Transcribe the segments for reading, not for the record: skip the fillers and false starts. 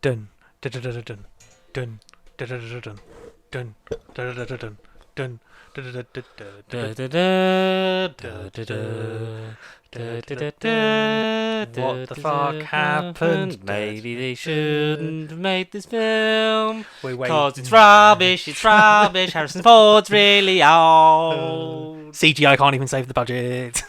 Dun dun dun dun dun dun dun dun dun dun dun dun dun. What the fuck happened? Maybe they shouldn't have made this film. Wait. Cause it's rubbish, Harrison Ford's really old. CGI can't even save the budget.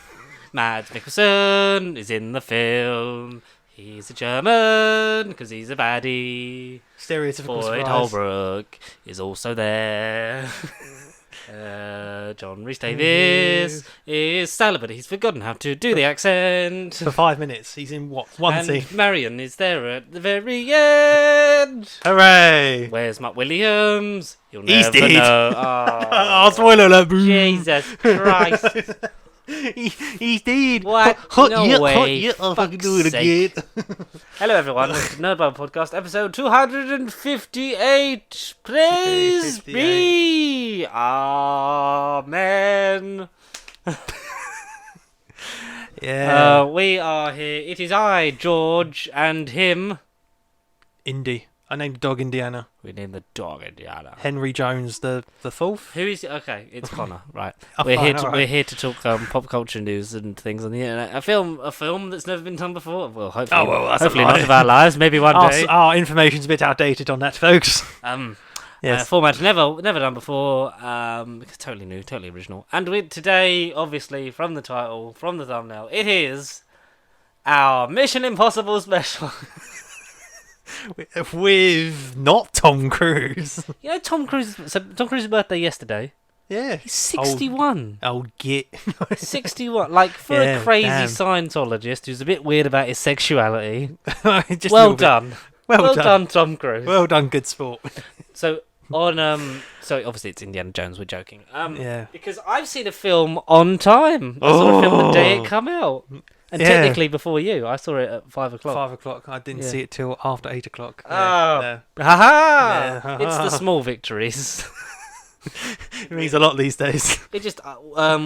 Mads Mikkelsen is in the film. He's a German because he's a baddie. Stereotypical Boyd surprise. Holbrook is also there. John Rhys Davies is Salah, but he's forgotten how to do the accent. For 5 minutes, he's in what? One And scene. Marion is there at the very end. Hooray! Where's Matt Williams? You'll He's never dead. know. Oh, spoiler alert! Boo. Jesus Christ. He's dead. What? No way. I'll fucking Fuck's do it again. Hello everyone, welcome to Nerd Bible Podcast, episode 258. Praise 58. be. Amen. Yeah. We are here. It is I, George, and him. Indy. I named the dog Indiana. We named the dog Indiana. Henry Jones the fourth. Who is it? Okay, it's Connor. Right. Oh, We're fine, here to alright. we're here to talk pop culture news and things on the internet. A film that's never been done before. Well, hopefully, Oh, well, that's a hopefully lie. not of our lives. Maybe one day. Our information's a bit outdated on that, folks. Yes. Format never done before. Totally new, totally original. And today, obviously, from the title, from the thumbnail, it is our Mission Impossible special. With not Tom Cruise. You know, Tom Cruise's birthday yesterday. Yeah. He's 61. Oh, get. 61. Like, for Yeah, a crazy damn. Scientologist who's a bit weird about his sexuality. Just a Well little bit. done. Well done. Tom Cruise. Well done, good sport. So, so obviously it's Indiana Jones, we're joking. Yeah. Because I've seen a film on time. I saw a film the day Oh. it come out. And Yeah. technically before you. I saw it at 5 o'clock. 5 o'clock. I didn't Yeah. see it till after 8 o'clock. Oh. Yeah. Ha-ha! Yeah. It's the small victories. It means a lot these days. It just,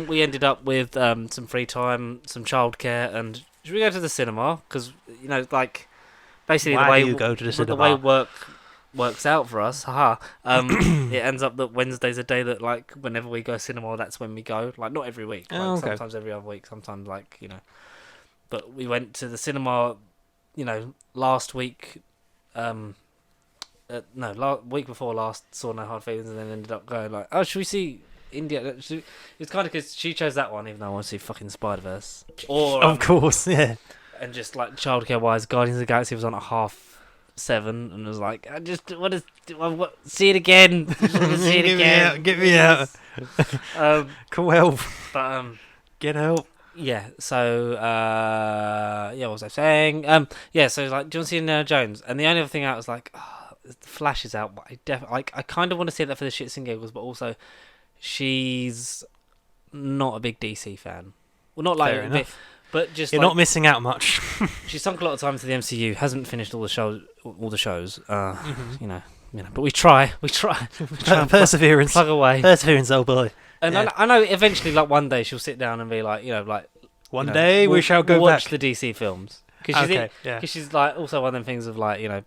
we ended up with some free time, some childcare, and should we go to the cinema? Because, you know, like, basically Why the way do you go to the the way cinema? works out for us, haha. It ends up that Wednesday's a day that, like, whenever we go cinema, that's when we go. Like, not every week. Like, Oh, okay. Sometimes every other week. Sometimes, like, you know. But we went to the cinema, you know, last week. Week before last, saw No Hard Feelings, and then ended up going like, oh, should we see India? It's kind of because she chose that one, even though I want to see fucking Spider-Verse. Or Of course, yeah. and just like childcare wise, Guardians of the Galaxy was on at 7:30, and was like, I just want to see it again. See it again. Get me out. Call help. But Get help. yeah. So what was I saying? So like, do you want to see Indiana Jones? And the only other thing out was like, the Flash is out. But I kind of want to see that for the shits and giggles, but also she's not a big DC fan. Well, not like Fair a bit, enough. but just You're like, not missing out much. she's sunk a lot of time to the MCU. Hasn't finished all the shows. You know. But we try. We try and Perseverance. plug away. Perseverance, old boy. And Yeah. I know eventually, like one day, she'll sit down and be like, you know, like One you know, day we shall go watch back. the DC films because Okay, yeah. she's like also one of them things of like, you know,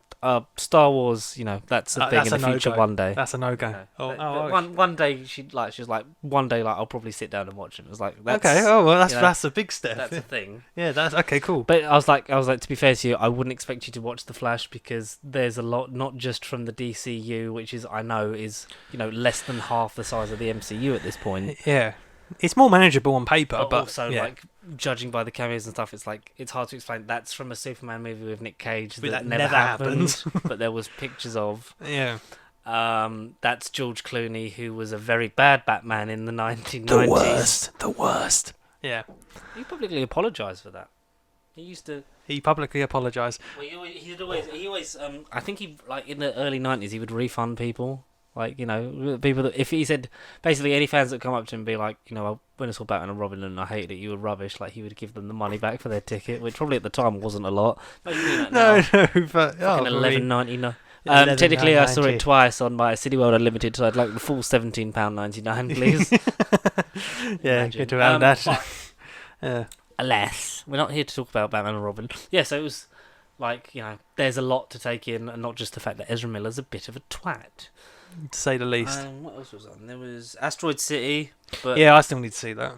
Star Wars. You know, that's a thing That's in the a future no-go. one day. That's a no-go. You know, Oh, but one day she's like one day like I'll probably sit down and watch it. It was like that's, okay. Oh well, you know, that's a big step. that's a thing. Yeah, that's okay. Cool. But I was like, to be fair to you, I wouldn't expect you to watch The Flash because there's a lot, not just from the DCU, which is I know is, you know, less than half the size of the MCU at this point. Yeah, it's more manageable on paper, But but also, yeah. like, judging by the cameos and stuff, it's like it's hard to explain. That's from a Superman movie with Nick Cage But that that never never happened, but there was pictures of. Yeah. That's George Clooney, who was a very bad Batman in the 1990s. The worst. Yeah. He publicly apologised for that. He used to. He publicly apologised. Well, he always. I think he like in the early 90s he would refund people. Like, you know, people that if he said basically any fans that come up to him and be like, you know, when I saw Batman and Robin and I hated it, you were rubbish. Like he would give them the money back for their ticket, which probably at the time wasn't a lot. Maybe that now. No, but Fucking $11.99. 11 Technically, I saw £11.90. it twice on my City World Unlimited, so I'd like the full £17.99, please. Yeah, Imagine. good to have that. But Yeah. alas, we're not here to talk about Batman and Robin. Yeah, so it was like, there's a lot to take in, and not just the fact that Ezra Miller's a bit of a twat. To say the least. What else was on? There was Asteroid City, but Yeah, I still need to see that.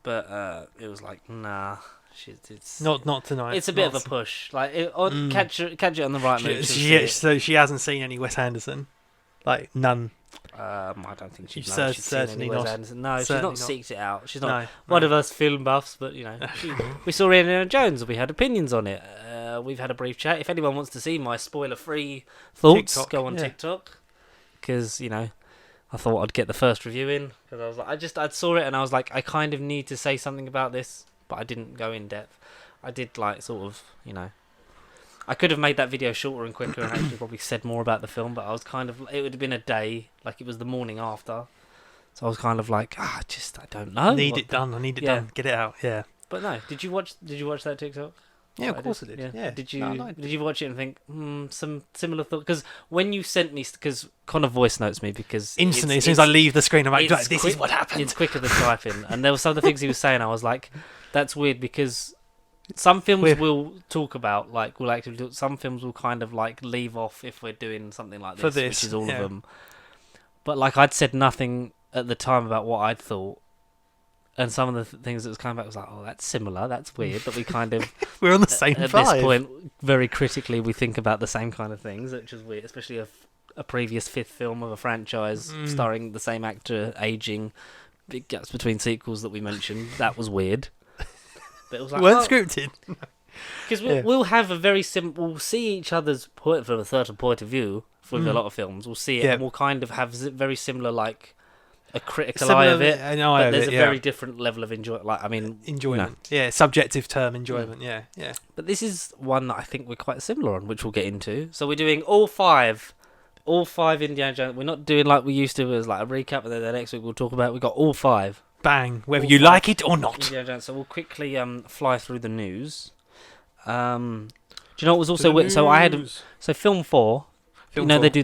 But it was like, nah, it's Not tonight. It's a bit of a push. Like, catch it on the right move. So she hasn't seen any Wes Anderson, like none. I don't think she's certainly not. No, she's not seeked it out. She's not one one of us film buffs, but we saw Indiana Jones and we had opinions on it. We've had a brief chat. If anyone wants to see my spoiler-free thoughts, TikTok, go on TikTok, because I thought I'd get the first review in, because I was like, I saw it and I was like, I kind of need to say something about this, but I didn't go in depth. I did I could have made that video shorter and quicker and actually probably said more about the film, but I was it would have been a day, like it was the morning after, so I was kind of like, I don't know. I need it done. Get it out. Yeah. But no, did you watch that TikTok? Yeah, of course I did. Yeah. Did you watch it and think some similar thought? Because when you sent me, because Connor voice notes me, because instantly as soon as I leave the screen, I'm like, this is what happened. It's quicker than typing, and there were some of the things he was saying. I was like, that's weird, because some films we'll talk about, like we'll actually do. Some films will kind of like leave off if we're doing something like this, which is all of them. But like I'd said nothing at the time about what I'd thought. And some of the things that was coming back was like, oh, that's similar, that's weird, but we kind of... We're on the same At vibe. this point, very critically, we think about the same kind of things, which is weird, especially a previous fifth film of a franchise starring the same actor aging, big gaps between sequels that we mentioned. That was weird. But it was like, weren't scripted. Because we'll have a very simple... We'll see each other's point from a certain point of view with a lot of films. We'll see it, and we'll kind of have very similar, like... a critical eye of it, but there's a very different level of enjoyment. Yeah, subjective term, enjoyment. Yeah. But this is one that I think we're quite similar on, which we'll get into. So we're doing all five Indiana Jones. We're not doing like we used to as like a recap, and then the next week we'll talk about. We got all five. Bang, whether you like it or not. Indiana Jones. So we'll quickly fly through the news. Do you know what was also weird? So I had film 4. They do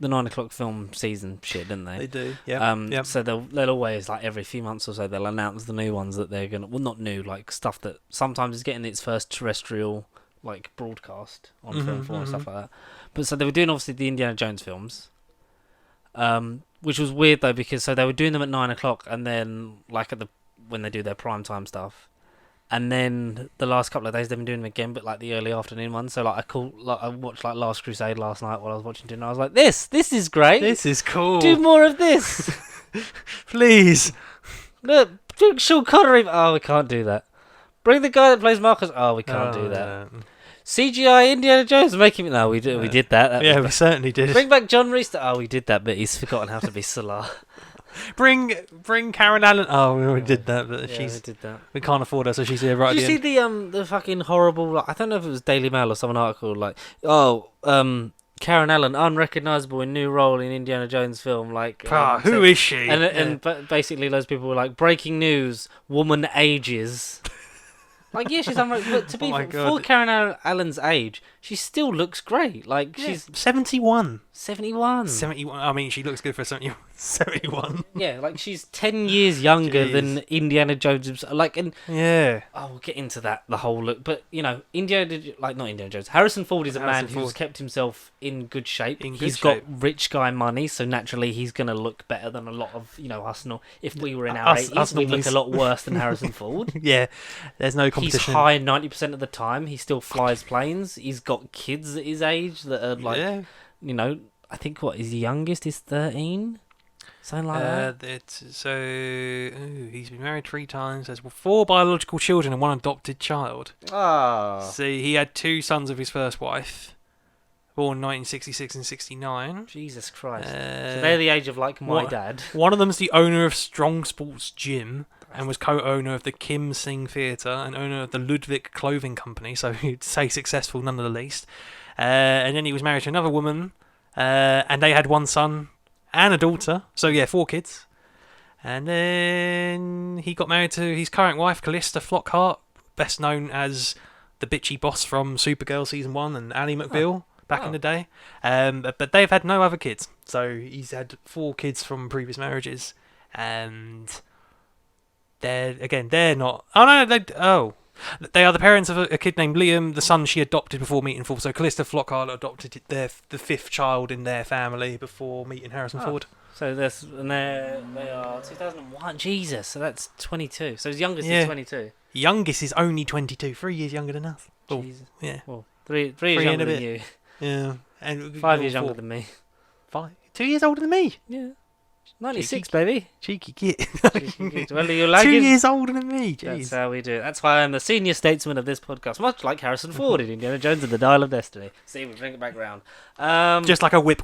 the 9 o'clock film season shit, didn't they? They do, yeah. So they'll always, like every few months or so, they'll announce the new ones that they're gonna. Well, not new, like stuff that sometimes is getting its first terrestrial like broadcast on film 4 and stuff like that. But so they were doing obviously the Indiana Jones films, which was weird though, because so they were doing them at 9 o'clock, and then like when they do their prime time stuff. And then the last couple of days they've been doing them again, but like the early afternoon ones. So like I watched like Last Crusade last night while I was watching dinner. I was like, this is great. This is cool. Do more of this, please. Look, Sean Connery. Oh, we can't do that. Bring the guy that plays Marcus. Oh, we can't do that. CGI Indiana Jones making it. No, we did. We did that. We certainly did. Bring back John Reese. Oh, we did that, but he's forgotten how to be Salah. Bring Karen Allen. Oh, we already did that, but we did that. We can't afford her, so she's here right Did at you the see end. the fucking horrible? Like, I don't know if it was Daily Mail or some article like, Karen Allen unrecognizable in new role in Indiana Jones film. Like, who is she? And basically, those people were like, breaking news: woman ages. Like, yeah, she's unrecognizable. But to be for Karen Allen's age, she still looks great. Like, she's 71. 71. 71. I mean, she looks good for 71. Yeah, like she's 10 years younger than Indiana Jones. Like, and we'll get into that, the whole look. But not Indiana Jones. Harrison Ford is a man who's kept himself in good shape. He's got rich guy money, so naturally he's gonna look better than a lot of us. If we were in our 80s, we'd look a lot worse than Harrison Ford. Yeah, there's no competition. He's high 90% of the time. He still flies planes. He's got kids at his age that are like, I think his youngest is 13. Something like that. He's been married 3 times. There's 4 biological children and 1 adopted child. See, he had 2 sons of his first wife, born 1966 and 69. Jesus Christ. So they're the age of like my dad. One of them's the owner of Strong Sports Gym and was co-owner of the Kim Sing Theatre and owner of the Ludwig Clothing Company, so he'd say successful none of the least. And then he was married to another woman, and they had 1 son and a daughter, so 4 kids. And then he got married to his current wife, Callista Flockhart, best known as the bitchy boss from Supergirl season 1 and Ally McBeal back in the day. But they've had no other kids, so he's had 4 kids from previous marriages, and they're not. They are the parents of a kid named Liam, the son she adopted before meeting Ford. So Callista Flockhart adopted the fifth child in their family before meeting Harrison Ford. So they are 2001. Jesus, so that's 22. So his youngest Yeah. is 22. Youngest is only 22, 3 years younger than us. Oh, Jesus. yeah. Well, three years and a younger than bit. you. Yeah. And 5 years younger than me. 2 years older than me. Yeah. 96, baby. Cheeky kid. Well, you like 2 it? years older than me. Jeez. That's how we do it. That's why I'm the senior statesman of this podcast, much like Harrison Ford in Indiana Jones and the Dial of Destiny. See, we bring it back round. Just like a whip.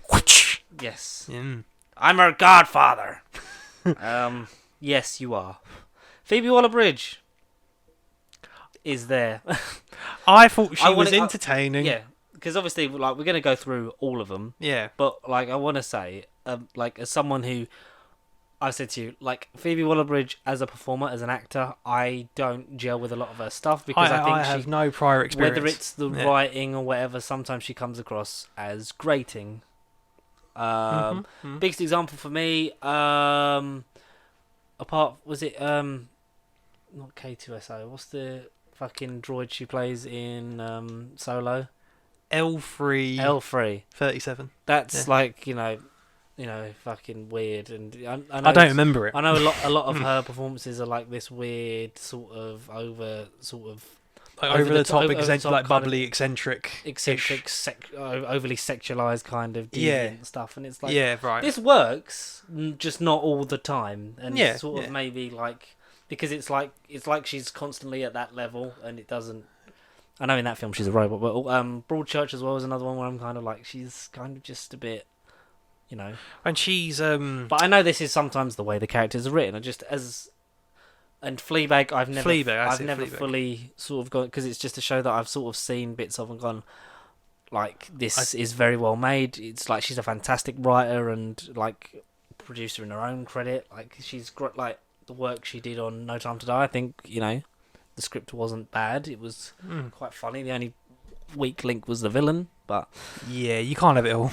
Yes. Mm. I'm her godfather. Yes, you are. Phoebe Waller-Bridge is there. I thought she was entertaining. Yeah, because obviously, like, we're going to go through all of them. Yeah. But, like, I want to say, like, as someone who, I said to you, like, Phoebe Waller-Bridge as a performer, as an actor, I don't gel with a lot of her stuff because I think I have no prior experience. whether it's the writing or whatever, sometimes she comes across as grating. Biggest example for me, was it not K2SO? What's the fucking droid she plays in Solo? L3 37. That's like you know, fucking weird, and I know I don't remember it. I know a lot of her performances are like this weird over the top, like bubbly, eccentric, overly sexualized kind of deviant stuff, and it's like, right. This works, just not all the time, and sort of maybe like because it's like she's constantly at that level, and it doesn't. I know in that film she's a robot, but Broadchurch as well is another one where I'm kind of like she's kind of just a bit, And she's But I know this is sometimes the way the characters are written. And Fleabag, I've never fully sort of gone because it's just a show that I've sort of seen bits of and gone, like this is very well made. It's like she's a fantastic writer and like producer in her own credit. Like she's got like the work she did on No Time to Die. I think the script wasn't bad. It was quite funny. The only weak link was the villain, but you can't have it all.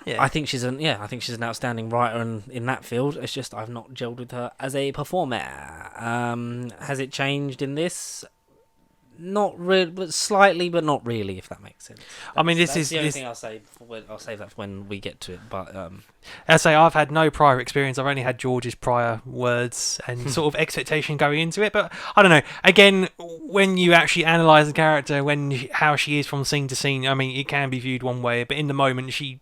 Yeah. I think she's an outstanding writer in that field. It's just I've not gelled with her as a performer. Has it changed in this? Not really, but slightly, but not really. If that makes sense. That's the only thing I'll say. I'll save that for when we get to it. But I say I've had no prior experience. I've only had George's prior words and sort of expectation going into it. But I don't know. Again, when you actually analyse the character, how she is from scene to scene, I mean, it can be viewed one way. But in the moment, she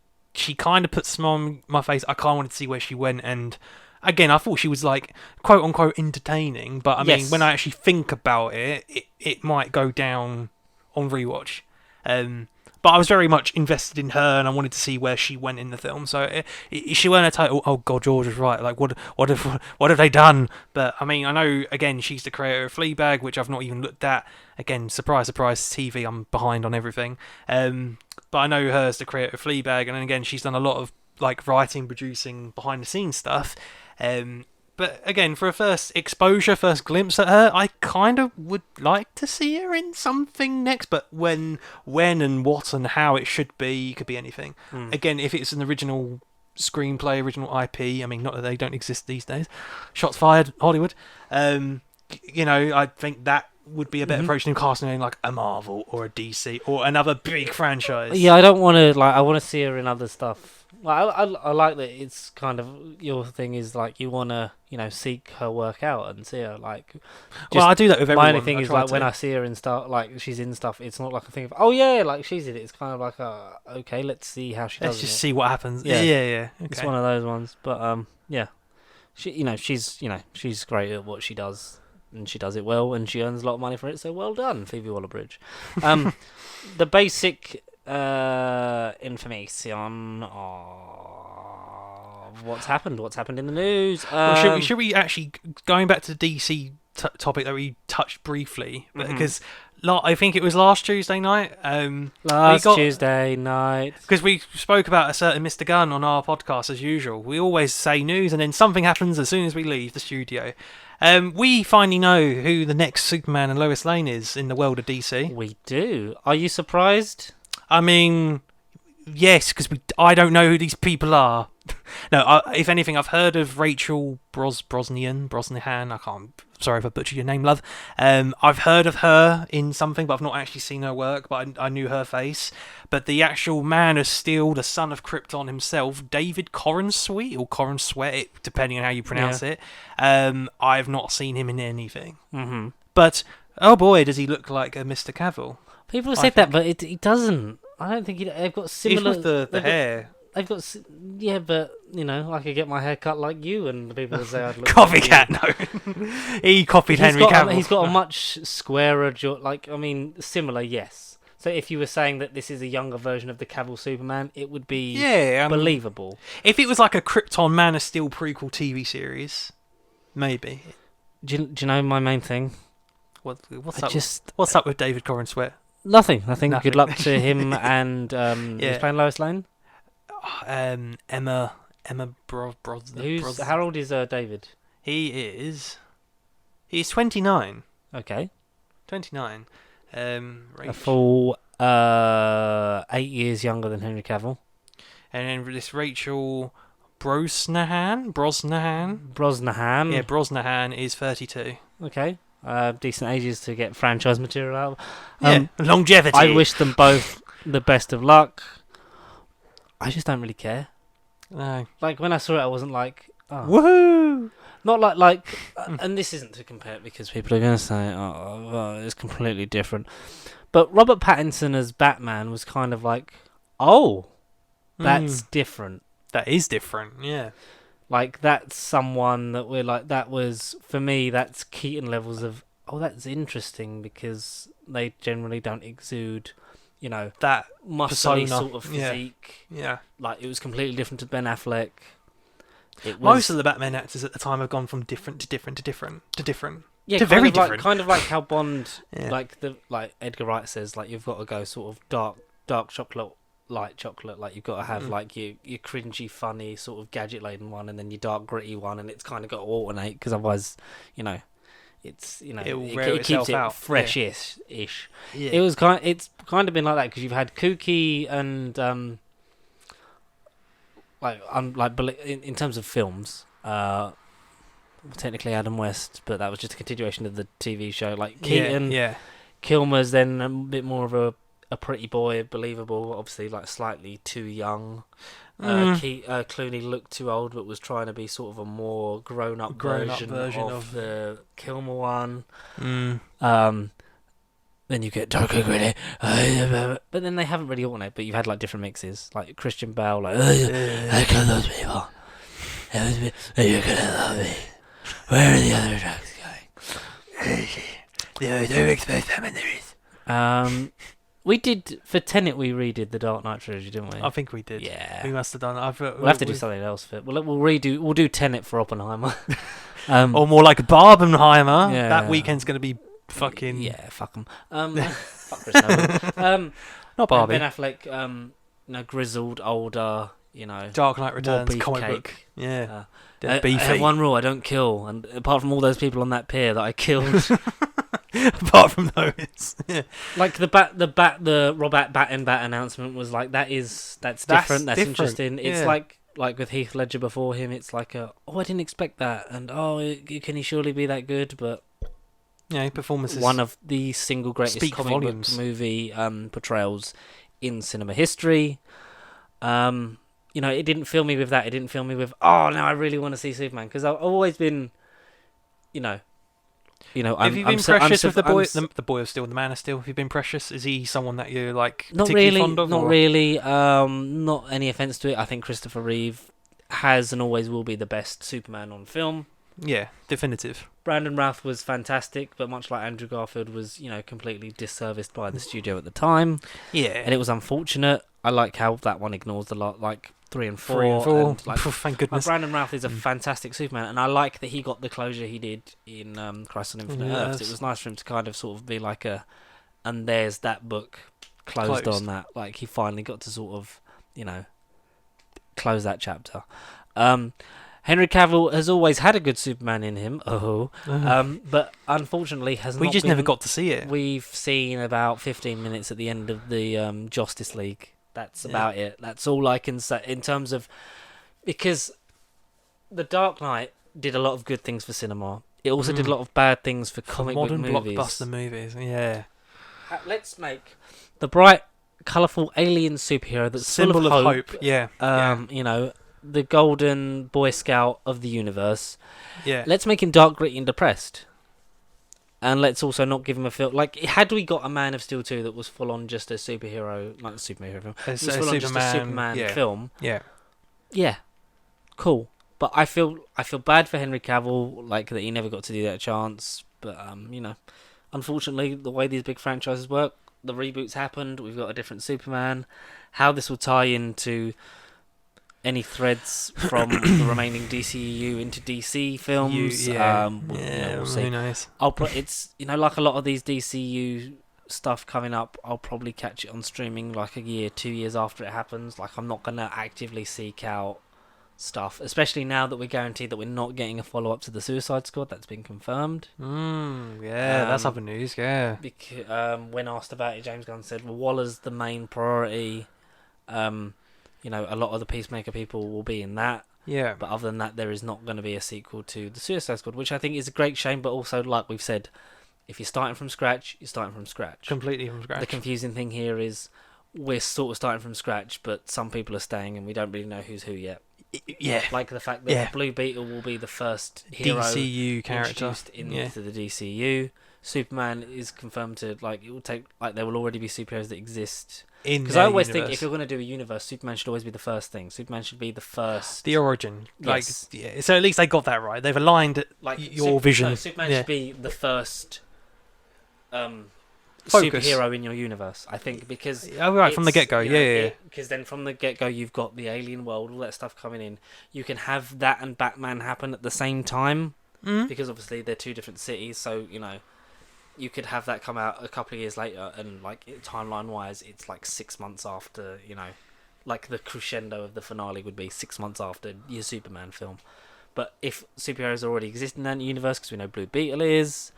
kind of put a smile on my face. I kind of wanted to see where she went, and again, I thought she was like quote unquote entertaining. But I mean, when I actually think about it, it might go down on rewatch. But I was very much invested in her, and I wanted to see where she went in the film. So she won a title. Oh God, George was right. Like, what have they done? But I mean, I know again she's the creator of Fleabag, which I've not even looked at. Again, surprise, surprise, TV. I'm behind on everything. But I know her as the creator of Fleabag, and then again, she's done a lot of like writing, producing, behind the scenes stuff. But again, for a first exposure, first glimpse at her, I kind of would like to see her in something next. But when and what and how it should be, could be anything. Again, if it's an original screenplay, original IP, I mean, not that they don't exist these days. Shots fired, Hollywood. I think that would be a better approach than casting in like a Marvel or a DC or another big franchise. Yeah, I don't want to I want to see her in other stuff. Like, I like that it's kind of your thing is like you want to seek her work out and see her like. Well, I do that with everyone. My only thing is like when I see her in stuff, like she's in stuff, it's not like a thing of like she's in it. It's kind of like okay, let's see how she does. Let's just see what happens. Yeah. Okay. It's one of those ones, but she's great at what she does. And she does it well, and she earns a lot of money for it. So well done, Phoebe Waller-Bridge. The basic information of what's happened in the news. Should we actually going back to the DC topic that we touched briefly because I think it was last Tuesday night. Tuesday night. Because we spoke about a certain Mr. Gunn on our podcast as usual. We always say news, and then something happens as soon as we leave the studio. We finally know who the next Superman and Lois Lane is in the world of DC. We do. Are you surprised? I mean, yes, because I don't know who these people are. No, if anything, I've heard of Rachel Brosnahan. I can't. Sorry if I butchered your name, love. I've heard of her in something, but I've not actually seen her work. But I knew her face. But the actual Man of Steel, the son of Krypton himself, David Corenswet or Corenswet, depending on how you pronounce it. I've not seen him in anything. Mm-hmm. But oh boy, does he look like a Mr. Cavill? People have said that, but he doesn't. I don't think they've got similar. Even with the hair. They've got, yeah, but I could get my hair cut like you, and the people would say I'd look copycat. Like No, he copied Henry Cavill. He's got a much squarer jaw. Similar, yes. So if you were saying that this is a younger version of the Cavill Superman, it would be believable. If it was like a Krypton Man of Steel prequel TV series, maybe. Do you know my main thing? What's up with David Corenswet? Nothing. Good luck to him and who's playing Lois Lane? Emma Brosnan. How old is David? He's 29. Okay. 29. A full 8 years younger than Henry Cavill. And then this Rachel Brosnahan. Yeah, Brosnahan is 32. Okay. Decent ages to get franchise material out. Longevity. I wish them both the best of luck. I just don't really care. No. Like, when I saw it, I wasn't like, oh. Woohoo! Not like and this isn't to compare it because people are going to say, oh, it's completely different. But Robert Pattinson as Batman was kind of like, oh, that's different. That is different, yeah. Like, that's someone that we're like, that was, for me, that's Keaton levels of, oh, that's interesting because they generally don't exude, that muscly sort of physique. Yeah. Like, it was completely different to Ben Affleck. Most of the Batman actors at the time have gone from different to different to different to different. Yeah, to very different. Kind of like how Bond, like Edgar Wright says, like, you've got to go sort of dark chocolate, light chocolate. Like, you've got to have like your cringy, funny, sort of gadget laden one, and then your dark, gritty one, and it's kind of got to alternate because otherwise, it's it keeps it fresh-ish. Yeah. It's kind of been like that because you've had kooky and in terms of films, technically Adam West, but that was just a continuation of the TV show. Like Keaton, Kilmer's then a bit more of a pretty boy, believable. Obviously, like slightly too young. Clooney looked too old, but was trying to be sort of a more grown-up version of the Kilmer one. Then you get darker gritty, but then they haven't really alternated. But you've had like different mixes, like Christian Bale, like I kill those people. You're gonna love me. Where are the other drugs going? Don't expect them in there is. We did for Tenet. We redid the Dark Knight trilogy, didn't we? I think we did. Yeah, we must have done. We'll have to do something else for it. We'll do Tenet for Oppenheimer. Or more like Barbenheimer. Yeah. That weekend's gonna be fucking fuck them. Fuck Chris Nolan. Not Barbie. Ben Affleck, grizzled, older, Dark Knight Returns, comic beefcake. book. Yeah. I have one rule: I don't kill. And apart from all those people on that pier that I killed, apart from those, like the Robert Bat announcement was like that's different. That's interesting. It's like with Heath Ledger before him. It's like I didn't expect that, and can he surely be that good? But performances. One of the single greatest comic book movie portrayals in cinema history. It didn't fill me with that. It didn't fill me with, now I really want to see Superman. Because I've always been, have you been precious with the boy of Steel, the Man of Steel? Have you been precious? Is he someone that you're not particularly really, fond of? Not really. Not any offense to it. I think Christopher Reeve has and always will be the best Superman on film. Yeah, definitive. Brandon Routh was fantastic, but much like Andrew Garfield was, completely disserviced by the studio at the time. Yeah. And it was unfortunate. I like how that one ignores a lot, like 3 and 4. And, thank goodness. Brandon Routh is a fantastic Superman, and I like that he got the closure he did in Crisis on Infinite Earths. It was nice for him to kind of sort of be like and there's that book closed on that. Like, he finally got to sort of, close that chapter. Henry Cavill has always had a good Superman in him, but unfortunately we just never got to see it. We've seen about 15 minutes at the end of the Justice League. That's about it. That's all I can say in terms of Because The Dark Knight did a lot of good things for cinema. It also did a lot of bad things for comic book modern movies. blockbuster movies. Yeah. Let's make the bright, colourful alien superhero that's Symbol full of of hope. Yeah. You know, the golden boy scout of the universe. Yeah. Let's make him dark, gritty, and depressed. And let's also not give him a film. Like, had we got a Man of Steel 2 that was full on just a superhero, like a superhero film, it was full on just a Superman film. Yeah. Yeah, cool. But I feel bad for Henry Cavill, like that he never got to do that chance. But you know, unfortunately, the way these big franchises work, the reboots happened. We've got a different Superman. How this will tie into any threads from the remaining DCU into DC films? We'll see. Who knows? It's like a lot of these DCU stuff coming up. I'll probably catch it on streaming like a year, 2 years after it happens. Like, I'm not gonna actively seek out stuff, especially now that we're guaranteed that we're not getting a follow-up to the Suicide Squad. That's been confirmed. That's other news. Yeah. Because when asked about it, James Gunn said, "Well, Waller's the main priority. A lot of the Peacemaker people will be in that. Yeah. But other than that, there is not going to be a sequel to the Suicide Squad, which I think is a great shame. But also, like we've said, if you're starting from scratch, you're starting from scratch. Completely from scratch. The confusing thing here is we're sort of starting from scratch, but some people are staying, and we don't really know who's who yet. Yeah. Like the fact that Blue Beetle will be the first hero DCU character introduced into the DCU. Superman is confirmed to, like, it will take, like, there will already be superheroes that exist. Because I always think if you're going to do a universe, Superman should always be the first thing. Superman should be the first. The origin. Yes. So at least they got that right. They've aligned your vision. No, Superman should be the first Focus. superhero in your universe, I think, because... from the get-go, yeah. Because then from the get-go, you've got the alien world, all that stuff coming in. You can have that and Batman happen at the same time, because obviously they're two different cities, so, you could have that come out a couple of years later, and, like, timeline-wise, it's, like, 6 months after, like, the crescendo of the finale would be 6 months after your Superman film. But if superheroes already exist in that universe, because we know Blue Beetle is...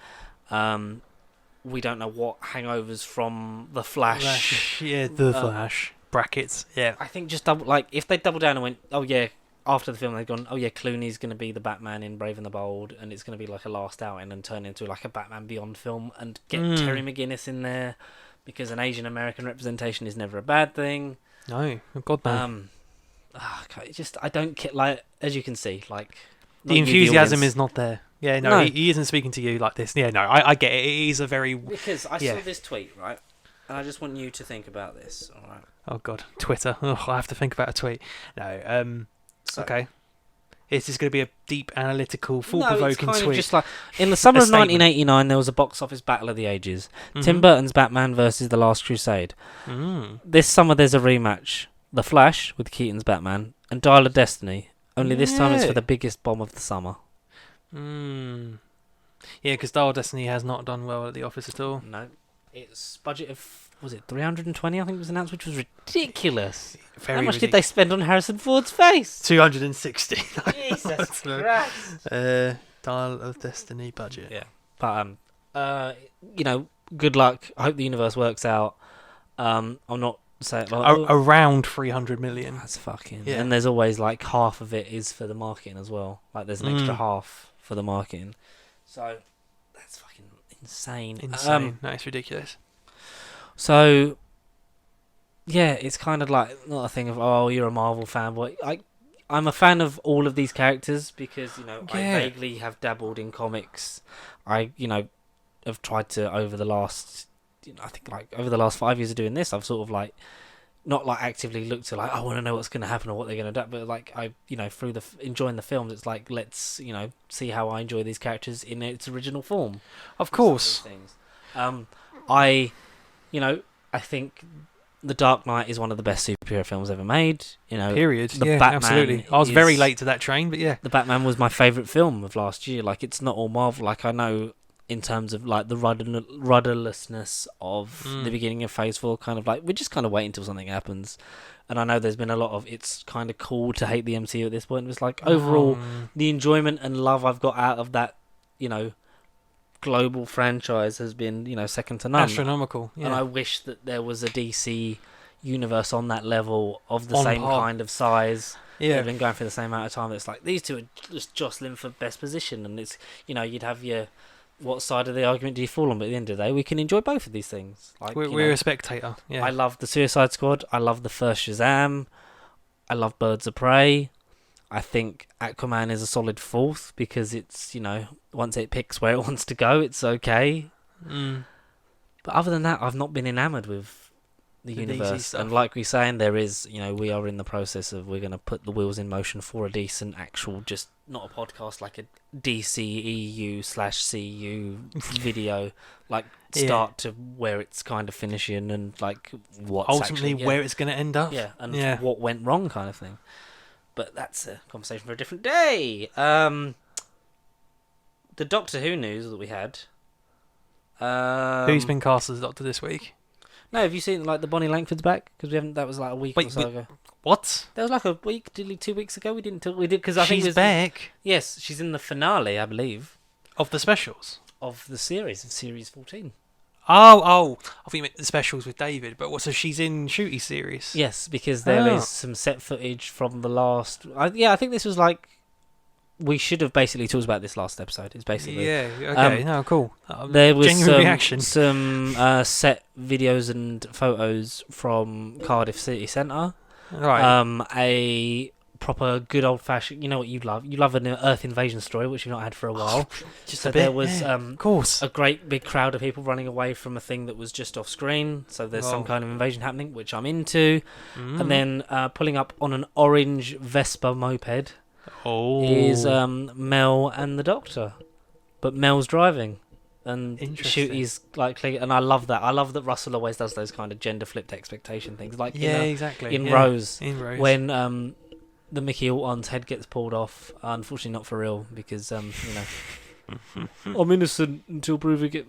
we don't know what hangovers from the Flash. The Flash brackets. Yeah, I think just if they double down and went, oh yeah, after the film they've gone, oh yeah, Clooney's going to be the Batman in Brave and the Bold, and it's going to be like a last outing and turn into like a Batman Beyond film, and get Terry McGinnis in there, because an Asian American representation is never a bad thing. No, God no. I don't get, like, as you can see, like the enthusiasm is not there. Yeah, no. He isn't speaking to you like this. Yeah, no, I get it. It is a very... Because I saw this tweet, right? And I just want you to think about this, alright? Oh, God. Twitter. Oh, I have to think about a tweet. No, okay. It's just going to be a deep, analytical, thought-provoking tweet. Just like, in the summer of 1989, there was a box office battle of the ages. Tim Burton's Batman versus The Last Crusade. This summer, there's a rematch. The Flash, with Keaton's Batman, and Dial of Destiny. Only this time it's for the biggest bomb of the summer. Yeah, because Dial of Destiny has not done well at the office at all. No. Its budget of, was it 320, I think was announced, which was ridiculous. How much did they spend on Harrison Ford's face? 260. Jesus Christ. Dial of Destiny budget. Yeah. But, good luck. I hope the universe works out. I'm not saying... around 300 million. That's fucking... Yeah. And there's always, like, half of it is for the marketing as well. Like, there's an extra half for the marketing. So, that's fucking insane. No, it's ridiculous. So, yeah, it's kind of like not a thing of, oh, you're a Marvel fanboy. I'm a fan of all of these characters because, I vaguely have dabbled in comics. I, have tried to, over the last, I think, like, over the last 5 years of doing this, I've sort of, like, not, like, actively looked to, like, I want to know what's going to happen or what they're going to do, but, like, I, through enjoying the films, it's like, let's, see how I enjoy these characters in its original form. Of course. I think The Dark Knight is one of the best superhero films ever made. Period. The Batman absolutely. I was very late to that train, but yeah. The Batman was my favourite film of last year. Like, it's not all Marvel. Like, I know in terms of, like, the rudderlessness of the beginning of Phase 4, kind of like, we're just kind of waiting until something happens. And I know there's been a lot of, it's kind of cool to hate the MCU at this point. It's like, overall, the enjoyment and love I've got out of that, global franchise has been, second to none. Astronomical, yeah. And I wish that there was a DC universe on that level of the same kind of size. Yeah. They've been going through the same amount of time. It's like these two are just jostling for best position, and it's you'd have your what side of the argument do you fall on? But at the end of the day, we can enjoy both of these things. Like We're a spectator. Yeah. I love the Suicide Squad. I love the first Shazam. I love Birds of Prey. I think Aquaman is a solid fourth because it's once it picks where it wants to go, it's okay. But other than that, I've not been enamoured with the universe. And like we're saying, there is, we are in the process of we're going to put the wheels in motion for a decent actual, just not a podcast, like a DCEU/CU video, like start to where it's kind of finishing and like what's ultimately actually, where it's going to end up. Yeah, and what went wrong kind of thing. But that's a conversation for a different day. The Doctor Who news that we had. Who's been cast as Doctor this week? No, have you seen like the Bonnie Langford's back? Because we haven't. That was like a week or so ago. What? That was like a week, 2 weeks ago. We did because I think she's back. Yes, she's in the finale, I believe, of the specials of the series of series 14. Oh! I think you meant the specials with David. But so she's in Shooty series. Yes, because there is some set footage from the last. I think this was like. We should have basically talked about this last episode. It's basically okay. No, cool. There was reaction. some set videos and photos from Cardiff City Centre. Right. A proper good old fashioned. You know what you love? You love an Earth invasion story, which you've not had for a while. Just a bit. There was of course a great big crowd of people running away from a thing that was just off screen. So there's some kind of invasion happening, which I'm into. And then pulling up on an orange Vespa moped. Is Mel and the Doctor, but Mel's driving, and Shooty's like, and I love that. I love that Russell always does those kind of gender flipped expectation things, like exactly in Rose, when the Mickey Alton's head gets pulled off. Unfortunately, not for real because I'm innocent until proving it.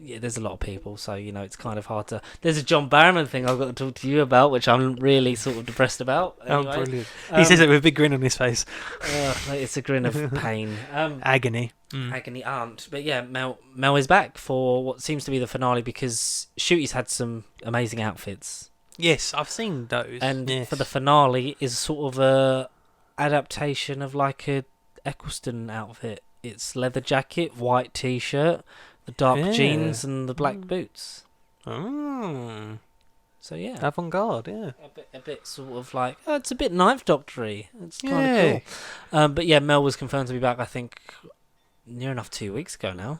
There's a lot of people, so it's kind of hard to. There's a John Barrowman thing I've got to talk to you about, which I'm really sort of depressed about. Anyway. Oh, brilliant! He says it with a big grin on his face. It's a grin of pain, agony, agony aunt. But yeah, Mel is back for what seems to be the finale because Shooty's had some amazing outfits. Yes, I've seen those. And for the finale is sort of a adaptation of like a Eccleston outfit. It's leather jacket, white t-shirt, the dark jeans, and the black boots. Oh. So yeah, avant-garde. Yeah, a bit sort of like it's a bit Ninth Doctor-y. It's kind of cool. But yeah, Mel was confirmed to be back. I think near enough 2 weeks ago now.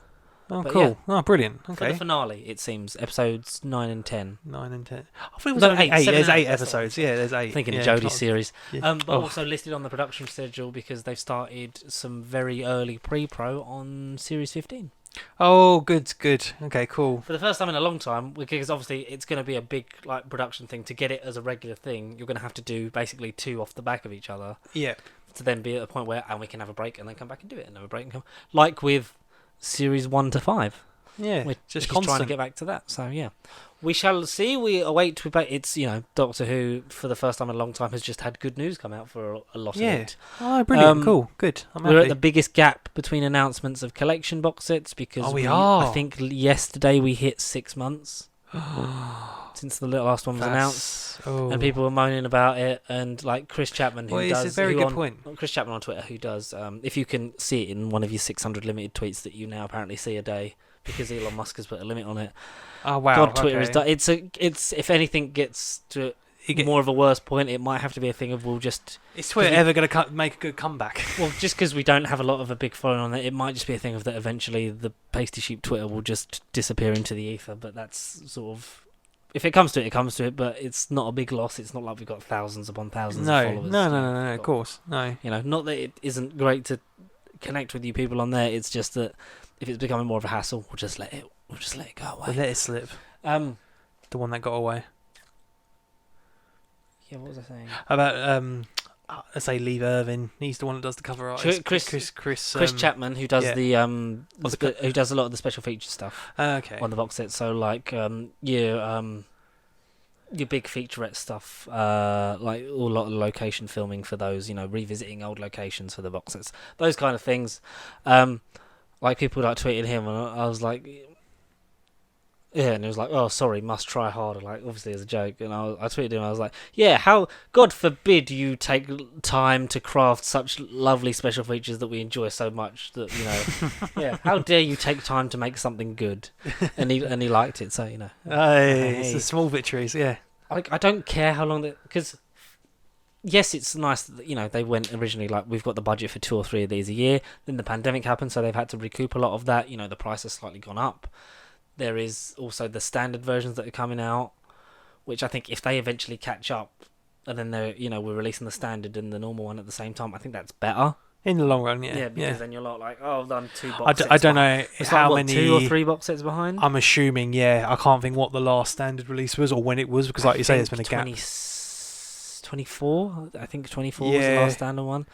Oh, but cool! Oh, brilliant. Okay. For the finale, it seems episodes 9 and 10. 9 and 10. I thought it was eight. There's 8 episodes. Yeah, there's 8. Thinking of Jodie's series. Yeah. But also listed on the production schedule because they've started some very early pre-pro on series 15. Oh, good. Okay, cool. For the first time in a long time, because obviously it's going to be a big like production thing to get it as a regular thing. You're going to have to do basically 2 off the back of each other. Yeah. To then be at a point where we can have a break and then come back and do it, and have a break and come like with series 1 to 5. Yeah, we're just trying to get back to that. So yeah, we shall see. We await. It's Doctor Who for the first time in a long time has just had good news come out for a lot of it. Oh, brilliant! Cool, good. We're at the biggest gap between announcements of collection box sets because we are. I think yesterday we hit 6 months since the last one was announced, and people were moaning about it. And like Chris Chapman, it's a very good point. Chris Chapman on Twitter, who does, if you can see it in one of your 600 limited tweets that you now apparently see a day. Because Elon Musk has put a limit on it. Oh wow! God, Twitter is done. It's if anything gets to more of a worse point, it might have to be a thing of Is Twitter ever going to make a good comeback? Well, just because we don't have a lot of a big following on it, it might just be a thing of that eventually the pasty sheep Twitter will just disappear into the ether. But that's sort of if it comes to it, it comes to it. But it's not a big loss. It's not like we've got thousands upon thousands of followers. No. Of course, no. Not that it isn't great to connect with you people on there. It's just that. If it's becoming more of a hassle, we'll just let it go away. We'll let it slip. The one that got away. Yeah, what was I saying? About let's say Lee Irvin. He's the one that does the cover art. Chris Chapman, who does who does a lot of the special feature stuff. Okay. On the box set, so like your big featurette stuff, like a lot of location filming for those, revisiting old locations for the box sets, those kind of things. Like people like tweeting him, and I was like, Yeah, and it was like, oh, sorry, must try harder, like, obviously as a joke. And I tweeted him, I was like, yeah, how, God forbid you take time to craft such lovely special features that we enjoy so much that, yeah, how dare you take time to make something good? And he liked it, so, It's the hey. small victories, yeah. I don't care how long because yes, it's nice that they went originally like we've got the budget for 2 or 3 of these a year. Then the pandemic happened, so they've had to recoup a lot of that. The price has slightly gone up. There is also the standard versions that are coming out, which I think if they eventually catch up, and then we're releasing the standard and the normal one at the same time, I think that's better. In the long run, yeah. Yeah, because then you're not like, oh, I've done 2 box sets. I don't know how many. 2 or 3 box sets behind. I'm assuming, yeah. I can't think what the last standard release was or when it was because, like you say, there's been a gap. 24, I think 24 was the last standard one.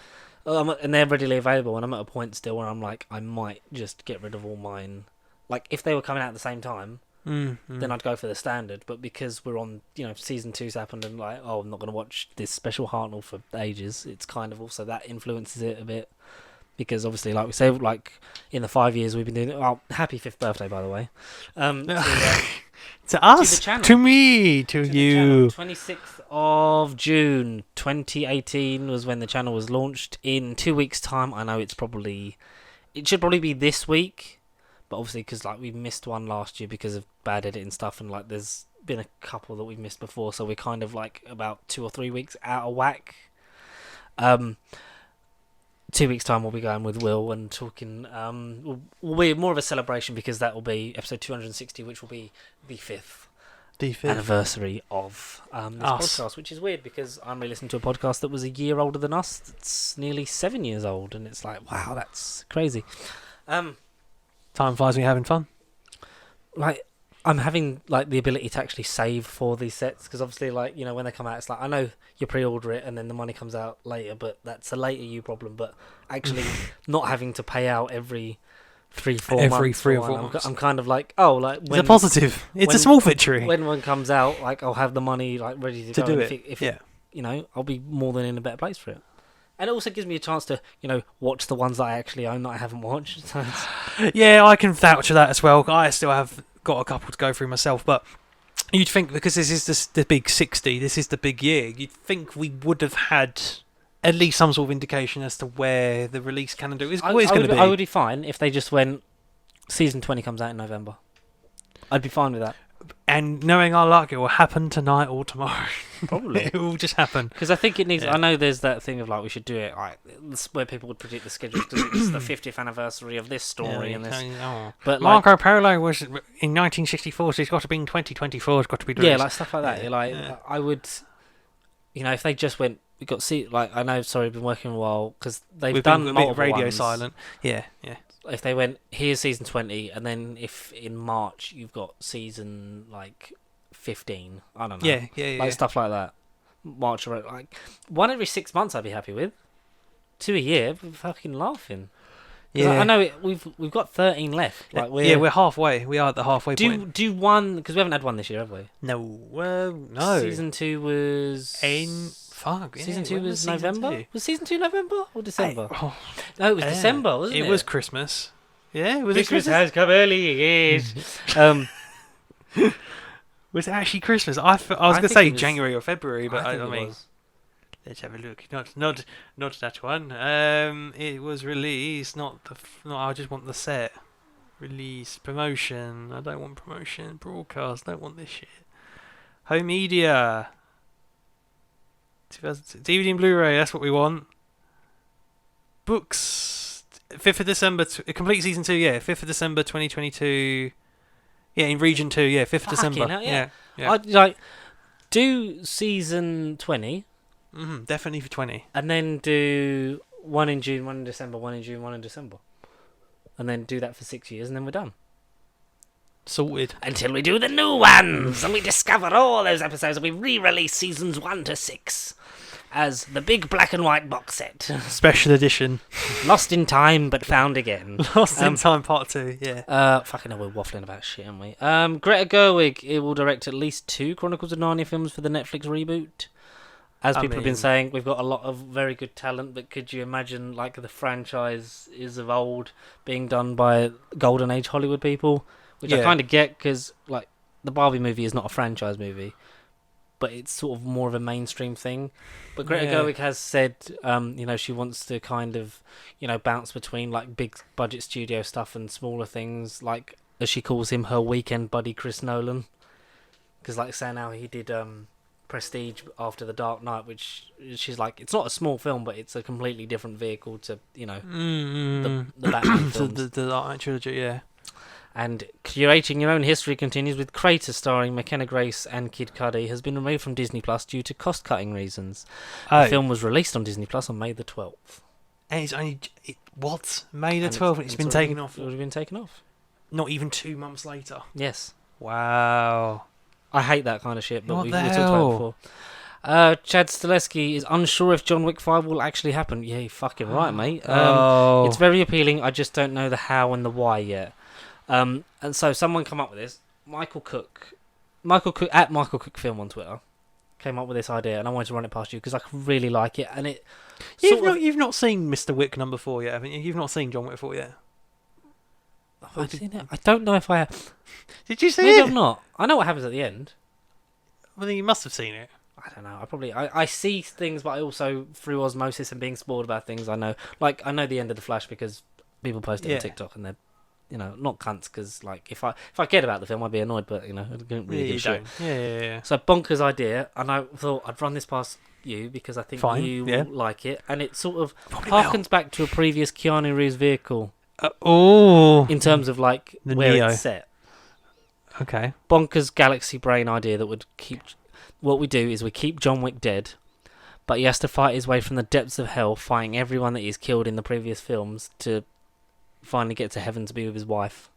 And they're readily available, and I'm at a point still where I'm like, I might just get rid of all mine. Like, if they were coming out at the same time, then I'd go for the standard. But because we're on, season 2's happened, and like, oh, I'm not going to watch this special Hartnell for ages, it's kind of also that influences it a bit. Because obviously, like we say, like in the 5 years we've been doing it. Oh, happy 5th birthday, by the way. To us, to the channel. to me, to you. 26th of June 2018 was when the channel was launched. In 2 weeks' time, I know it should probably be this week, but obviously because like we missed one last year because of bad editing stuff, and like there's been a couple that we've missed before, so we're kind of like about 2 or 3 weeks out of whack. 2 weeks' time we'll be going with Will and talking. Will be more of a celebration because that will be episode 260, which will be the 5th anniversary of this podcast, which is weird because I'm re-listening to a podcast that was a year older than us. It's nearly 7 years old, and it's like, wow, that's crazy. Time flies when you're having fun. Like, I'm having like the ability to actually save for these sets because obviously, like when they come out, it's like I know you pre-order it and then the money comes out later, but that's a later you problem. But actually, not having to pay out every 3-4 months. I'm kind of like, oh, like it's a positive. It's a small victory. When one comes out, like I'll have the money like ready to go. Do it. If I'll be more than in a better place for it. And it also gives me a chance to, watch the ones that I actually own that I haven't watched. So yeah, I can vouch for that as well. I still have got a couple to go through myself, but you'd think because this is the big 60, this is the big year, you'd think we would have had at least some sort of indication as to where the release calendar is going to be. I would be fine if they just went, season 20 comes out in November. I'd be fine with that. And knowing our luck, it will happen tonight or tomorrow. Probably. It will just happen. Because I think it needs... Yeah. I know there's that thing of like, we should do it like, where people would predict the schedule because it's the 50th anniversary of this story and this. But Marco Polo was in 1964, so it's got to be in 2024. It's got to be released. Yeah, like stuff like that. Yeah. Like I would... if they just went... We got like I know. Sorry, I've been working a while because we've done multiple radio ones. silent. Yeah. If they went, here's season 20, and then if in March you've got season like 15, I don't know. Yeah. Stuff like that. March or like 1 every 6 months, I'd be happy with. 2 a year, we're fucking laughing. Yeah, I know we've got 13 left. Like we're halfway. We are at the halfway point. Do one because we haven't had one this year, have we? No, no. Season 2 was Season 2 was November. Was season 2 November or December? No, it was December, wasn't it? It was Christmas. Yeah, was Christmas has come early. Yes. Was it actually Christmas? I was going to say January or February, but I mean, let's have a look. Not that one. It was released. Not. I just want the set. Release promotion. I don't want promotion. Broadcast. Don't want this shit. Home media. 2002. DVD and Blu-ray. That's what we want. Books. 5th of December. Complete season 2. Yeah. 5th of December 2022. Yeah, in region 2. Yeah. 5th of December. Hell, yeah. I'd like do season 20. Definitely for 20. And then do 1 in June, 1 in December, 1 in June, 1 in December. And then do that for 6 years, and then we're done. Sorted. Until we do the new ones, and we discover all those episodes, and we re-release seasons 1 to 6 as the big black and white box set. Special edition. Lost in time, but found again. Lost in time part 2, yeah. Fucking hell, we're waffling about shit, aren't we? Greta Gerwig will direct at least 2 Chronicles of Narnia films for the Netflix reboot. As people have been saying, we've got a lot of very good talent, but could you imagine like the franchise is of old being done by Golden Age Hollywood people? which I kind of get because like the Barbie movie is not a franchise movie, but it's sort of more of a mainstream thing. But Greta Gerwig has said, she wants to kind of, bounce between like big budget studio stuff and smaller things, like as she calls him, her weekend buddy Chris Nolan. Because like saying how he did Prestige after The Dark Knight, which she's like, it's not a small film, but it's a completely different vehicle to the Batman films. The Dark Knight trilogy, yeah. And curating your own history continues with Crater, starring McKenna Grace and Kid Cudi, has been removed from Disney Plus due to cost-cutting reasons. The film was released on Disney Plus on May the 12th. And it's only May the 12th. It's been taken off. It's already been taken off. Not even 2 months later. Yes. Wow. I hate that kind of shit, but we talked hell? about it before. Chad Stileski is unsure if John Wick 5 will actually happen. Yeah, you're fucking right, mate. It's very appealing. I just don't know the how and the why yet. And so someone come up with this. Michael Cook at Michael Cook Film on Twitter came up with this idea, and I wanted to run it past you because I really like it. And it you've not seen Mr. Wick number 4 yet, haven't you? You've not seen John Wick 4 yet. Have I seen it? I don't know if I have. Did you see Maybe it? I've not. I know what happens at the end. Well, then you must have seen it. I don't know. I see things, but I also, through osmosis and being spoiled about things, I know. Like, I know the end of The Flash because people post it on TikTok and they're, not cunts, because, like, if I cared about the film, I'd be annoyed, but, I don't really give a shit. Yeah. So, bonkers idea, and I thought I'd run this past you because I think you will like it, and it sort of harkens back to a previous Keanu Reeves vehicle. In terms of, like, the where Neo. it's set. Okay. Bonkers galaxy brain idea that would keep... What we do is we keep John Wick dead, but he has to fight his way from the depths of hell, fighting everyone that he's killed in the previous films to finally get to heaven to be with his wife.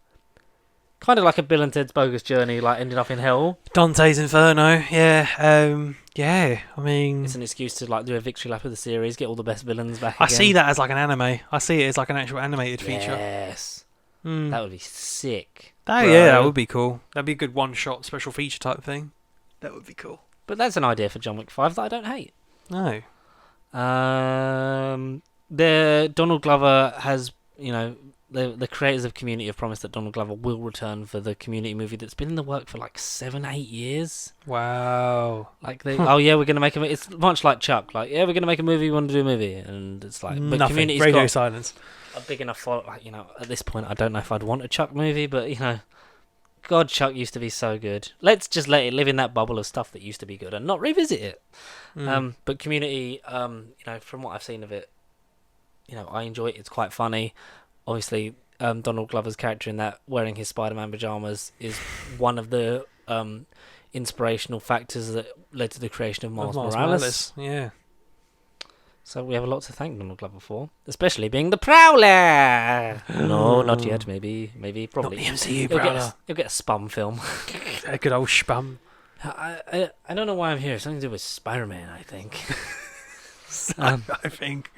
Kind of like a Bill and Ted's Bogus Journey, like ending up in hell. Dante's Inferno, yeah. I mean... It's an excuse to like do a victory lap of the series, get all the best villains back I again. see that as like an anime. I see it as like an actual animated feature. Yes. That would be sick. Oh, yeah, that would be cool. That'd be a good one-shot special feature type thing. That would be cool. But that's an idea for John Wick 5 that I don't hate. No. The Donald Glover has, the creators of Community have promised that Donald Glover will return for the Community movie that's been in the work for like 7-8 years. Wow. Like we're going to make a movie. It's much like Chuck. Like, we're going to make a movie, we want to do a movie. And it's like, but nothing. Community's Radio got silence. a big enough follow, like, at this point, I don't know if I'd want a Chuck movie, but, God, Chuck used to be so good. Let's just let it live in that bubble of stuff that used to be good and not revisit it. But Community, from what I've seen of it, I enjoy it. It's quite funny. Obviously, Donald Glover's character in that, wearing his Spider-Man pajamas, is one of the inspirational factors that led to the creation of Miles Morales. Yeah. So we have a lot to thank Donald Glover for, especially being the Prowler. No, not yet. Maybe, probably. Not the MCU Prowler. You'll get a Spum film. A good old spum. I don't know why I'm here. It's something to do with Spider-Man, I think. I think.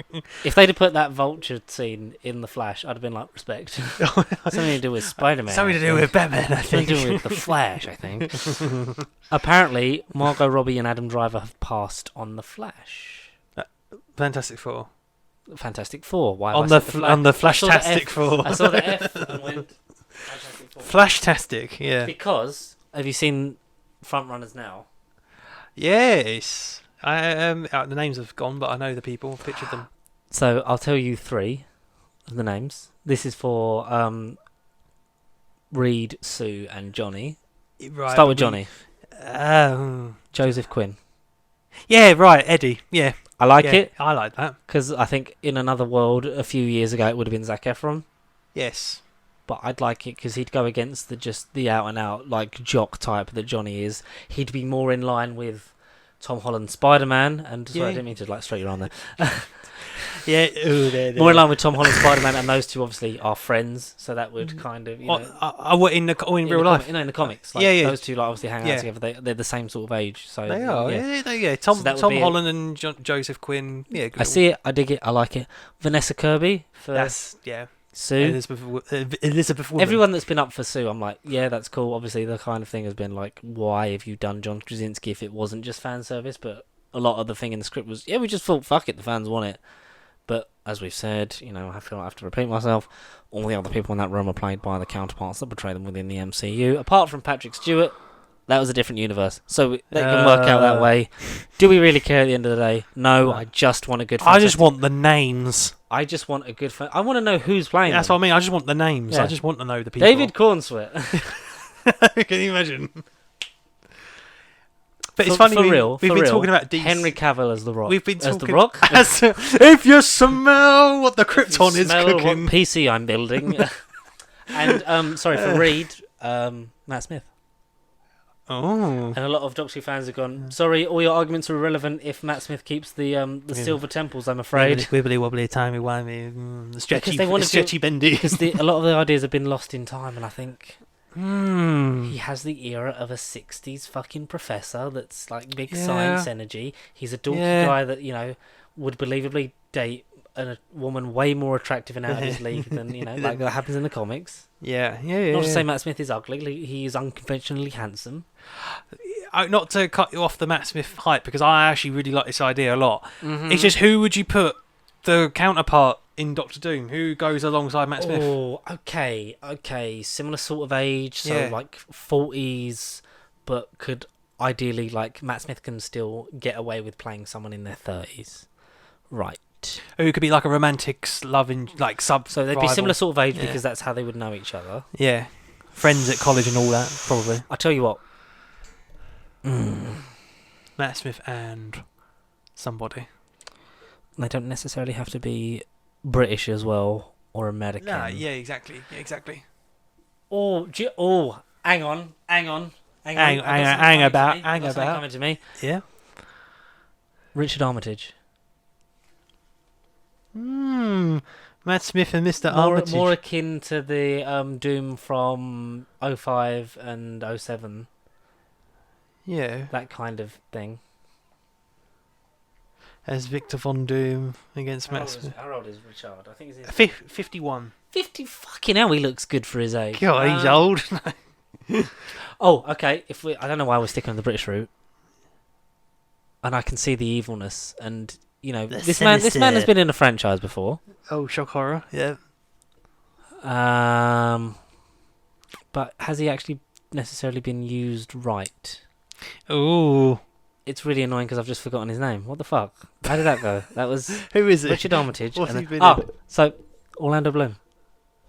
If they'd have put that Vulture scene in The Flash, I'd have been like, respect. Something to do with Spider-Man. Something to do with Batman, I think. Something to do with The Flash, I think. Apparently, Margot Robbie and Adam Driver have passed on The Flash. Fantastic Four. Fantastic Four. Why on the Flashtastic Four. I saw the F and went Fantastic Four. Flashtastic, yeah. Because have you seen Front Runners now? Yes. The names have gone, but I know the people. I've pictured them. So I'll tell you 3 of the names. This is for Reed, Sue, and Johnny. Right. Start with Johnny. Joseph Quinn. Yeah, right, Eddie. Yeah. I like it. I like that. Because I think in another world, a few years ago, it would have been Zac Efron. Yes. But I'd like it because he'd go against the out-and-out, like, jock type that Johnny is. He'd be more in line with Tom Holland's Spider-Man. And sorry, I didn't mean to, like, straight you on there. Yeah. More in line with Tom Holland's Spider-Man, and those two obviously are friends. So that would kind of, in real life? In the comics. Like, those two, like, obviously hang out together. They're the same sort of age. So they are. Yeah. Tom Holland and Joseph Quinn. Yeah. Good. I see it. I dig it. I like it. Vanessa Kirby for Sue. Elizabeth Woman. Everyone that's been up for Sue, I'm like, yeah, that's cool. Obviously, the kind of thing has been like, why have you done John Krasinski if it wasn't just fan service? But a lot of the thing in the script was, we just thought, fuck it, the fans want it. But as we've said, I feel like I have to repeat myself. All the other people in that room are played by the counterparts that portray them within the MCU. Apart from Patrick Stewart, that was a different universe, so that can work out that way. Do we really care at the end of the day? No, I just want a good. I just want the names. I just want a good. I want to know who's playing. That's them. what I mean. I just want the names. Yeah. I just want to know the people. David Cornsweet. Can you imagine? But it's funny. We've been talking about DC. Henry Cavill as the Rock. We've been talking as the Rock. If you smell what the Krypton is cooking. What PC I'm building. And sorry for Reed, Matt Smith. Oh. And a lot of Doctor Who fans have gone, sorry, all your arguments are irrelevant if Matt Smith keeps the silver temples, I'm afraid. Wibbly wobbly, timey-wimey, the stretchy bendy. Because a lot of the ideas have been lost in time, and I think he has the era of a 60s fucking professor that's like big science energy. He's a dorky guy that, would believably date a woman way more attractive and out of his league than, like that happens in the comics. Yeah. Not to say Matt Smith is ugly, he is unconventionally handsome. Not to cut you off the Matt Smith hype, because I actually really like this idea a lot. Mm-hmm. It's just, who would you put the counterpart in Doctor Doom? Who goes alongside Matt Smith? Oh, okay. Similar sort of age, so like 40s, but could ideally, like, Matt Smith can still get away with playing someone in their 30s. Right. Who could be like a romantic loving, like sub. So they'd be similar sort of age because that's how they would know each other. Yeah. Friends at college and all that, probably. I tell you what. Matt Smith and somebody. They don't necessarily have to be British as well or American. Nah, exactly. Hang on. Hang about. Coming to me. Yeah. Richard Armitage. Matt Smith and Mr. Armitage. More akin to the Doom from 05 and 07. Yeah. That kind of thing. As Victor Von Doom against Matt Smith. How old is Richard? I think he's 51. 50 fucking hell, he looks good for his age. God, he's old. Oh, okay. I don't know why we're sticking on the British route. And I can see the evilness, and this man has been in a franchise before. Oh, shock horror, yeah. But has he actually necessarily been used right? Oh, it's really annoying because I've just forgotten his name. What the fuck? How did that go? That was who is it? Richard Armitage. What's he been in? So Orlando Bloom.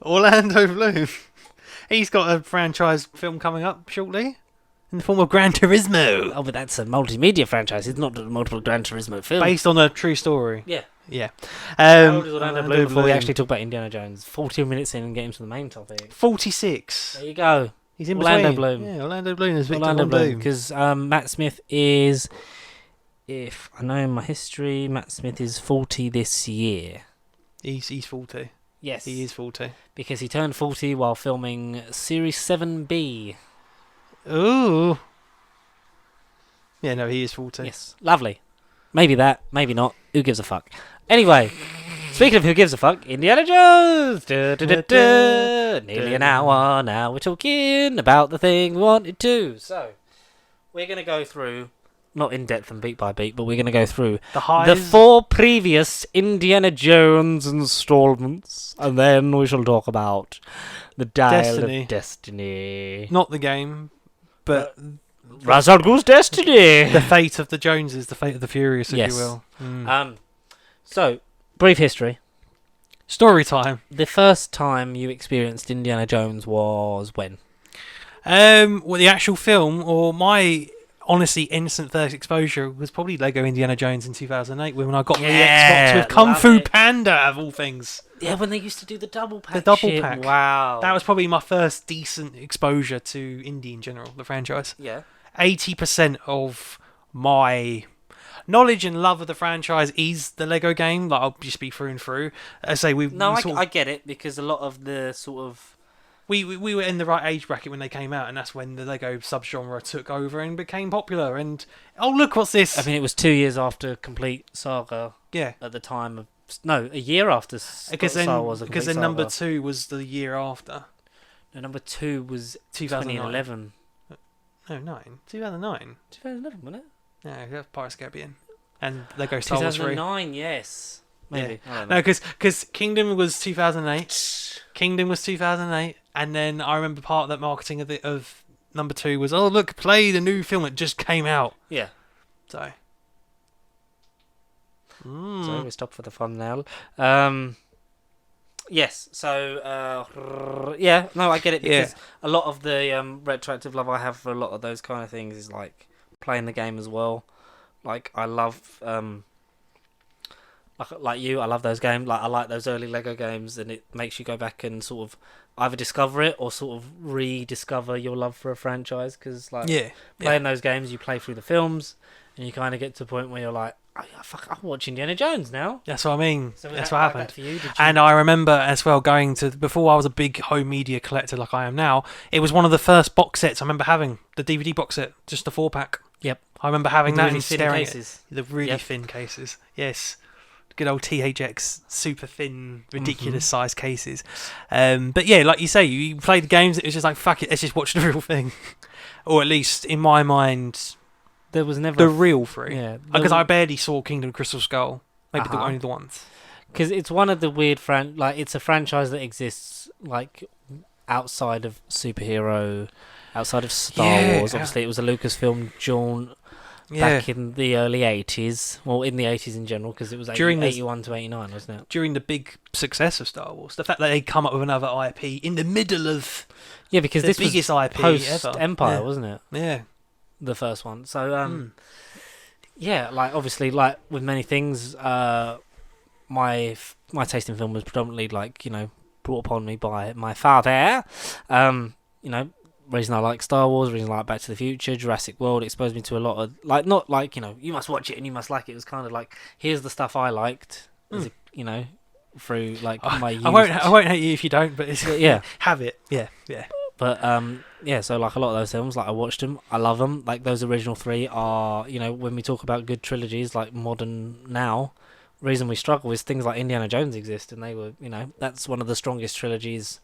Orlando Bloom. He's got a franchise film coming up shortly. In the form of Gran Turismo. Oh, but that's a multimedia franchise. It's not a multiple Gran Turismo film. Based on a true story. Yeah. How old is Orlando Bloom before we actually talk about Indiana Jones? 14 minutes in and get into the main topic. 46. There you go. He's in Orlando between. Bloom. Yeah, Orlando Bloom is Victor Orlando Von Bloom. Doom. Because Matt Smith is, if I know my history, Matt Smith is 40 this year. He's 40. Yes. He is 40. Because he turned 40 while filming Series 7B. Ooh. Yeah, no, he is 40. Yes. Lovely. Maybe that, maybe not. Who gives a fuck? Anyway, speaking of who gives a fuck, Indiana Jones! Nearly an hour now. We're talking about the thing we wanted to. So, we're going to go through, not in depth and beat by beat, but we're going to go through the 4 previous Indiana Jones installments, and then we shall talk about the Dial of Destiny. Not the game, but Ra's al Ghul's Destiny. The fate of the Joneses, the fate of the Furious, if you will. So, brief history. Story time. The first time you experienced Indiana Jones was when? Well, the actual film, or my honestly innocent first exposure, was probably Lego Indiana Jones in 2008 when I got the Xbox with Kung Fu Panda, of all things. Yeah, when they used to do the double pack. The double pack. Wow. That was probably my first decent exposure to indie in general, the franchise. Yeah. 80% of my knowledge and love of the franchise is the Lego game. Like, I'll just be through and through. I get it, because a lot of the sort of... We were in the right age bracket when they came out, and that's when the Lego subgenre took over and became popular. And, oh, look, what's this? I mean, it was 2 years after Complete Saga. Yeah. At the time of... No, a year after Star Wars. Because then number 2 was the year after. No, number 2 was 2011. No, 2009. 2011, wasn't it? No, that's Pirates of the Caribbean. And Lego Star Wars 3. 2009, yes. maybe. I don't No, know. because Kingdom was 2008. Kingdom was 2008, and then I remember part of that marketing of number 2 was, oh look, play the new film that just came out. Yeah. So. So we stop for the fun now. Yes. So yeah. No, I get it because a lot of the retroactive love I have for a lot of those kind of things is like playing the game as well. Like I love like you, I love those games. Like I like those early Lego games, and it makes you go back and sort of either discover it or sort of rediscover your love for a franchise. Because like playing those games, you play through the films, and you kind of get to a point where you're like, oh, yeah, fuck, I'm watching Indiana Jones now. That's what I mean. So that's what happened. For you? And I remember as well going to, before I was a big home media collector like I am now, it was one of the first box sets I remember having, the DVD box set, just the 4-pack. Yep. I remember having that really and thin staring cases. at the really thin cases. Yes. Good old THX, super thin, ridiculous size cases. But yeah, like you say, you played the games, it was just like, fuck it, let's just watch the real thing. Or at least, in my mind, there was never the real 3. Yeah. Because I barely saw Kingdom Crystal Skull. Maybe only the once. Because it's one of the weird like it's a franchise that exists like outside of superhero, outside of Star Wars. Obviously, it was a Lucasfilm jaunt back in the early 80s. Well, in the 80s in general, because it was 81 to 89, wasn't it? During the big success of Star Wars. The fact that they come up with another IP in the middle of because this biggest was IP post ever. Empire, wasn't it? Yeah. The first one. So, yeah, like obviously, like with many things, my taste in film was predominantly like, you know, brought upon me by my father. You know, reason I like Star Wars, reason I like Back to the Future, Jurassic World exposed me to a lot of, like, not like, you know, you must watch it and you must like it. It was kind of like, here's the stuff I liked, as a, you know, through like my youth. I won't hate you if you don't, but it's, have it. Yeah. But yeah, so like a lot of those films, like I watched them, I love them. Like those original 3 are, you know, when we talk about good trilogies, like modern now, reason we struggle is things like Indiana Jones exist, and they were, you know, that's one of the strongest trilogies,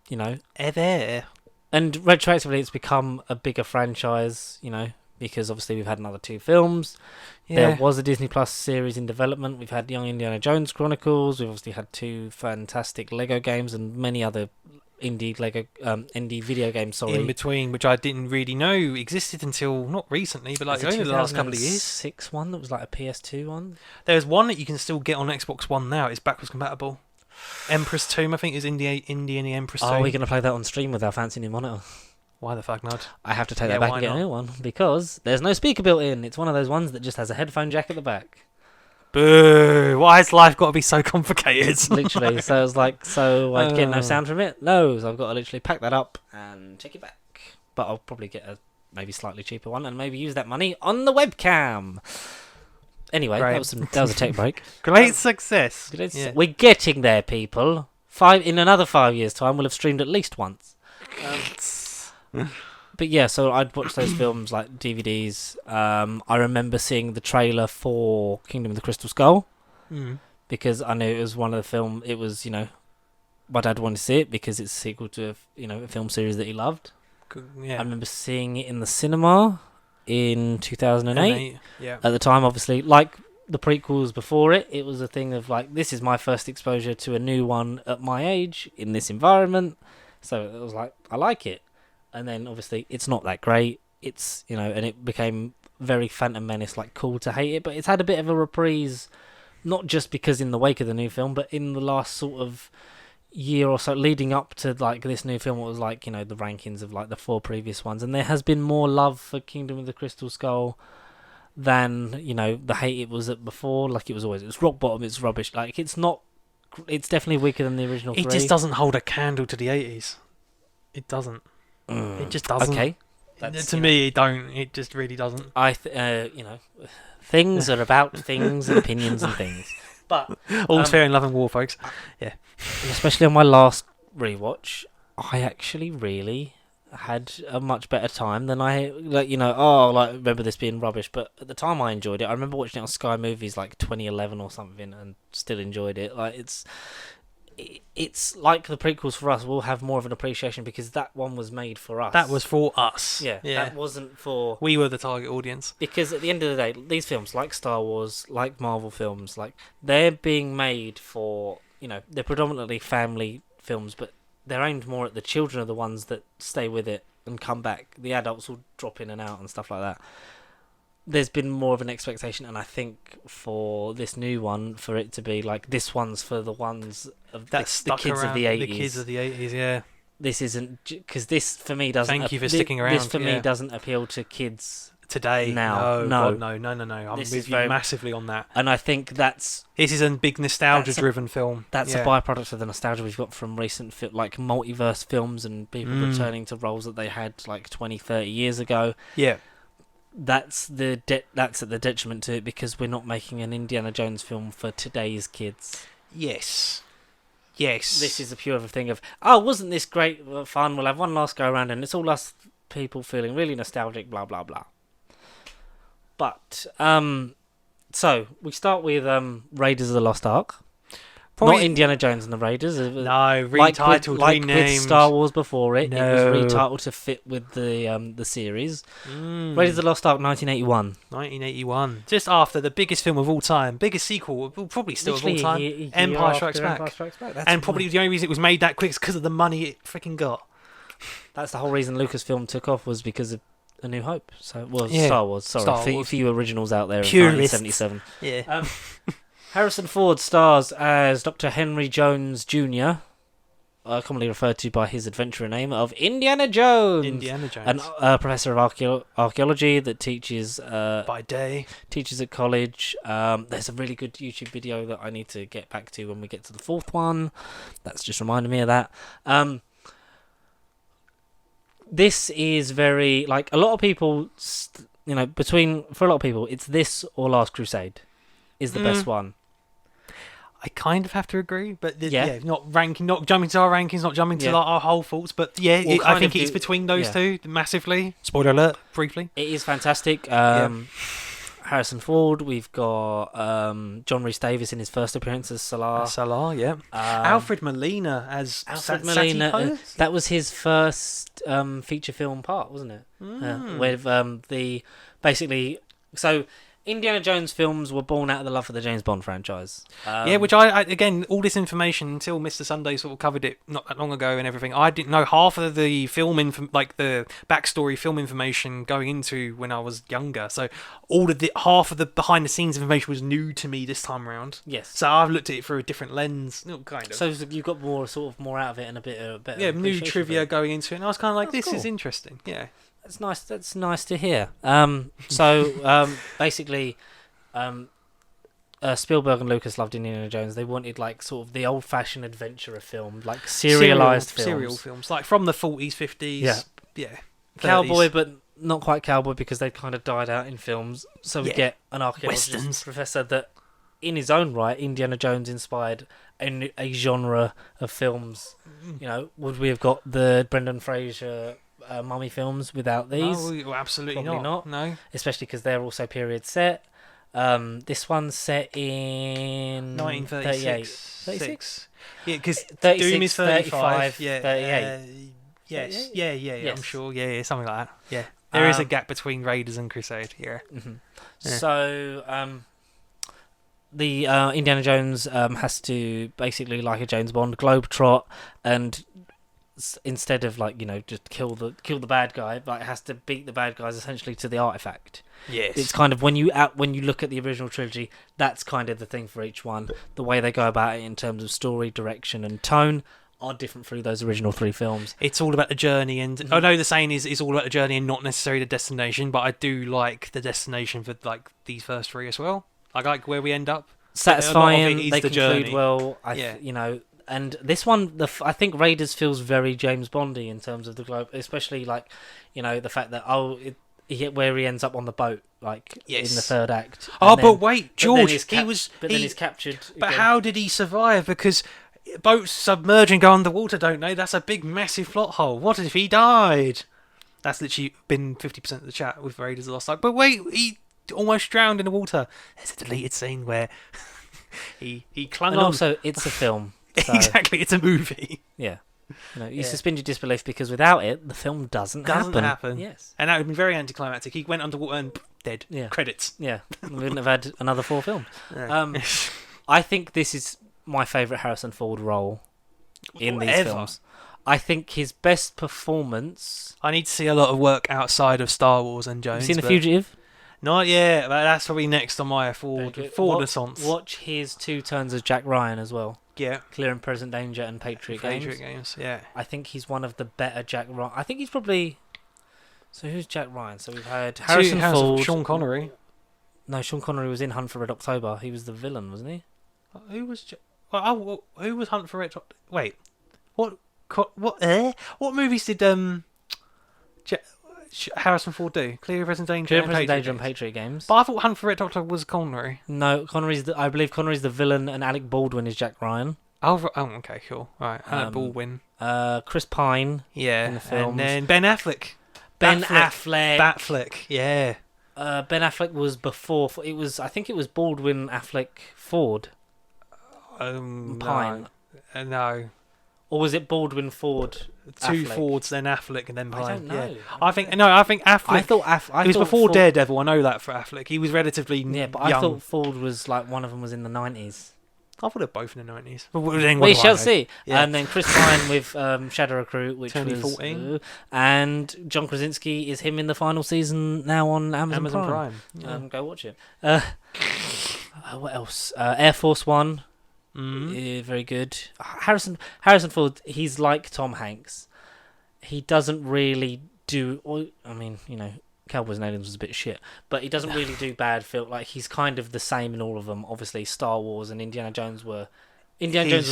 you know, ever. And retroactively, it's become a bigger franchise, you know, because obviously we've had another 2 films. There was a Disney Plus series in development. We've had Young Indiana Jones Chronicles. We've obviously had 2 fantastic Lego games and many other indie video games. Sorry, in between, which I didn't really know existed until not recently, but like only the last couple of years. 6 one that was like a PS2 one. There's one that you can still get on Xbox One now. It's backwards compatible. Empress Tomb, I think, is Indie and the Empress Tomb. Are we going to play that on stream with our fancy new monitor? Why the fuck not? I have to take that back and get a new one because there's no speaker built in. It's one of those ones that just has a headphone jack at the back. Boo! Why has life got to be so complicated? Literally. So it's like, I'd get no sound from it? No, so I've got to literally pack that up and take it back. But I'll probably get a maybe slightly cheaper one and maybe use that money on the webcam. Anyway, that was a tech break. Great success. We're getting there, people. In another 5 years' time, we'll have streamed at least once. But yeah, so I'd watch those films like DVDs. I remember seeing the trailer for Kingdom of the Crystal Skull because I knew it was one of the film. It was, you know, my dad wanted to see it because it's a sequel to a film series that he loved. Yeah. I remember seeing it in the cinema in 2008. Yeah. At the time, obviously, like the prequels before it, it was a thing of like, this is my first exposure to a new one at my age in this environment. So it was like, I like it. And then obviously it's not that great. It's, you know, and it became very Phantom Menace, like cool to hate it. But it's had a bit of a reprise, not just because in the wake of the new film, but in the last sort of year or so leading up to like this new film. It was like, you know, the rankings of like the 4 previous ones. And there has been more love for Kingdom of the Crystal Skull than, you know, the hate it was at before. Like it was rock bottom, it's rubbish. Like it's definitely weaker than the original 3. It just doesn't hold a candle to the 80s. It doesn't. It just doesn't. Okay. To me, it just really doesn't. You know, things are about things and opinions and things. But all's fair in love and war, folks. Yeah. Especially on my last rewatch, I actually really had a much better time than I remember this being rubbish. But at the time, I enjoyed it. I remember watching it on Sky Movies like 2011 or something, and still enjoyed it. Like it's like the prequels for us. We'll have more of an appreciation because that one was made for us. That was for us. Yeah. That wasn't for... We were the target audience. Because at the end of the day, these films, like Star Wars, like Marvel films, like they're being made for, they're predominantly family films, but they're aimed more at the children are the ones that stay with it and come back. The adults will drop in and out and stuff like that. There's been more of an expectation, and I think for this new one, for it to be like, this one's for the ones of the kids of the 80s. The kids of the 80s, yeah. This isn't... Because this, for me, doesn't... Thank you for sticking around. This, for me, doesn't appeal to kids... Today. Now. No. I'm with you massively on that. And I think this is a big nostalgia-driven film. That's a byproduct of the nostalgia we've got from recent like multiverse films and people returning to roles that they had like 20, 30 years ago. Yeah. That's that's at the detriment to it because we're not making an Indiana Jones film for today's kids. Yes. This is a pure thing of, wasn't this great fun? We'll have one last go around and it's all us people feeling really nostalgic, blah, blah, blah. But, so, we start with Raiders of the Lost Ark. Probably, not Indiana Jones and the Raiders. No, retitled, renamed. With Star Wars before it. No. It was retitled to fit with the series. Raiders of the Lost Ark, 1981. 1981. Just after the biggest film of all time. Biggest sequel, probably still of all time. Empire Strikes Back. And probably the only reason it was made that quick is because of the money it freaking got. That's the whole reason Lucasfilm took off, was because of A New Hope. So, Star Wars. Sorry, for you originals out there in 1977. Yeah. Harrison Ford stars as Dr. Henry Jones Jr., commonly referred to by his adventurer name of Indiana Jones. Indiana Jones. A professor of archaeology that teaches... by day. Teaches at college. There's a really good YouTube video that I need to get back to when we get to the fourth one. That's just reminded me of that. This is very... Like, a lot of people... for a lot of people, it's this or Last Crusade is the best one. I kind of have to agree, but not jumping to our rankings, not jumping to our whole thoughts, but I think it's between those two massively. Spoiler alert, briefly. It is fantastic. Harrison Ford, we've got John Rhys Davies in his first appearance as Salah. Alfred Molina as Molina. That was his first feature film part, wasn't it? With so Indiana Jones films were born out of the love for the James Bond franchise. Which I again, all this information until Mr. Sunday sort of covered it not that long ago and everything. I didn't know half of the the backstory film information going into when I was younger. So half of the behind the scenes information was new to me this time around. Yes. So I've looked at it through a different lens, kind of. So you've got more out of it and a bit of better. New trivia going into it, and I was kind of like, this is interesting. Yeah. That's nice. That's nice to hear. Basically, Spielberg and Lucas loved Indiana Jones. They wanted like sort of the old-fashioned adventurer film, like serialized films. Serial films, like from the 40s, 50s. Yeah. 30s. Cowboy, but not quite cowboy because they kind of died out in films. So we get an archaeologist professor that, in his own right, Indiana Jones inspired a genre of films. Would we have got the Brendan Fraser mummy films without these? No, absolutely not. No, especially because they're also period set. This one's set in 1936. 36? Yeah, because 36, Doom is 35. 38. Yes. I'm sure. Yeah, something like that. Yeah, there is a gap between Raiders and Crusade. Yeah. Mm-hmm. Yeah. So the Indiana Jones has to basically, like a James Bond, globetrot and instead of just kill the bad guy, but it has to beat the bad guys essentially to the artifact. Yes, it's kind of when you look at the original trilogy, that's kind of the thing for each one. The way they go about it in terms of story, direction, and tone are different through those original three films. It's all about the journey, and I know the saying is it's all about the journey and not necessarily the destination. But I do like the destination for these first three as well. I like where we end up. Satisfying. They conclude well. And this one, I think Raiders feels very James Bondy in terms of the globe, especially the fact that where he ends up on the boat, in the third act. But wait, George, then he's captured. But again. How did he survive? Because boats submerge and go underwater, don't they? That's a big, massive plot hole. What if he died? That's literally been 50% of the chat with Raiders of the Lost Ark. But wait, he almost drowned in the water. There's a deleted scene where he clung on. And also, it's a film. So, Exactly, it's a movie. yeah. You Yeah. suspend your disbelief because without it, the film doesn't happen. Yes. And that would be very anticlimactic. He went underwater and dead. Yeah. Credits. Yeah. We wouldn't have had another 4 films. Yeah. I think this is my favourite Harrison Ford role in these Ever. films. I think his best performance... I need to see a lot of work outside of Star Wars and Jones. Have you seen The but Fugitive? Not yet, but that's probably next on my Ford assance. Watch his 2 turns as Jack Ryan as well. Yeah. Clear and Present Danger and Patriot Games, yeah. I think he's one of the better Jack Ryan. I think he's probably... So who's Jack Ryan? So we've had Harrison Ford... Sean Connery. No, Sean Connery was in Hunt for Red October. He was the villain, wasn't he? Who was... who was Hunt for Red... Wait. What movies did Harrison Ford do? Clear Present Danger and Patriot Games. But I thought Hunt for Red October was Connery. No, I believe Connery's the villain and Alec Baldwin is Jack Ryan. Oh, okay, cool. Right, Alec Baldwin. Chris Pine. Yeah, in the films. and then Ben Affleck. Batfleck. Yeah. Ben Affleck was before. I think it was Baldwin, Affleck, Ford. Pine. No. Or was it Baldwin, Ford, Two Affleck? Fords, then Affleck, and then Pine. I don't know. Yeah. I think Affleck. I thought it was before Daredevil. I know that for Affleck. He was relatively young. I thought Ford was like one of them was in the 90s. I thought they're both in the 90s. We shall see. Yeah. And then Chris Pine with Shadow Recruit, which 2014. was... and John Krasinski is him in the final season now on Amazon Prime. Yeah. Go watch it. What else? Air Force One. Very good. Harrison Ford, he's like Tom Hanks. He doesn't really do... I mean, Cowboys and Aliens was a bit shit, but he doesn't really do bad film. Like, he's kind of the same in all of them. Obviously, Star Wars and Indiana Jones was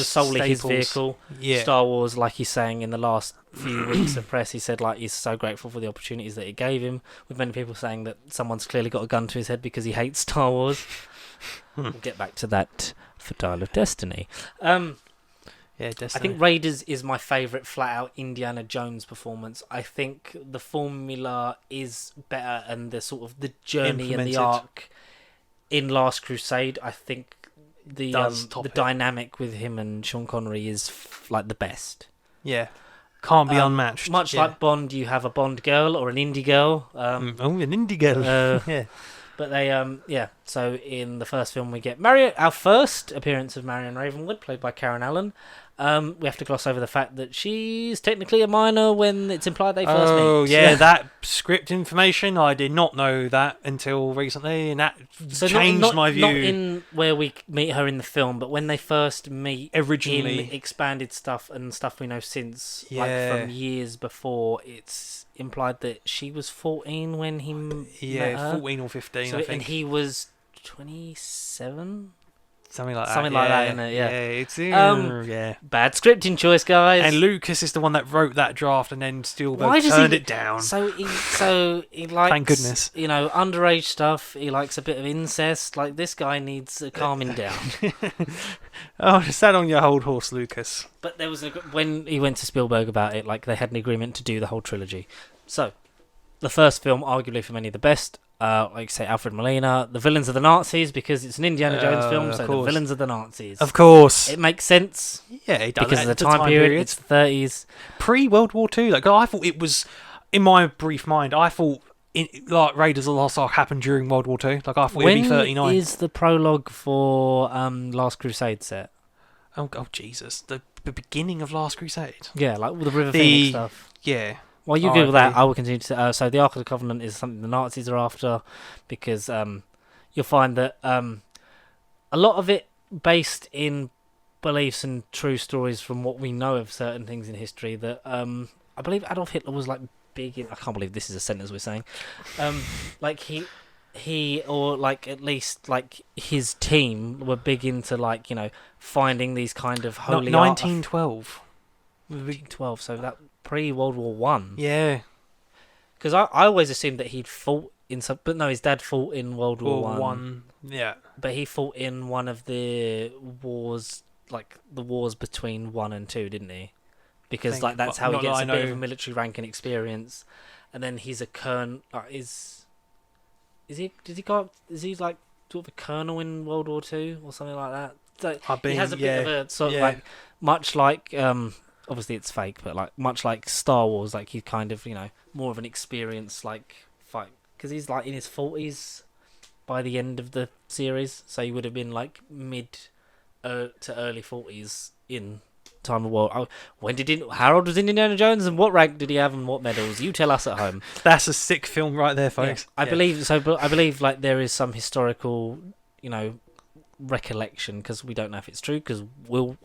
solely his vehicle. Yeah. Star Wars, like he's saying in the last few weeks of press, he said like he's so grateful for the opportunities that it gave him, with many people saying that someone's clearly got a gun to his head because he hates Star Wars. We'll get back to that for Dial of Destiny. Yeah, Destiny. I think Raiders is my favourite flat-out Indiana Jones performance. I think the formula is better and the sort of the journey and the arc in Last Crusade, I think the dynamic with him and Sean Connery is like the best. Yeah. Can't be unmatched. Much like Bond, you have a Bond girl or an indie girl. An indie girl. Yeah. But they, so in the first film we get our first appearance of Marion Ravenwood, played by Karen Allen. We have to gloss over the fact that she's technically a minor when it's implied they first meet. Oh, yeah, that script information, I did not know that until recently, and that changed my view. Not in where we meet her in the film, but when they first meet originally in expanded stuff and stuff we know since, like from years before, it's implied that she was 14 when he met her. 14 or 15, I think. And he was 27? Something like that, isn't it? Yeah. It's bad scripting choice, guys. And Lucas is the one that wrote that draft, and then Spielberg turned it down. So he likes, thank goodness, underage stuff. He likes a bit of incest. Like, this guy needs a calming down. Oh, stand on your old horse, Lucas. But there was when he went to Spielberg about it, like they had an agreement to do the whole trilogy. So the first film, arguably for many the best. Like say Alfred Molina, the villains of the Nazis, because it's an Indiana Jones film, so the villains of the Nazis. Of course. It makes sense. Yeah, it does. Because of the time period, it's the 30s. Pre-World War II. Like, I thought it was, in my brief mind, like Raiders of the Lost Ark happened during World War II. Like, I thought it'd be 39. When is the prologue for Last Crusade set? Oh, Jesus. The beginning of Last Crusade? Yeah, like the River Phoenix stuff. Yeah. While you Google that, I will continue to... so the Ark of the Covenant is something the Nazis are after, because you'll find that a lot of it based in beliefs and true stories from what we know of certain things in history, that I believe Adolf Hitler was like big in... I can't believe this is a sentence we're saying. Like he or like at least like his team were big into like, finding these kind of holy... 1912. 1912, so that... pre-World War One. Yeah. Because I always assumed that he'd fought in some... But no, his dad fought in World War One. Yeah. But he fought in one of the wars, like the wars between 1 and 2, didn't he? Because like that's how he gets a bit of a military rank and experience. And then he's a colonel... Is he like sort of a colonel in World War Two or something like that? he has a bit of a sort of like, much like obviously it's fake, but like much like Star Wars, like he's kind of more of an experienced like fight, because he's like in his 40s by the end of the series, so he would have been like mid to early 40s in time of war. How old was Indiana Jones, and what rank did he have, and what medals? You tell us at home. That's a sick film right there, folks. I believe so, but I believe like there is some historical, recollection, because we don't know if it's true, because we'll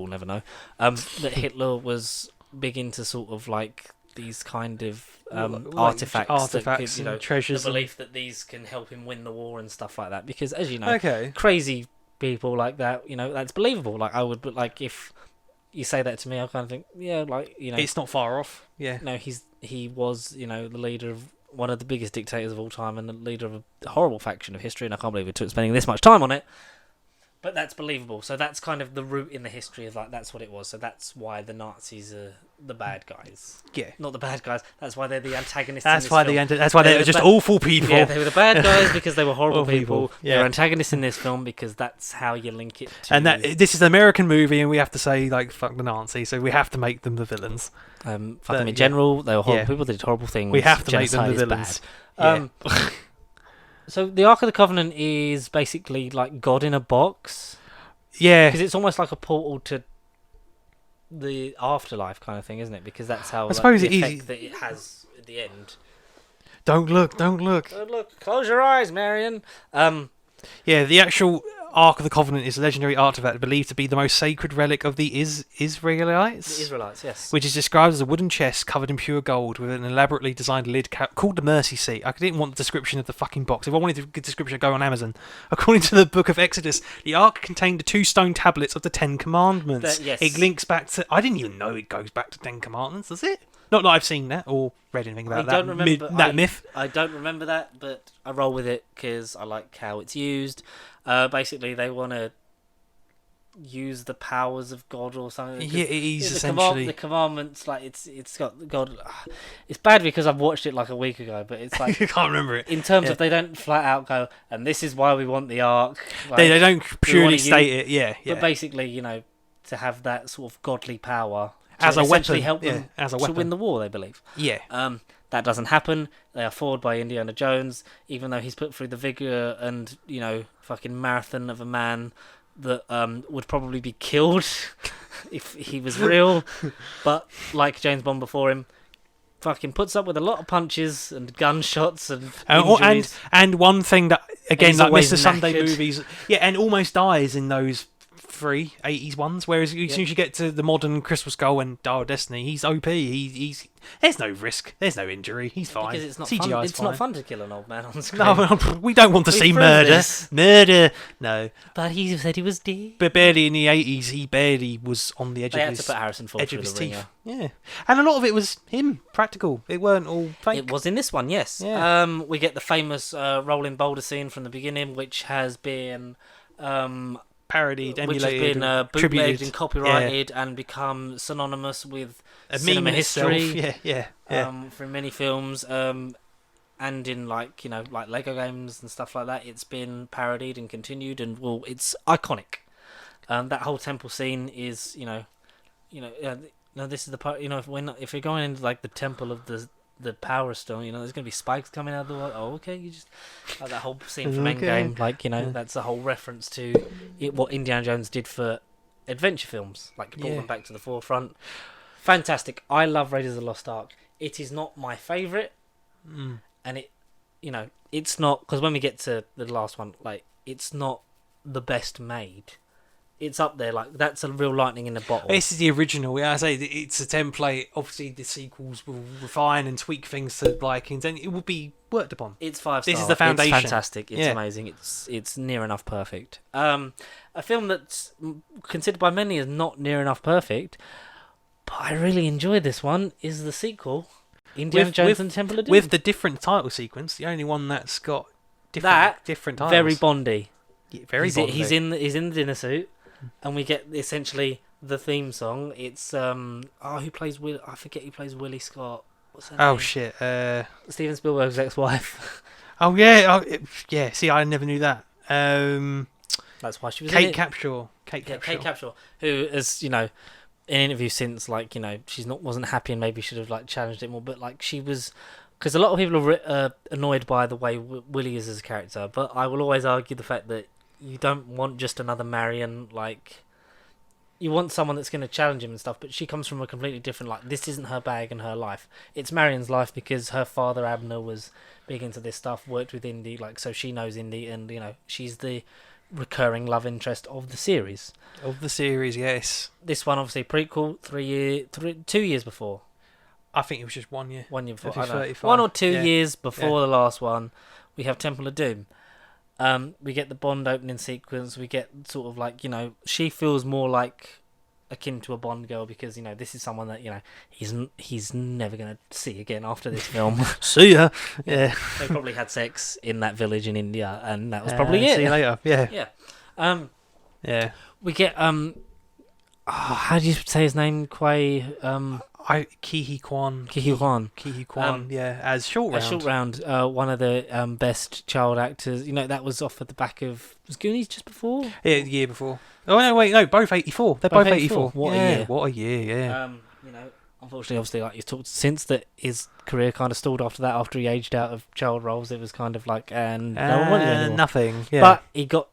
never know, that Hitler was big into sort of like these kind of artifacts and treasures, the belief that these can help him win the war and stuff like that, because as you know, okay, crazy people like that, that's believable. Like I would, but like if you say that to me, I kind of think, it's not far off. Yeah, no, he was the leader of one of the biggest dictators of all time, and the leader of a horrible faction of history, and I can't believe it took spending this much time on it. But that's believable. So that's kind of the root in the history of like that's what it was. So that's why the Nazis are the bad guys. Yeah, not the bad guys. That's why they're the antagonists. That's why they're just awful people. Yeah, they were the bad guys because they were horrible people. Yeah. They're antagonists in this film because that's how you link it to. And this is an American movie, and we have to say like fuck the Nazis, so we have to make them the villains. Fuck them in general. They were horrible people. They did horrible things. We have to Genocide make them the villains. Yeah. So the Ark of the Covenant is basically like God in a box. Yeah, because it's almost like a portal to the afterlife kind of thing, isn't it? Because that's how I suppose the it effect is that it has at the end. Don't look. Don't look. Close your eyes, Marion. Yeah, the actual Ark of the Covenant is a legendary artifact believed to be the most sacred relic of the Israelites. The Israelites, yes. Which is described as a wooden chest covered in pure gold with an elaborately designed lid called the Mercy Seat. I didn't want the description of the fucking box. If I wanted a good description, I'd go on Amazon. According to the Book of Exodus, the Ark contained the 2 stone tablets of the 10 Commandments. Yes. It links back to... I didn't even know it goes back to 10 Commandments, does it? Not that I've seen that or read anything about that myth. I don't remember that, but I roll with it because I like how it's used. Basically, they want to use the powers of God or something. Yeah, it is essentially the commandments. Like it's got God. It's bad because I've watched it like a week ago, but it's like you can't remember it. In terms of they don't flat out go, and this is why we want the Ark. Like, they don't purely state it. Yeah. But basically, to have that sort of godly power. As a weapon, help them to win the war, they believe. Yeah. That doesn't happen. They are fooled by Indiana Jones, even though he's put through the vigor and fucking marathon of a man that would probably be killed if he was real. But like James Bond before him, fucking puts up with a lot of punches and gunshots and injuries. And one thing that again, like Mr. Sunday knackered. movies, and almost dies in those 3 80s ones, whereas as soon as you get to the modern Crystal Skull and Dial of Destiny, he's OP. He's there's no risk, there's no injury, he's fine. Because it's not CGI's fun. It's fine. not fun to kill an old man on screen. No, we don't want to see murder. This. Murder, no. But he said he was dead. But barely in the 80s, he barely was on the edge They of had his to put Harrison Ford edge through of his the teeth. ringer. Yeah, and a lot of it was him, practical. It weren't all fake. It was in this one, yes. Yeah. We get the famous rolling boulder scene from the beginning, which has been parodied, emulated, which has been bootlegged tributed, and copyrighted and become synonymous with a cinema meme history. Itself. Yeah. From many films, and in like Lego games and stuff like that, it's been parodied and continued, and it's iconic. That whole temple scene is, no, this is the part. If you're going into like the temple of the Power Stone, there's going to be spikes coming out of the wall. Oh, okay, you just like that whole scene from Endgame, that's a whole reference to what Indiana Jones did for adventure films, like brought them back to the forefront. Fantastic. I love Raiders of the Lost Ark. It is not my favourite, and it's not, because when we get to the last one, like it's not the best made. It's up there, like that's a real lightning in the bottle. This is the original. Yeah, I say it's a template. Obviously, the sequels will refine and tweak things to likings, and it will be worked upon. It's 5 stars. This is the foundation. It's fantastic. It's amazing. It's near enough perfect. A film that's considered by many as not near enough perfect, but I really enjoyed this one. Is the sequel, Indiana Jones and the Temple of Doom, with the different title sequence. The only one that's got different titles. Very Bondy. Yeah, very Bondy. He's in the dinner suit. And we get essentially the theme song. It's who plays Will? I forget who plays Willie Scott. What's her name? Oh shit! Steven Spielberg's ex-wife. Oh yeah, yeah. See, I never knew that. That's why she was in Kate it. Capshaw. Kate Capshaw, who is, in interviews since, she's wasn't happy and maybe should have challenged it more, but she was, because a lot of people are annoyed by the way Willie is as a character, but I will always argue the fact that you don't want just another Marion, you want someone that's going to challenge him and stuff, but she comes from a completely different, this isn't her bag and her life. It's Marion's life because her father, Abner, was big into this stuff, worked with Indy, so she knows Indy, and, she's the recurring love interest of the series. Of the series, yes. This one, obviously, prequel, 2 years before. I think it was just 1 year. 1 year before. I don't know. 1 or 2 years before the last one, we have Temple of Doom. We get the Bond opening sequence. We get sort of she feels more akin to a Bond girl because this is someone that he's never gonna see again after this film. See ya. Yeah. They probably had sex in that village in India, and that was probably it. See you later. Yeah. Yeah. Yeah. We get how do you say his name? Ki Kwan. Ki Kwan. Yeah, as Short Round. Short Round, one of the best child actors. that was off at the back of... Was Goonies just before? Yeah, the year before. Oh, no, wait, no, both 84. They're both 84. What a year. What a year, yeah. Unfortunately, obviously, like you talked, since that his career kind of stalled after that, after he aged out of child roles, it was kind of and no one wanted him anymore. Nothing, yeah. But he got,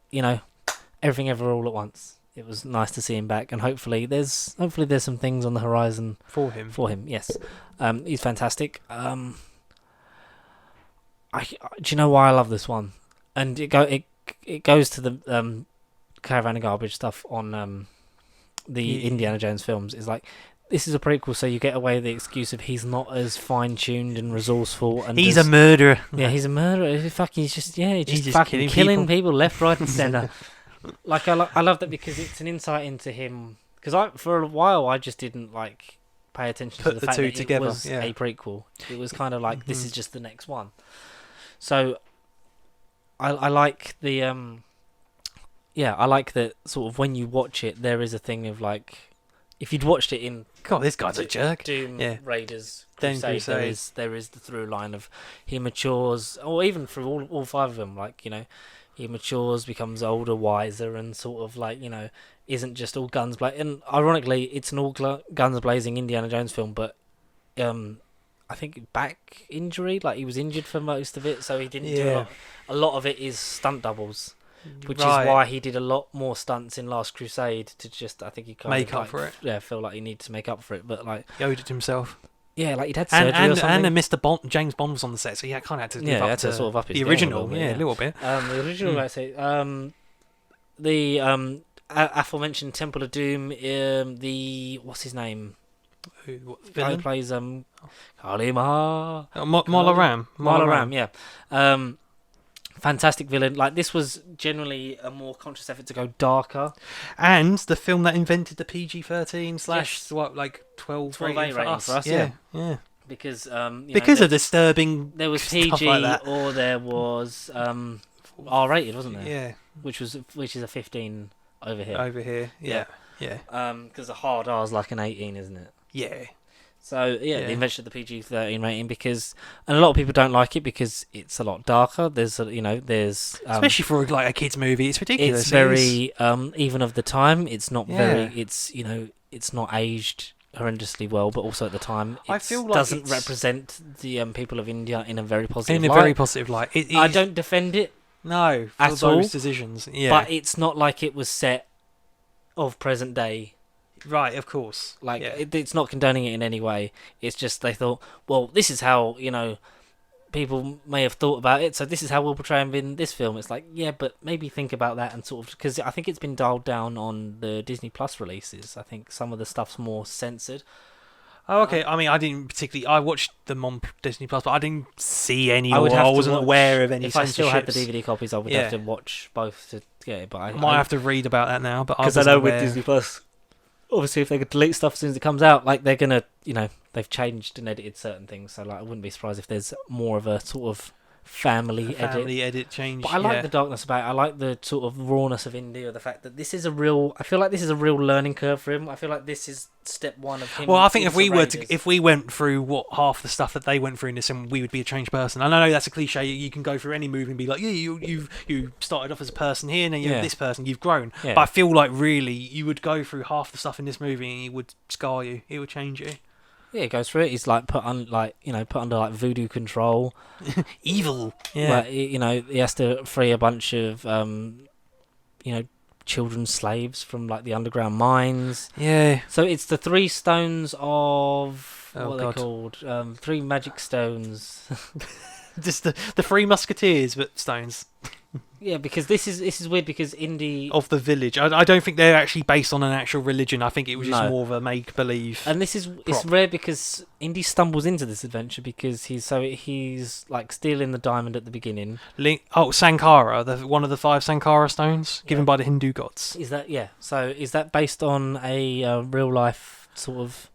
everything ever all at once. It was nice to see him back, and hopefully there's some things on the horizon for him. Yes, he's fantastic. Do you know why I love this one? And it goes to the Caravan of Garbage stuff on the Indiana Jones films. Is this is a prequel, so you get away with the excuse of he's not as fine tuned and resourceful, and he's a murderer. Yeah, he's a murderer. He's just fucking killing people left, right, and centre. I love that because it's an insight into him. Because for a while I just didn't pay attention to the fact that it was a prequel. It was kind of this is just the next one. So I like the I like that sort of when you watch it, there is a thing of if you'd watched it in this guy's a jerk. Doom, Raiders, Crusade, there is the through line of he matures, or even for all five of them, he matures, becomes older, wiser, and sort of isn't just all guns blazing. And ironically, it's an all guns blazing Indiana Jones film, but I think back injury, he was injured for most of it, so he didn't do a lot of it is stunt doubles, which is why he did a lot more stunts in Last Crusade to just, I think he kind make of up for it. Yeah, feel like he needed to make up for it, but he owed it to himself. Yeah, he'd had surgery or something. And Mr. Bond, James Bond was on the set, so he kind of had to live up to sort of up his the original. A little bit. The original, I say. The aforementioned Temple of Doom. What's his name? Who plays Kalima. Marla Ram. Marla Ram. Yeah. Fantastic villain. This was generally a more conscious effort to go darker. And the film that invented the PG-13 / 12 rating for us. Yeah. Because of disturbing. There was PG or there was R-rated, wasn't there? Yeah. Which is a 15 over here. Yeah. Because a hard R is like an 18, isn't it? Yeah. So the invention of the PG-13 rating, and a lot of people don't like it because it's a lot darker. There's especially for a kids movie, it's ridiculous. It's very even of the time. It's not very. It's not aged horrendously well, but also at the time, it doesn't represent the people of India in a very positive light. Very positive light. I don't defend it. No, for at those all, decisions. Yeah, but it's not like it was set of present day. Right, of course. It's not condoning it in any way. It's just they thought, well, this is how, people may have thought about it, so this is how we'll portray him in this film. It's but maybe think about that and sort of... Because I think it's been dialed down on the Disney Plus releases. I think some of the stuff's more censored. Oh, okay. I mean, I didn't particularly... I watched them on Disney Plus, but I didn't see any, I wasn't aware of any censorships. If I still had the DVD copies, I would have to watch both to get it, but I might have to read about that now, but because I know with Disney Plus... Obviously, if they could delete stuff as soon as it comes out, they're gonna, they've changed and edited certain things. So, I wouldn't be surprised if there's more of a sort of family edit. Family edit change. But I like the darkness about it. I like the sort of rawness of India. The fact that this is a real. I feel like this is a real learning curve for him. I feel like this is step one of him. Well, I think if into we went through what half the stuff that they went through in this, and we would be a changed person. And I know that's a cliche. You can go through any movie and be like, yeah, you started off as a person here, and then you're this person. You've grown. Yeah. But I feel like really you would go through half the stuff in this movie, and it would scar you. It would change you. Yeah, he goes through it. He's like put under like voodoo control. Evil. Yeah. Like, he has to free a bunch of children slaves from like the underground mines. Yeah. So it's the 3 stones of Oh, what are God. they called? 3 magic stones. Just the 3 musketeers, but stones. Yeah, because this is weird because Indy Of the village. I don't think they're actually based on an actual religion. I think it was just No. more of a make-believe. and this is it's prop. rare because Indy stumbles into this adventure because he's like stealing the diamond at the beginning. Sankara, one of the 5 Sankara stones given Yeah. by the Hindu gods. Is that So is that based on a real life sort of?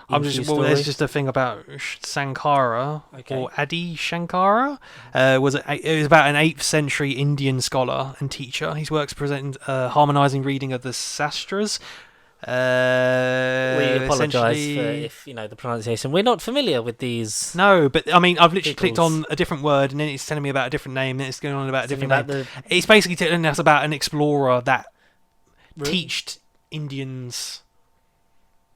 There's just a thing about Sankara Okay. or Adi Shankara. It was about an 8th century Indian scholar and teacher. His works present harmonizing reading of the Sastras. We apologise essentially- if the pronunciation. We're not familiar with these. No, but I mean, I've literally clicked Pickles. on a different word, and then it's telling me about a different name, and then it's going on about a different About name. It's basically telling us about an explorer that teached Indians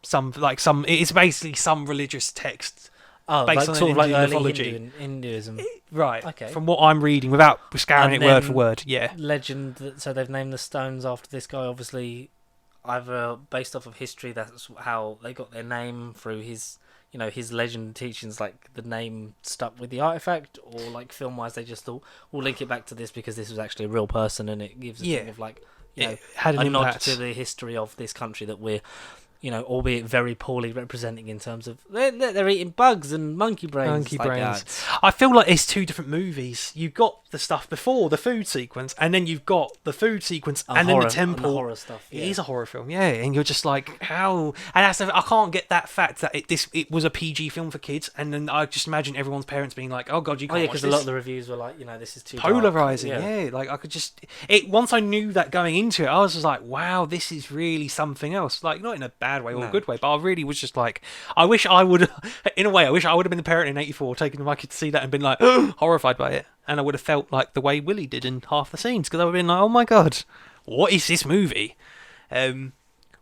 it's basically some religious text, based like on sort of like Indian early mythology. Hinduism right? Okay. From what I'm reading, without scouring And it word then- for word, yeah. legend. So they've named the stones after this guy. Obviously, either based off of history. That's how they got their name through his. His legend teachings, like the name stuck with the artifact, or like film wise, they just thought we'll link it back to this because this was actually a real person, and it gives a thing of like It had an a nod impact. to the history of this country that we're, albeit very poorly representing in terms of they're eating bugs and monkey brains. Monkey It's like, brains. it's- I feel like it's 2 different movies. You've got the stuff before the food sequence, and then you've got the food sequence, and then horror, the temple. horror stuff. It is a horror film, yeah, and you're just like, how? And I can't get that fact that it was a PG film for kids, and then I just imagine everyone's parents being like, oh god, you Oh can't yeah, watch because this. a lot of the reviews were like, this is too dark. Polarizing, yeah. Like I could just once I knew that going into it, I was just like, wow, this is really something else. Like not in a bad way or a No. good way, but I really was just like, I wish I would have been the parent in '84, taking my kid to see that and been like horrified by it, and I would have felt like the way Willie did in half the scenes, because I would have been like, oh my god, what is this movie?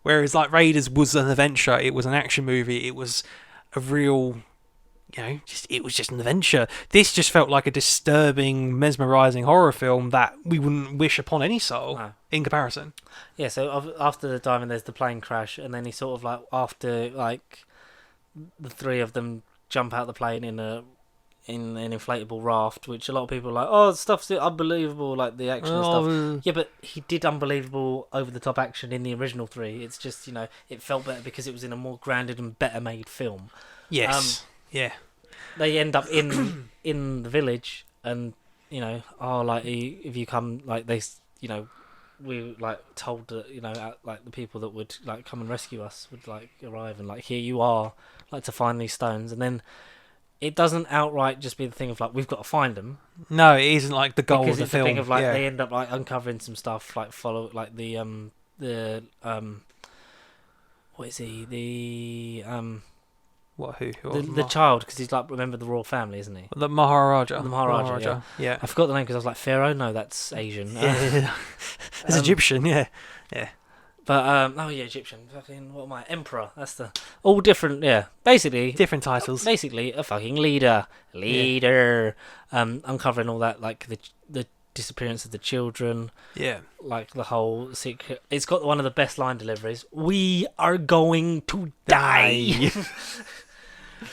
Whereas like Raiders was an adventure, it was an action movie, it was a real. It was just an adventure. This just felt like a disturbing, mesmerising horror film that we wouldn't wish upon any soul in comparison. Yeah, so after the diamond, there's the plane crash, and then he sort of like after like the 3 of them jump out the plane in an inflatable raft, which a lot of people are like, oh, the stuff's unbelievable, like the action and stuff. Yeah, but he did unbelievable over the top action in the original 3. It's just it felt better because it was in a more grounded and better made film. Yes. Yeah. They end up in the village, and if you come, like they we like told that like the people that would like come and rescue us would like arrive, and like here you are, like to find these stones, and then it doesn't outright just be the thing of like we've got to find them. No, it isn't like the goal because of the it's film. the thing of like yeah. they end up like uncovering some stuff, like follow like the what is he What? Who? the child, because he's like remember the royal family, isn't he? The Maharaja. The Maharaja, Yeah. I forgot the name because I was like Pharaoh. No, that's Asian. It's Egyptian. Yeah. But Egyptian. Fucking what am I? Emperor. That's the all different. Yeah, basically Different titles. Basically a fucking leader. Uncovering all that, like the disappearance of the children. Yeah. Like the whole secret. It's got one of the best line deliveries. We are going to die.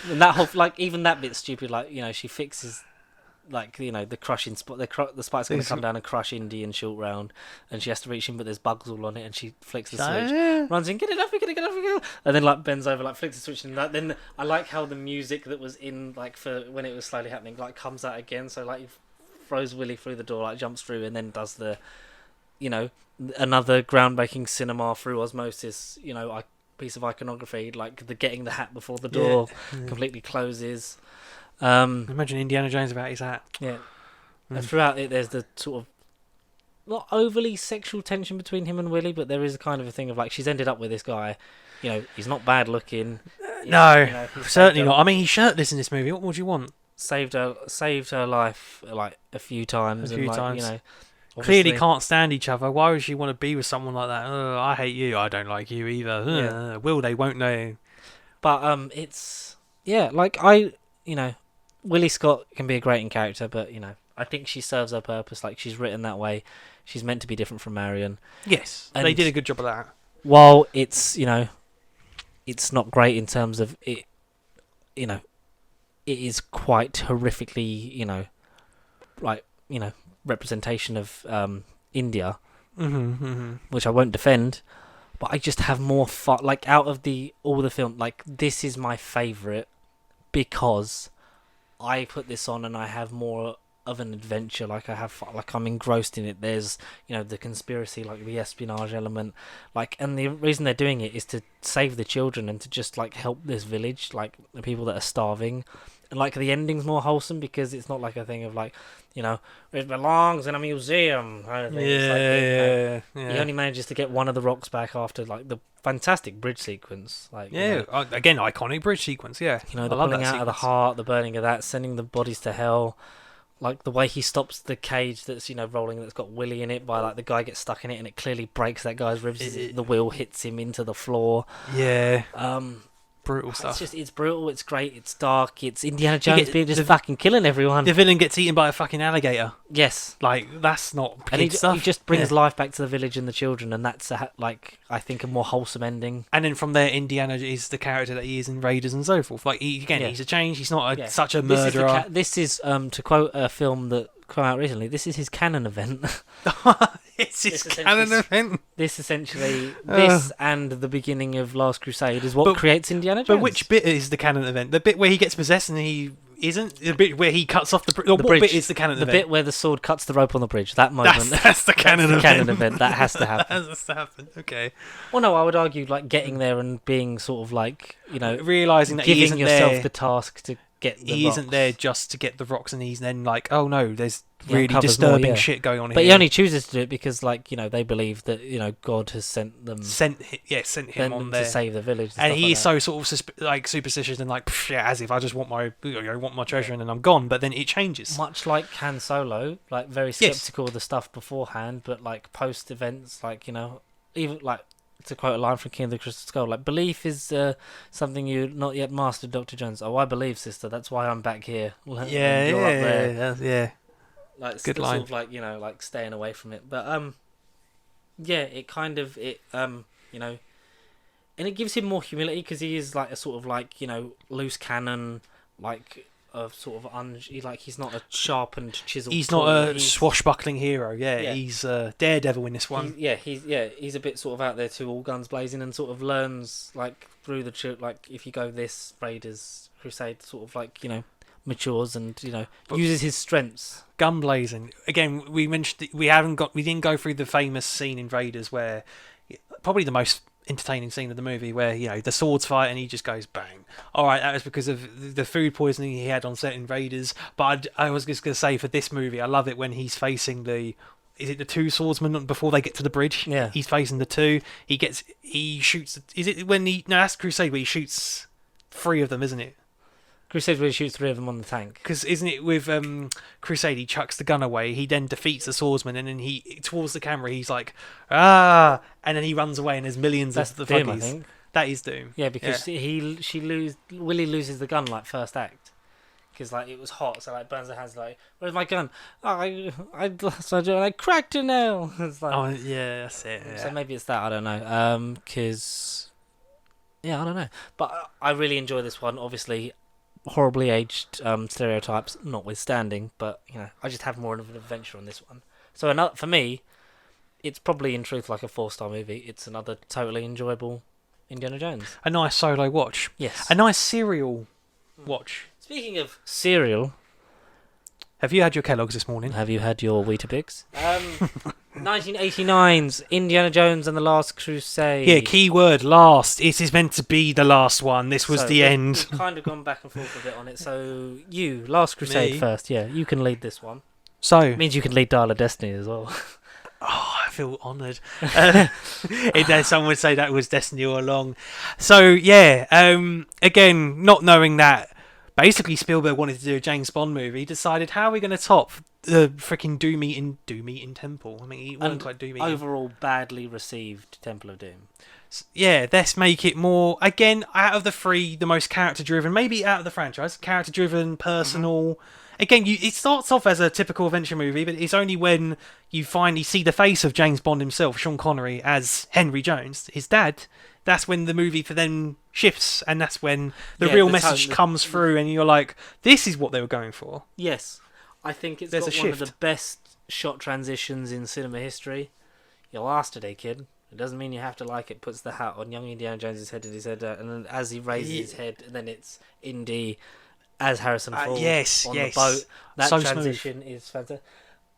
And that whole even that bit's stupid. Like she fixes. Like the crushing spot, the spike's going to come down and crush Indy in short round, and she has to reach in, but there's bugs all on it, and she flicks the switch, runs in, get it off, and then like bends over, like flicks the switch, and like, then I like how the music that was in like for when it was slowly happening, like comes out again, so like he throws Willie through the door, like jumps through, and then does the, another groundbreaking cinema through osmosis, piece of iconography, like the getting the hat before the door completely closes. Imagine Indiana Jones without his hat. Yeah. And throughout it, there's the sort of not overly sexual tension between him and Willie, but there is a kind of a thing of like she's ended up with this guy. You know, he's not bad looking. No, certainly not. I mean, he's shirtless in this movie. What would you want? Saved her life like a few times. You know, clearly can't stand each other. Why would she want to be with someone like that? I hate you. I don't like you either. Yeah. Will they? Won't they? But it's like Willie Scott can be a great in character, but I think she serves her purpose. Like she's written that way. She's meant to be different from Marion. Yes, and they did a good job of that. While it's it's not great in terms of it. It is quite horrifically, representation of India, which I won't defend, but I just have more fun. Like out of all the film, like this is my favourite because I put this on and I have more of an adventure. Like I'm engrossed in it. There's the conspiracy, like the espionage element, and the reason they're doing it is to save the children and to just help this village, like the people that are starving. And the ending's more wholesome because it's not like a thing of it belongs in a museum kind of thing. Yeah. He only manages to get one of the rocks back after the fantastic bridge sequence. Again, iconic bridge sequence. Yeah, the pulling out of the heart, the burning of that, sending the bodies to hell. Like the way he stops the cage that's rolling, that's got Willie in it, by the guy gets stuck in it and it clearly breaks that guy's ribs. The wheel hits him into the floor. Yeah. Brutal stuff. It's brutal, it's great, it's dark, it's Indiana Jones being just fucking killing everyone. The villain gets eaten by a fucking alligator. Yes. That's not kid stuff. He just brings life back to the village and the children, and that's I think a more wholesome ending. And then from there, Indiana is the character that he is in Raiders and so forth. He's a change. He's not such a murderer. This is to quote a film that came out recently, this is his canon event. It's his canon event. This essentially, and the beginning of Last Crusade is what creates Indiana Jones. But which bit is the canon event? The bit where he gets possessed and he isn't? The bit where he cuts off the bridge? What bit is the canon event? The bit where the sword cuts the rope on the bridge. That moment. That's the canon event. Canon event. That has to happen. That has to happen. Okay. Well, no, I would argue getting there and being sort of realizing that giving yourself there. The task to get the he rocks. Isn't there just to get the rocks, and he's then oh no, there's really disturbing shit going on here. But he only chooses to do it because they believe that God has sent him on there to save the village, and he is so sort of superstitious and as if I just want my treasure and then I'm gone. But then it changes, much like Han Solo, very skeptical of the stuff beforehand, but post events, even to quote a line from King of the Crystal Skull, belief is something you not yet mastered, Dr. Jones. Oh, I believe, sister. That's why I'm back here. You're up there. Good line. Sort of staying away from it. But it kind of and it gives him more humility because he is a sort of loose cannon, of sort of he's not a sharpened chisel. He's not a swashbuckling hero. He's a daredevil in this one. He's a bit sort of out there too, all guns blazing, and sort of learns through the if you go this Raiders Crusade, sort of matures and uses his strengths. Gun blazing again. We mentioned we didn't go through the famous scene in Raiders where probably the most entertaining scene of the movie where the swords fight and he just goes bang. All right, that was because of the food poisoning he had on set in Raiders. But I was just going to say, for this movie, I love it when he's facing the two swordsmen before they get to the bridge. Yeah, he's facing the two. He shoots. Is it when he? No, that's Crusade where he shoots 3 of them, isn't it? Crusade where he shoots 3 of them on the tank. Because isn't it with Crusade, he chucks the gun away, he then defeats the swordsman, and then he, towards the camera, he's like, and then he runs away and there's millions of the Doom, fuggies. I think. That is Doom. Yeah, because Willie loses the gun first act. Because it was hot, so burns her hands where's my gun? I cracked a nail. It's oh yeah, that's it. Yeah. So maybe it's that, I don't know. Because I don't know. But I really enjoy this one, obviously. Horribly aged stereotypes notwithstanding, but I just have more of an adventure on this one. So for me, it's probably in truth a 4-star movie. It's another totally enjoyable Indiana Jones. A nice solo watch. Yes. A nice cereal watch. Speaking of cereal, have you had your Kellogg's this morning? Have you had your Weetabix? 1989's Indiana Jones and the Last Crusade. Yeah, keyword last. It is meant to be the last one. This was the end. We've kind of gone back and forth a bit on it. So you, Last Crusade Me? first. Yeah, you can lead this one. So, It means you can lead Dial of Destiny as well. oh, I feel honoured. Someone would say that was Destiny all along. So, yeah, again, not knowing that, basically Spielberg wanted to do a James Bond movie, he decided, how are we going to top the freaking Doom Eating Temple? I mean, he wasn't quite Doom Eating. Overall, badly received Temple of Doom. Yeah, let's make it more, again, out of the three, the most character-driven, maybe out of the franchise, character-driven, personal. Again, it starts off as a typical adventure movie, but it's only when you finally see the face of James Bond himself, Sean Connery, as Henry Jones, his dad. That's when the movie for them shifts, and that's when the real message comes through, and you're like, this is what they were going for. Yes, I think it's There's got a one of shift. the best shot transitions in cinema history. Your last today, kid. It doesn't mean you have to like it. Puts the hat on young Indiana Jones's head, and he said, and then as he raises his head, and then it's Indy as Harrison Ford on the boat. That So transition is fantastic.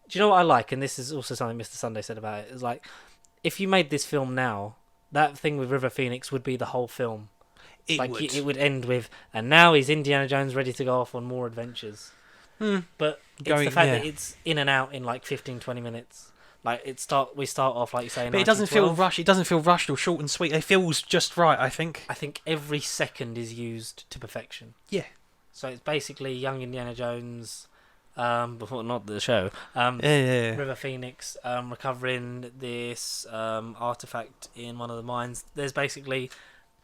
Do you know what I like? And this is also something Mr. Sunday said about it. Is like, if you made this film now, that thing with River Phoenix would be the whole film. It would end with, and now he's Indiana Jones ready to go off on more adventures. But it's the fact that it's in and out in like 15-20 minutes. Like we start off like you say. But it doesn't feel rushed. It doesn't feel rushed or short and sweet. It feels just right, I think. I think every second is used to perfection. Yeah. So it's basically young Indiana Jones, before not the show. River Phoenix recovering this artifact in one of the mines. There's basically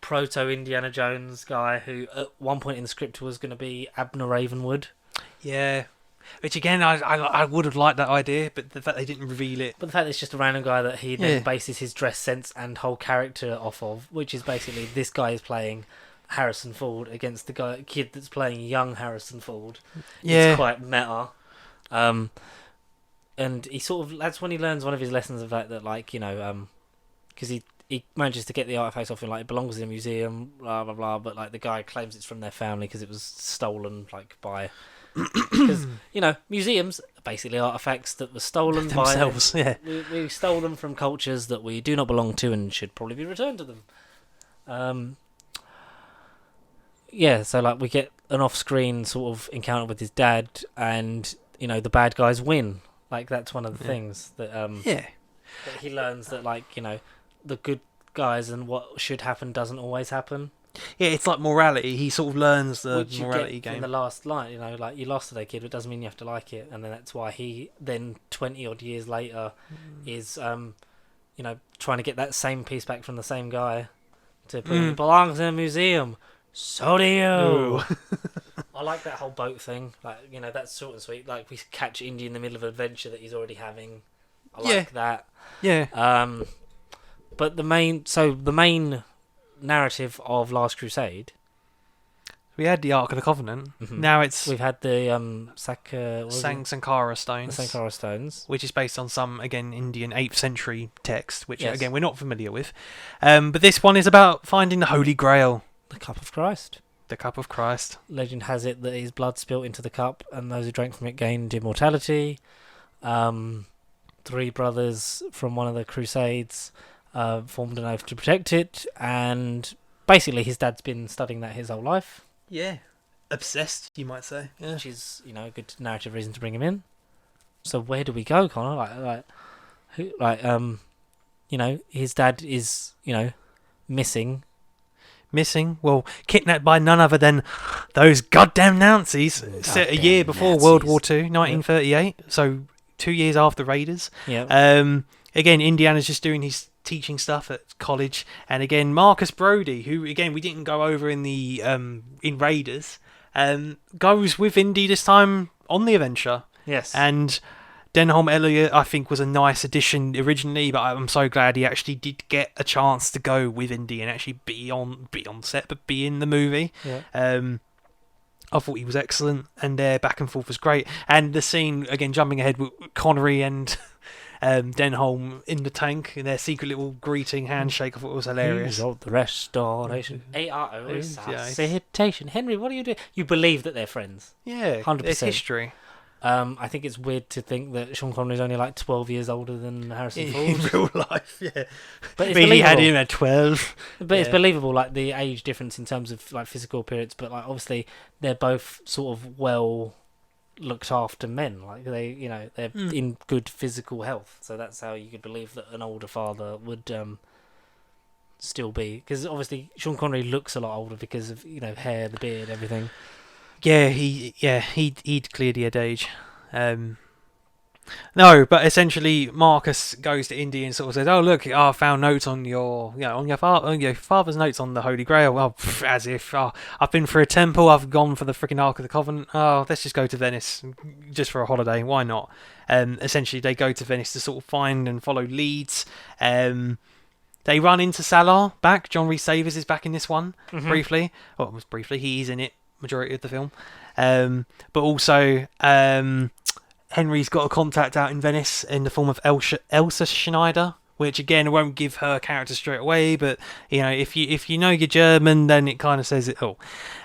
proto Indiana Jones guy who at one point in the script was going to be Abner Ravenwood. Yeah. Which again, I would have liked that idea, but the fact they didn't reveal it. But the fact that it's just a random guy that he then bases his dress sense and whole character off of, which is basically this guy is playing Harrison Ford against the kid that's playing young Harrison Ford. Yeah. It's quite meta. And he sort of, that's when he learns one of his lessons of that like, you know, because he manages to get the artifact off and like it belongs in a museum, blah blah blah, but like the guy claims it's from their family because it was stolen like by, because you know, museums are basically artifacts that were stolen themselves. by we stole them from cultures that we do not belong to and should probably be returned to them. Yeah, so like we get an off-screen sort of encounter with his dad, and you know the bad guys win. Like that's one of the things that that he learns, that like, you know, the good guys and what should happen doesn't always happen. Yeah, it's like morality. He sort of learns the Which morality you get game. in the last line, you know, like you lost today, kid. It doesn't mean you have to like it, and then that's why he then 20 odd years later is you know, trying to get that same piece back from the same guy to put it belongs in a museum. So do you. I like that whole boat thing. Like, you know, that's short and sweet. Like we catch Indy in the middle of an adventure that he's already having. I like that. Yeah. But the main narrative of Last Crusade. We had the Ark of the Covenant. Now we've had the Sankara stones. The Sankara stones, which is based on some, again, Indian 8th century text, which again we're not familiar with. But this one is about finding the Holy Grail. The Cup of Christ. The Cup of Christ. Legend has it that his blood spilt into the cup, and those who drank from it gained immortality. 3 brothers from one of the Crusades formed an oath to protect it, and basically his dad's been studying that his whole life. Yeah. Obsessed, you might say. Yeah. Which is, you know, a good narrative reason to bring him in. So where do we go, Connor? You know, his dad is, you know, missing. Well, kidnapped by none other than those goddamn Nazis. Set a year before World War II, 1938. So 2 years after Raiders. Yeah. Again, Indiana's just doing his teaching stuff at college, and again Marcus Brody, who again we didn't go over in the in Raiders, goes with Indy this time on the adventure. Yes. And Denholm Elliott, I think, was a nice addition originally, but I'm so glad he actually did get a chance to go with Indy and actually be on set, but be in the movie. Yeah. I thought he was excellent, and their back and forth was great. And the scene, again, jumping ahead with Connery and Denholm in the tank, in their secret little greeting handshake, I thought it was hilarious. The restoration. ARO. Citation. Henry, what are you doing? You believe that they're friends. Yeah, 100%. There's history. I think it's weird to think that Sean Connery's only like 12 years older than Harrison Ford. In real life, yeah. But it's He had believable. him at 12. But it's Yeah. believable, like the age difference in terms of like physical appearance. But like obviously they're both sort of well looked after men. Like they're in good physical health. So that's how you could believe that an older father would still be. Because obviously Sean Connery looks a lot older because of hair, the beard, everything. Yeah, he'd clearly had age. No, but essentially Marcus goes to Indy and sort of says, "Oh look, I found notes on your father's notes on the Holy Grail." Well, as if I've been for a temple, I've gone for the freaking Ark of the Covenant. Oh, let's just go to Venice just for a holiday. Why not? Essentially, they go to Venice to sort of find and follow leads. They run into Salar back. John Rhys Davies is back in this one briefly. Well, it was briefly. He's in it majority of the film. But also Henry's got a contact out in Venice in the form of Elsa Schneider, which again I won't give her character straight away, but if you know your German, then it kind of says it all.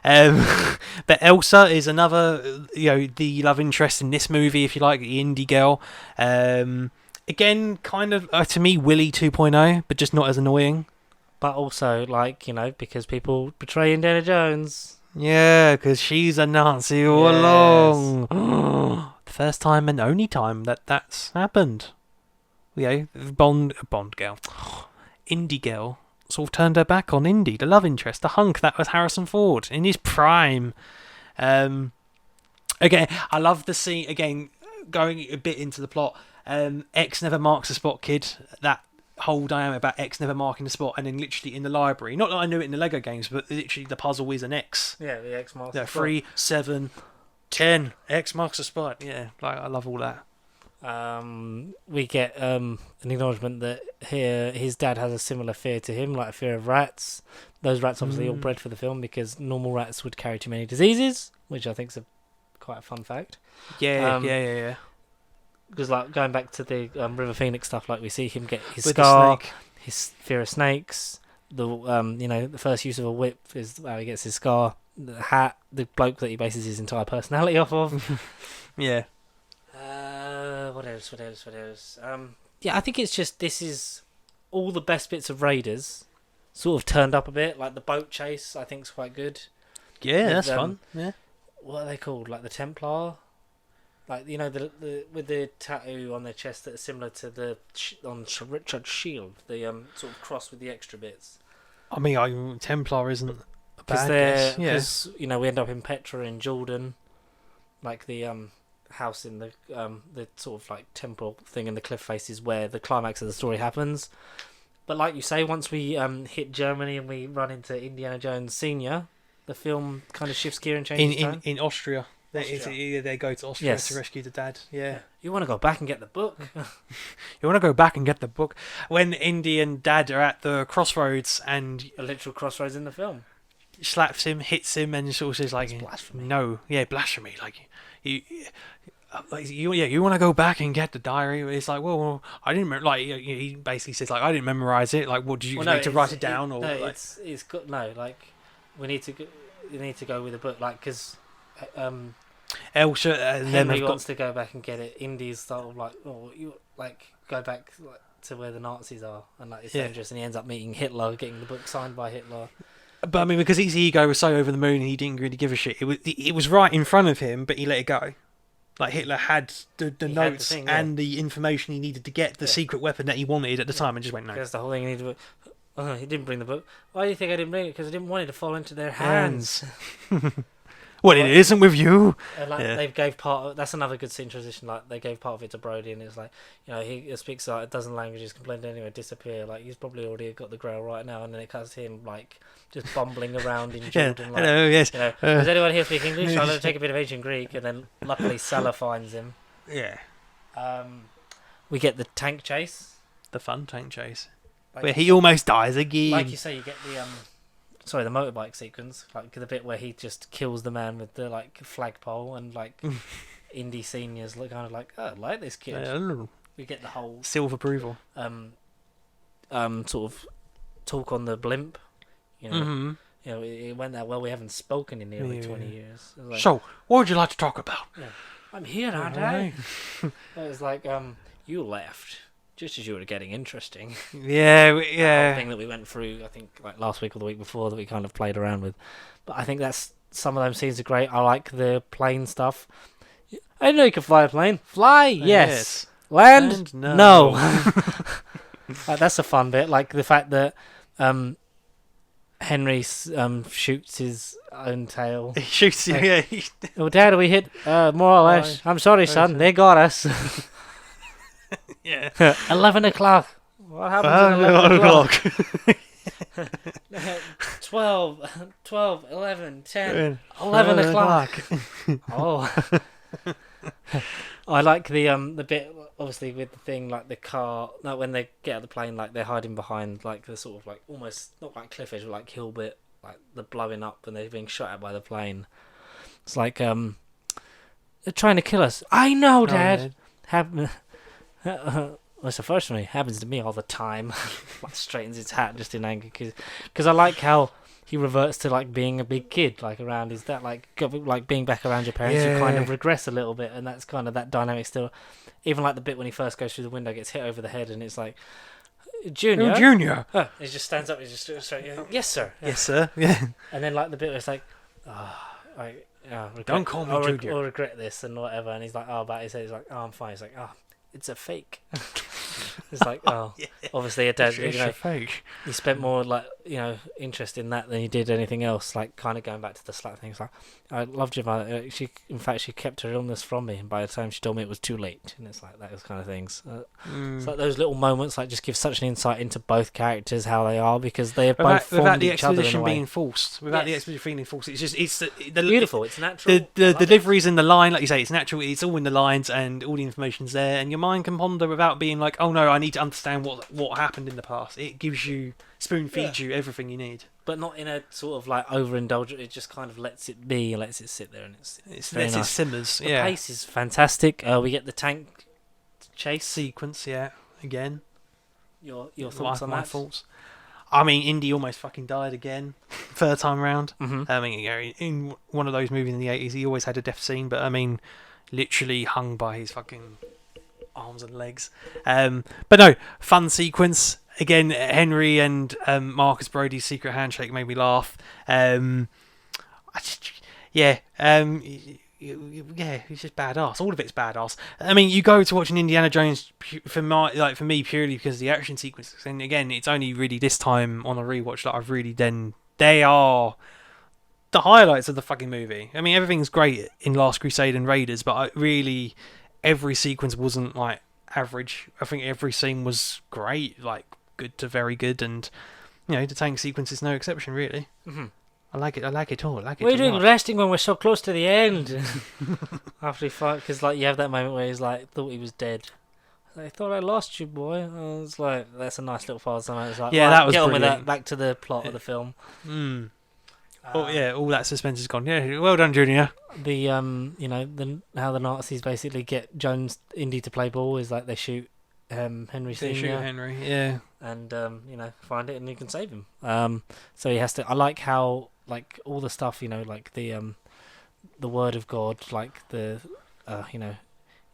But Elsa is another the love interest in this movie, if you like, the indie girl. Again, kind of to me Willy 2.0, but just not as annoying. But also because people betray Indiana Jones. Yeah, because she's a Nazi all along. The first time and only time that's happened. Bond girl. Indie girl sort of turned her back on Indy, the love interest, the hunk that was Harrison Ford in his prime. Again, I love the scene, again, going a bit into the plot. X never marks a spot, kid. That whole dynamic about X never marking the spot, and then literally in the library, not that I knew it in the Lego games, but literally the puzzle is an X. Yeah, the X marks. 3, 7, 10. X marks the spot. Yeah, I love all that. We get an acknowledgement that here his dad has a similar fear to him, like a fear of rats. Those rats obviously all bred for the film because normal rats would carry too many diseases, which I think is quite a fun fact. Yeah. Because going back to the River Phoenix stuff, we see him get his With scar, the snake. his fear of snakes. The first use of a whip is how he gets his scar. The hat, the bloke that he bases his entire personality off of. Yeah. What else? I think it's just this is all the best bits of Raiders sort of turned up a bit. Like the boat chase, I think is quite good. Yeah, that's fun. Yeah. What are they called? Like the Templar. The with the tattoo on their chest that is similar to the on Sir Richard's shield, the sort of cross with the extra bits. I mean, Templar isn't a bad guess. Because we end up in Petra in Jordan, like the house in the sort of like temple thing in the cliff face is where the climax of the story happens. But like you say, once we hit Germany and we run into Indiana Jones Senior, the film kind of shifts gear and changes tone. In Austria. They go to Austria to rescue the dad. Yeah. You want to go back and get the book? You want to go back and get the book? When Indy and Dad are at the crossroads and... A literal crossroads in the film. Slaps him, hits him, and sort of says like... Blasphemy. No. Yeah, blasphemy. You want to go back and get the diary? It's like, well, I didn't... he basically says, I didn't memorize it. What did you need to write it down? We need to go with a book, because... Elsa and Henry wants to go back and get it. Indy's sort of go back to where the Nazis are, and it's dangerous. And he ends up meeting Hitler, getting the book signed by Hitler. But I mean, because his ego was so over the moon, he didn't really give a shit. It was right in front of him, but he let it go. Hitler had the notes and the information he needed to get the secret weapon that he wanted at the time, and just went no. That's the whole thing. He didn't bring the book. Why do you think I didn't bring it? Because I didn't want it to fall into their hands. Well, it isn't with you. They gave part of, that's another good scene transition. They gave part of it to Brody, and it's he speaks a dozen languages, can blend anywhere, disappear. He's probably already got the Grail right now, and then it cuts to him just bumbling around in Jordan. Hello, yes. Does anyone here speak English? I'm going to take a bit of ancient Greek, and then luckily Salah finds him. Yeah. We get the tank chase, the fun tank chase, where he almost dies again. Like you say, you get the the motorbike sequence, the bit where he just kills the man with the flagpole, and Indy Senior's kind of oh, I like this kid. We get the whole seal of approval. Sort of talk on the blimp. It went that well. We haven't spoken in nearly 20 years. So, what would you like to talk about? Yeah. I'm here, aren't I? It was like, you left just as you were getting interesting. Yeah, That yeah. whole thing that we went through, I think, like last week or the week before, that we kind of played around with. But I think that's some of those scenes are great. I like the plane stuff. I didn't know you could fly a plane. Fly, yes. Land, no. Like, that's a fun bit. Like the fact that Henry shoots his own tail. He shoots you. Yeah. Oh, Dad, we hit more or less. I'm sorry, son. They got us. Yeah. 11 o'clock. What happens at 11 o'clock? 12, 11, 10, 11 o'clock. Oh. I like the bit, obviously, with the thing, like the car, like when they get out of the plane, like they're hiding behind, like the sort of, like, almost, not like cliff edge, but like hill bit, like the blowing up and they're being shot at by the plane. It's like, they're trying to kill us. I know, Dad. That's the first one. It happens to me all the time. Like, straightens his hat just in anger, because I like how he reverts to like being a big kid, like around his dad, like being back around your parents. You kind of regress a little bit, and that's kind of that dynamic still. Even like the bit when he first goes through the window, gets hit over the head, and it's like, Junior. Oh, Junior. He just stands up. He's just straight. Yes, sir. Yes, sir. Yeah. And then like the bit where it's like, don't call me Junior. I'll regret this and whatever. And he's like, about his head. He's like, I'm fine. He's like, it's a fake. It's like, yeah. Obviously a dad. It's a fake. He spent more like interest in that than he did anything else. Like kind of going back to the slap thing. It's like, I loved your mother. She kept her illness from me, and by the time she told me it was too late. And it's like those kind of things. It's like those little moments like just give such an insight into both characters, how they are, because they have both formed each other in a way. Without the exposition being forced. Without the exposition being forced. It's just it's the beautiful. It's natural. The deliveries in the line, like you say, it's natural. It's all in the lines, and all the information's there, and your mind can ponder without being like, oh no, I need to understand what happened in the past. It gives you, spoon feeds you everything you need, but not in a sort of like overindulgent. It just kind of lets it be, lets it sit there, and it's lets it simmers. The pace is fantastic. We get the tank chase sequence. Yeah, again. Your thoughts on that? My thoughts. I mean, Indy almost fucking died again, third time round. Mm-hmm. I mean, in one of those movies in the 80s, he always had a death scene, but I mean, literally hung by his fucking arms and legs. But no, fun sequence. Again, Henry and Marcus Brody's secret handshake made me laugh. He's just badass. All of it's badass. I mean, you go to watch an Indiana Jones for me purely because of the action sequences. And again, it's only really this time on a rewatch that I've really they are the highlights of the fucking movie. I mean, everything's great in Last Crusade and Raiders, but every sequence wasn't like average. I think every scene was great, like good to very good, and the tank sequence is no exception, really. Mm-hmm. I like it all. What are you doing resting when we're so close to the end? After he fought, because like you have that moment where he's like thought he was dead. I thought I lost you, boy. I was like, that's a nice little part. It's like, that was get on brilliant. with that. Back to the plot of the film. All that suspense is gone. Yeah, well done, Junior. The how the Nazis basically get Indy to play ball is like they shoot Henry Senior. They shoot Henry, yeah, and find it and you can save him. So he has to. I like how like all the stuff like the word of God, like the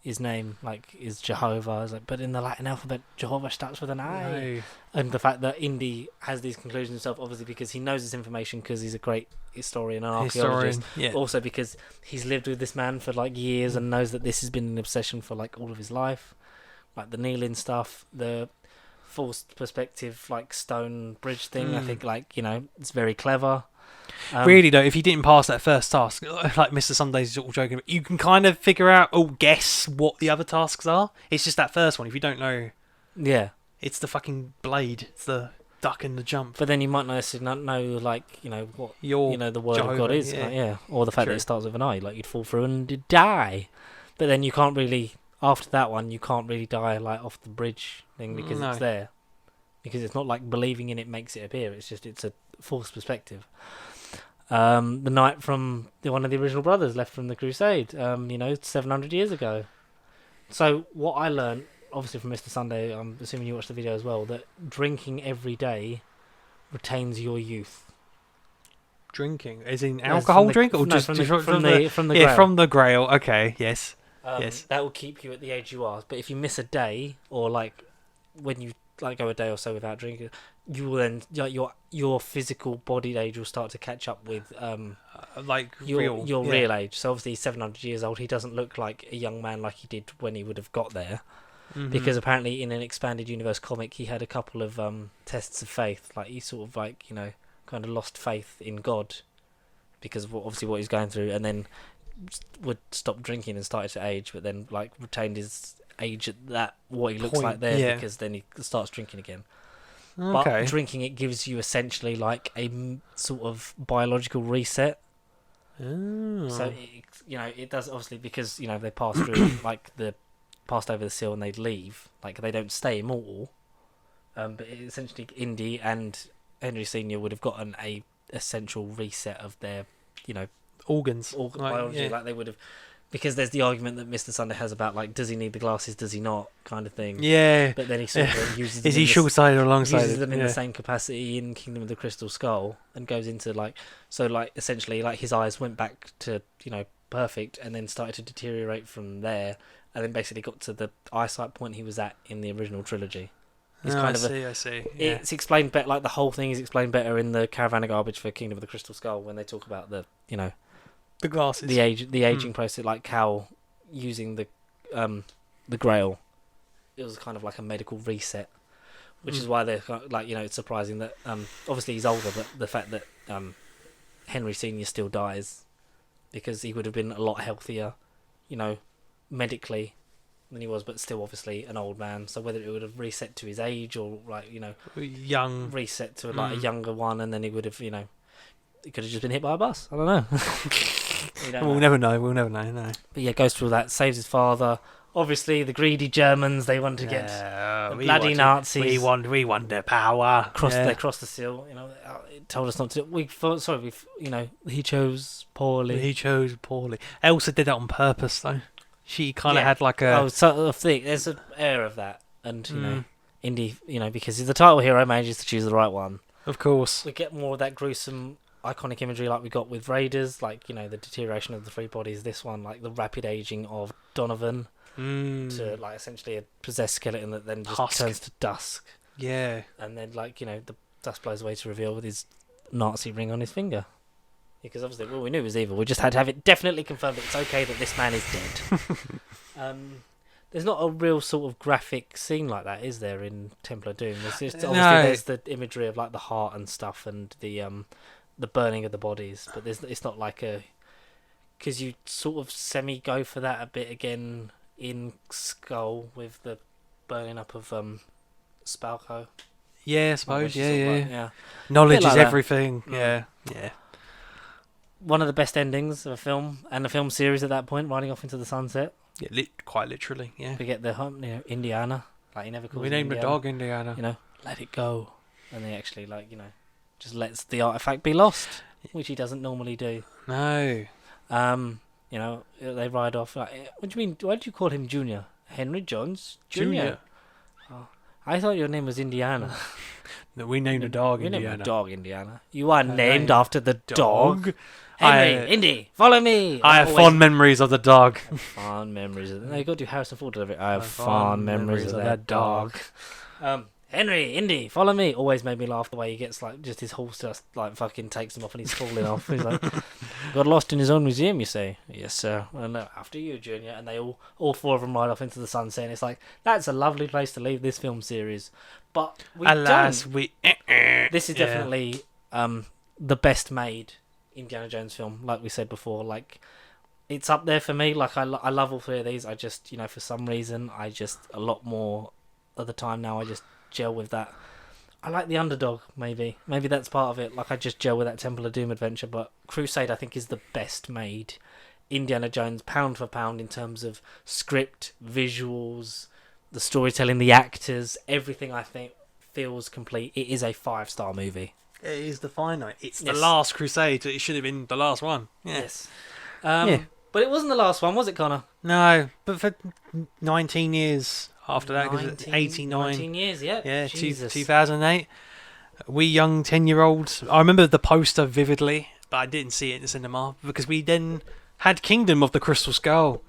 his name like is Jehovah. It's like, but in the Latin alphabet, Jehovah starts with an I. No. And the fact that Indy has these conclusions himself, obviously because he knows this information because he's a great historian and archaeologist. Yeah. Also because he's lived with this man for like years and knows that this has been an obsession for like all of his life. Like the kneeling stuff, the forced perspective, like stone bridge thing. I think it's very clever. Really though, if you didn't pass that first task, like Mr. Sunday's sort of joking, you can kind of figure out or guess what the other tasks are. It's just that first one. If you don't know, it's the fucking blade. It's the duck and the jump. But then you might not know like what the word Jehovah, of God is, or the fact that it starts with an I. Like you'd fall through and you'd die. But then you can't really. After that one, you can't really die like off the bridge thing because it's there. Because it's not like believing in it makes it appear. It's a false perspective. The knight from one of the original brothers left from the Crusade, 700 years ago. So what I learned, obviously from Mr. Sunday, I'm assuming you watched the video as well, that drinking every day retains your youth. Drinking, as in alcohol drink, or just from the Grail. From the Grail. Okay, yes. Yes. That will keep you at the age you are. But if you miss a day, or like when you like go a day or so without drinking, you will then your physical body age will start to catch up with Like your yeah. real age. So obviously he's 700 years old. He doesn't look like a young man like he did when he would have got there. Mhm. Because apparently in an expanded universe comic he had a couple of tests of faith. Like he sort of like kind of lost faith in God because of obviously what he's going through, and then would stop drinking and started to age, but then like retained his age at that what he looks Point, like there yeah. because then he starts drinking again. Okay. But drinking it gives you essentially like a sort of biological reset. Oh. So it does obviously because they pass through like the passed over the seal and they'd leave, like they don't stay immortal. But essentially Indy and Henry Senior would have gotten a essential reset of their organs, biology, like they would have, because there's the argument that Mr. Sunday has about like does he need the glasses, does he not, kind of thing. Yeah. But then he sort of uses them Is he short-sighted or long-sighted? Uses them in the same capacity in Kingdom of the Crystal Skull, and goes into essentially like his eyes went back to perfect, and then started to deteriorate from there, and then basically got to the eyesight point he was at in the original trilogy. It's I see. Yeah. It's explained better. Like the whole thing is explained better in the Caravan of Garbage for Kingdom of the Crystal Skull when they talk about the The glasses. the aging process, like how using the Grail, it was kind of like a medical reset, which is why they're like it's surprising that obviously he's older, but the fact that Henry Senior still dies, because he would have been a lot healthier, medically than he was, but still obviously an old man. So whether it would have reset to his age or young reset to like a younger one, and then he would have he could have just been hit by a bus. I don't know. We'll never know. No. But yeah, goes through all that, saves his father. Obviously, the greedy Germans, they want to get the bloody Nazis. We want their power. They crossed the seal. It told us not to. He chose poorly. Elsa did that on purpose, though. She kind of had like a. Oh, sort of thing. There's an air of that, and Indy, because he's the title hero, manages to choose the right one. Of course. We get more of that gruesome, iconic imagery like we got with Raiders, like the deterioration of the three bodies. This one, like the rapid aging of Donovan to like essentially a possessed skeleton that then just turns to dusk. Yeah. And then the dust blows away to reveal with his Nazi ring on his finger. Because obviously, we knew it was evil. We just had to have it definitely confirmed that it's okay that this man is dead. There's not a real sort of graphic scene like that, is there, in Temple of Doom? There's just there's the imagery of like the heart and stuff, and the burning of the bodies, but it's not like because you sort of semi go for that a bit again in Skull with the burning up of Spalco. Yeah, I suppose. Yeah. Knowledge like is that. everything. Mm. Yeah. One of the best endings of a film and a film series at that point, riding off into the sunset. Yeah, quite literally. Yeah. We get the Indiana, like he never calls. We it named the Indiana. dog Indiana. Let it go, and he actually just lets the artifact be lost, which he doesn't normally do. No. They ride off. Like, what do you mean? Why did you call him Junior? Henry Jones Junior. Oh, I thought your name was Indiana. No, we named the dog We Indiana. named the dog Indiana. You are named after the dog. Henry, Indy, follow me. I have fond memories of the dog. Fond memories. No, you got to do Harrison Ford delivery. I have fond memories of that dog. Henry, Indy, follow me. Always made me laugh the way he gets just his horse just fucking takes him off and he's falling off. He's like, got lost in his own museum, you say? Yes, sir. Well, no, after you, Junior. And they all four of them ride off into the sunset. And it's like, that's a lovely place to leave this film series. But Alas, don't. This is definitely the best made Indiana Jones film, like we said before. Like, it's up there for me. Like, I love all three of these. I just, for some reason, a lot more of the time now, I just gel with that. I like the underdog, maybe that's part of it. Like, I just gel with that Temple of Doom adventure, but Crusade I think is the best made Indiana Jones pound for pound in terms of script, visuals, the storytelling, the actors, everything. I think feels complete. It is a 5-star movie. It is the final. It's the last Crusade. It should have been the last one. Yes. But it wasn't the last one, was it, Connor? No, but for 19 years after that, because it's 89. 19 years, yeah. Yeah, Jesus. 2008. We young 10-year-olds. I remember the poster vividly, but I didn't see it in the cinema because we then had Kingdom of the Crystal Skull.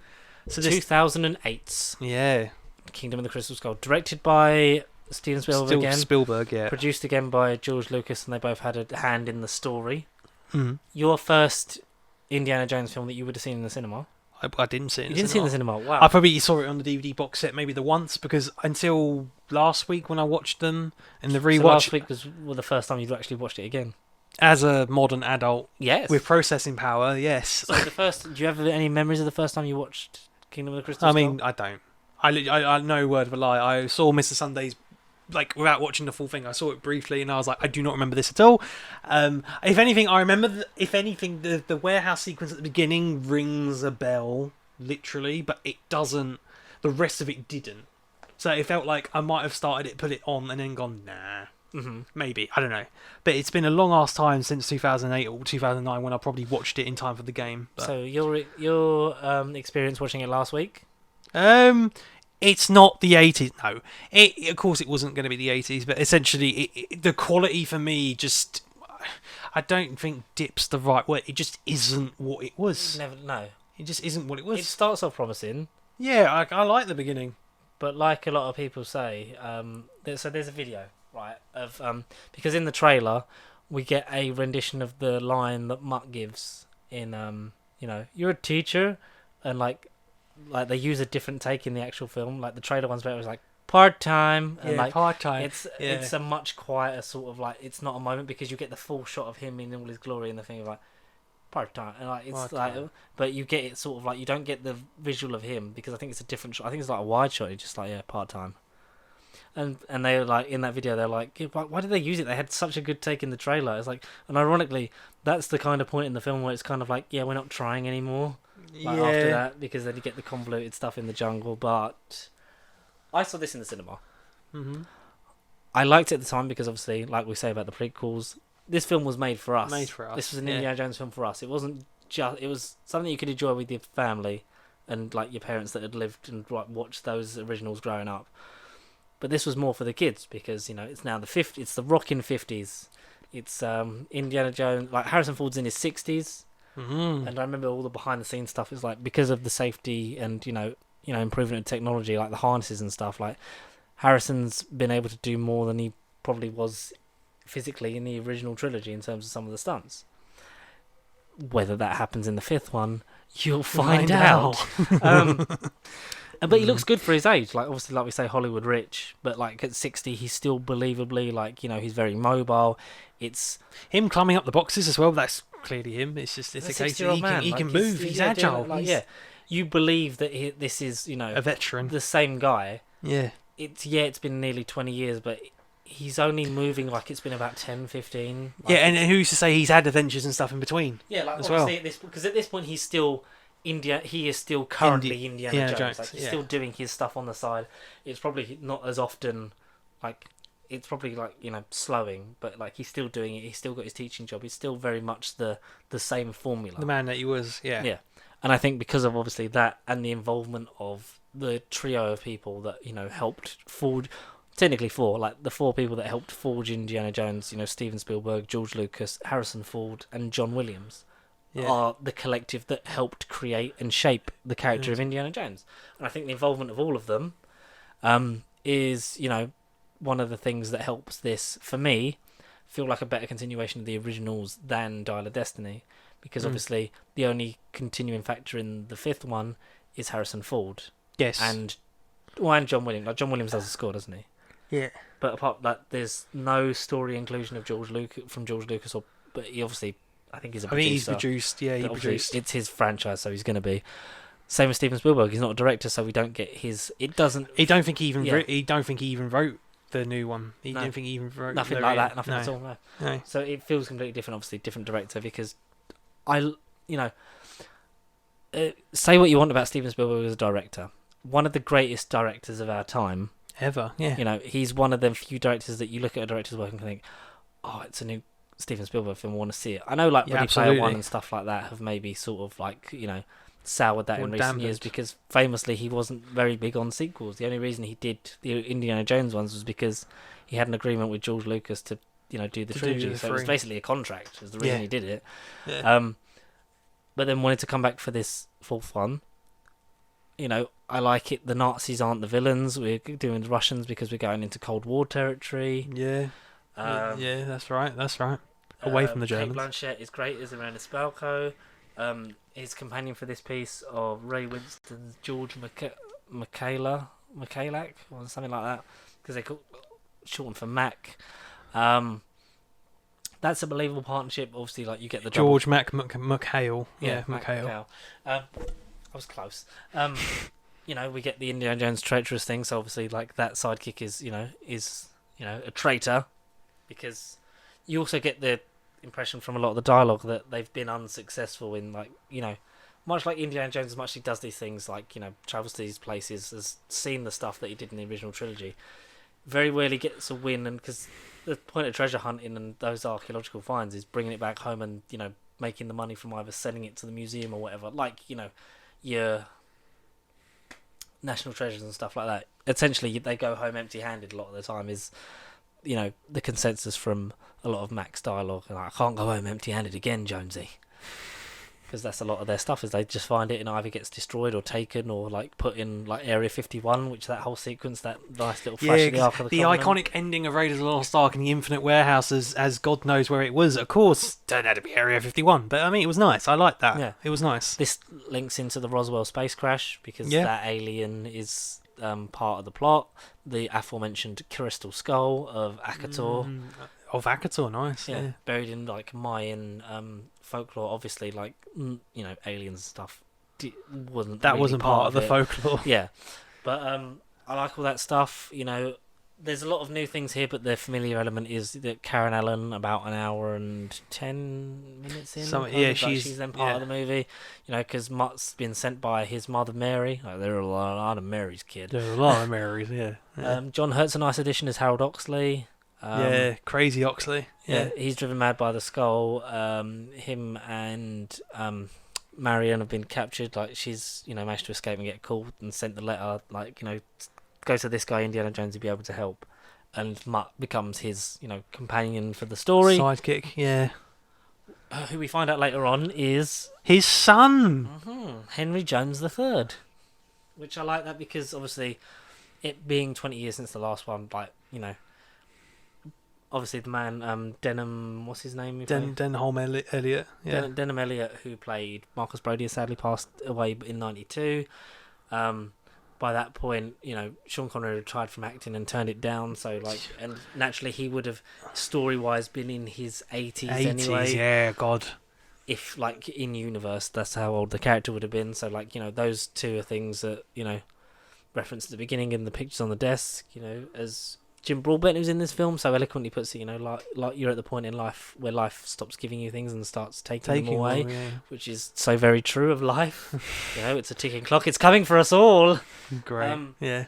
So this, 2008's yeah, Kingdom of the Crystal Skull, directed by Steven Spielberg again, Spielberg, yeah. produced again by George Lucas, and they both had a hand in the story. Mm. Your first Indiana Jones film that you would have seen in the cinema? I didn't see it. You didn't see it in the cinema? Wow. I probably saw it on the DVD box set maybe the once, because until last week when I watched them in the rewatch. So last week was the first time you'd actually watched it again. As a modern adult, Yes. with processing power, yes. So do you have any memories of the first time you watched Kingdom of the Crystal I Skull? mean, I don't. I no word of a lie. I saw Mr. Sunday's, like, without watching the full thing. I saw it briefly, and I was like, I do not remember this at all. If anything, I remember. The warehouse sequence at the beginning rings a bell, literally, but it doesn't. The rest of it didn't. So it felt like I might have started it, put it on, and then gone, nah. Mm-hmm. Maybe, I don't know, but it's been a long ass time since 2008 or 2009 when I probably watched it in time for the game. But. So your experience watching it last week? It's not the 80s. No, of course it wasn't going to be the 80s, but essentially, the quality for me just, I don't think dip's the right word. It just isn't what it was. No. It just isn't what it was. It starts off promising. Yeah, I like the beginning, but like a lot of people say, there's a video. Right, of because in the trailer we get a rendition of the line that Mutt gives in you're a teacher, and like they use a different take in the actual film. Like the trailer one's better, it was like part time, and like part time. It's a much quieter sort of, like, it's not a moment because you get the full shot of him in all his glory and the thing of like part time, and like it's part-time. Like, but you get it sort of like, you don't get the visual of him because I think it's a different shot. I think it's like a wide shot. It's just like part time. And they were like, in that video, they're like, why did they use it? They had such a good take in the trailer. It's like, and ironically, that's the kind of point in the film where it's kind of like, yeah, we're not trying anymore. Like, after that, because then you get the convoluted stuff in the jungle. But I saw this in the cinema. Mm-hmm. I liked it at the time because obviously, like we say about the prequels, this film was made for us. This was an Indiana Jones film for us. It wasn't just. It was something you could enjoy with your family and like your parents that had lived and like watched those originals growing up. But this was more for the kids because, it's now it's the rockin' 50s. It's Indiana Jones, like Harrison Ford's in his 60s. Mm-hmm. And I remember all the behind the scenes stuff is like, because of the safety and, improvement in technology, like the harnesses and stuff, like Harrison's been able to do more than he probably was physically in the original trilogy in terms of some of the stunts. Whether that happens in the fifth one, you'll find out. But he looks good for his age. Like, obviously, like we say, Hollywood rich. But, like, at 60, he's still believably, like, he's very mobile. It's him climbing up the boxes as well. That's clearly him. It's just, it's a case that he can move. He's agile. You believe that this is, a veteran. The same guy. Yeah. It's been nearly 20 years, but he's only moving like it's been about 10, 15. Like, yeah, and who's to say he's had adventures and stuff in between? Yeah, like, as obviously, well. because at this point, he's still... he is still currently Indiana Jones. Like, he's still doing his stuff on the side. It's probably not as often, like, it's probably like, slowing, but like he's still doing it. He's still got his teaching job. He's still very much the same formula. The man that he was, yeah. Yeah. And I think because of obviously that and the involvement of the trio of people that, helped forge, technically four, like the four people that helped forge Indiana Jones, Steven Spielberg, George Lucas, Harrison Ford, and John Williams. Are the collective that helped create and shape the character of Indiana Jones. And I think the involvement of all of them is, one of the things that helps this, for me, feel like a better continuation of the originals than Dial of Destiny. Because obviously the only continuing factor in the fifth one is Harrison Ford. Yes. And John Williams. Like, John Williams does the score, doesn't he? Yeah. But apart that, there's no story inclusion of George Lucas, but he obviously... I think he's a producer. He's produced. Yeah, he produced. It's his franchise, so he's going to be. Same with Steven Spielberg. He's not a director, so we don't get his. It doesn't. He don't think he even. He don't think he even wrote the new one. He didn't think he even wrote nothing like that. Nothing at all. No. So it feels completely different. Obviously, different director because say what you want about Steven Spielberg as a director. One of the greatest directors of our time ever. Yeah. He's one of the few directors that you look at a director's work and think, oh, it's a new Steven Spielberg film, I want to see it. I know, like, Ready Player One and stuff like that have maybe sort of like, soured that in recent years because famously he wasn't very big on sequels. The only reason he did the Indiana Jones ones was because he had an agreement with George Lucas to, do the trilogy. So it was basically a contract, is the reason he did it. Yeah. But then wanted to come back for this fourth one. I like it. The Nazis aren't the villains. We're doing the Russians because we're going into Cold War territory. Yeah. Yeah, that's right. That's right. Away from the Germans. Kate Blanchett is great as Miranda Spalko. His companion for this piece of Ray Winston's George Michaelak or something like that, because they call shortened for Mac. That's a believable partnership. Obviously, like you get the George McHale. Yeah, McHale. I was close. We get the Indiana Jones traitorous thing. So obviously, like that sidekick is a traitor, because you also get the impression from a lot of the dialogue that they've been unsuccessful in, much like Indiana Jones, as much as he does these things, travels to these places, has seen the stuff that he did in the original trilogy, very rarely gets a win. And because the point of treasure hunting and those archaeological finds is bringing it back home and making the money from either selling it to the museum or whatever, your national treasures and stuff like that. Essentially, they go home empty-handed a lot of the time. Is the consensus from a lot of Mac's dialogue. And I can't go home empty-handed again, Jonesy. Because that's a lot of their stuff, is they just find it and either gets destroyed or taken or put in Area 51, which that whole sequence, that nice little flash of the Ark of the Covenant. Iconic ending of Raiders of the Lost Ark and the Infinite Warehouse, as God knows where it was, of course, turned out to be Area 51. But I mean, it was nice. I liked that. Yeah. It was nice. This links into the Roswell space crash because that alien is part of the plot. The aforementioned crystal skull of Akator. Of Akator, nice. Yeah. Buried in Mayan folklore. Obviously, aliens and stuff wasn't part of the folklore. Yeah, but I like all that stuff. There's a lot of new things here, but the familiar element is that Karen Allen, about an hour and 10 minutes in. She's then part of the movie. Because Mutt's been sent by his mother Mary. There are a lot of Marys, kid. There are a lot of Marys. Yeah. John Hurt's a nice addition as Harold Oxley. Crazy Oxley. Yeah, he's driven mad by the skull. Him and Marion have been captured. She's managed to escape and get caught and sent the letter. Go to this guy Indiana Jones to be able to help, and Mutt becomes his companion for the story. Sidekick. Yeah. Who we find out later on is his son, Henry Jones III, which I like that because obviously it being 20 years since the last one, obviously the man Denham, what's his name? Denholm Elliott. Yeah. Denham Elliott, who played Marcus Brody, has sadly passed away in '92. By that point, Sean Connery retired from acting and turned it down. So and naturally he would have story-wise been in his 80s anyway. Yeah, God. If in universe, that's how old the character would have been. So those two are things that referenced at the beginning in the pictures on the desk. As Jim Broadbent, who's in this film, so eloquently puts it, like you're at the point in life where life stops giving you things and starts taking them away, which is so very true of life. It's a ticking clock. It's coming for us all. Great. Yeah.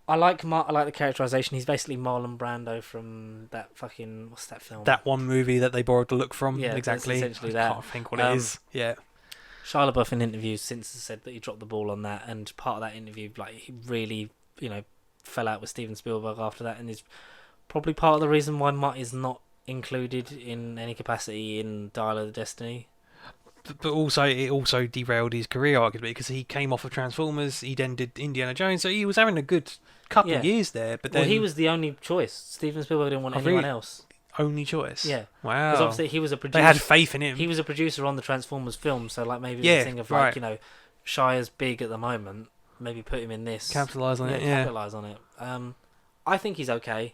I like the characterization. He's basically Marlon Brando from that fucking, what's that film? That one movie that they borrowed the look from. Yeah, exactly. Essentially I can't think what it is. Yeah. Shia LaBeouf in interviews since has said that he dropped the ball on that, and part of that interview, he really, fell out with Steven Spielberg after that, and is probably part of the reason why Mutt is not included in any capacity in Dial of Destiny. But also, it also derailed his career, arguably, because he came off of Transformers, he then did Indiana Jones, so he was having a good couple of years there. But then he was the only choice. Steven Spielberg didn't want anyone else. Only choice? Yeah. Wow. Because obviously he was a producer. They had faith in him. He was a producer on the Transformers film, so maybe the thing of Shia's big at the moment. Maybe put him in this. Capitalise on it, yeah. Capitalise on it. I think he's okay.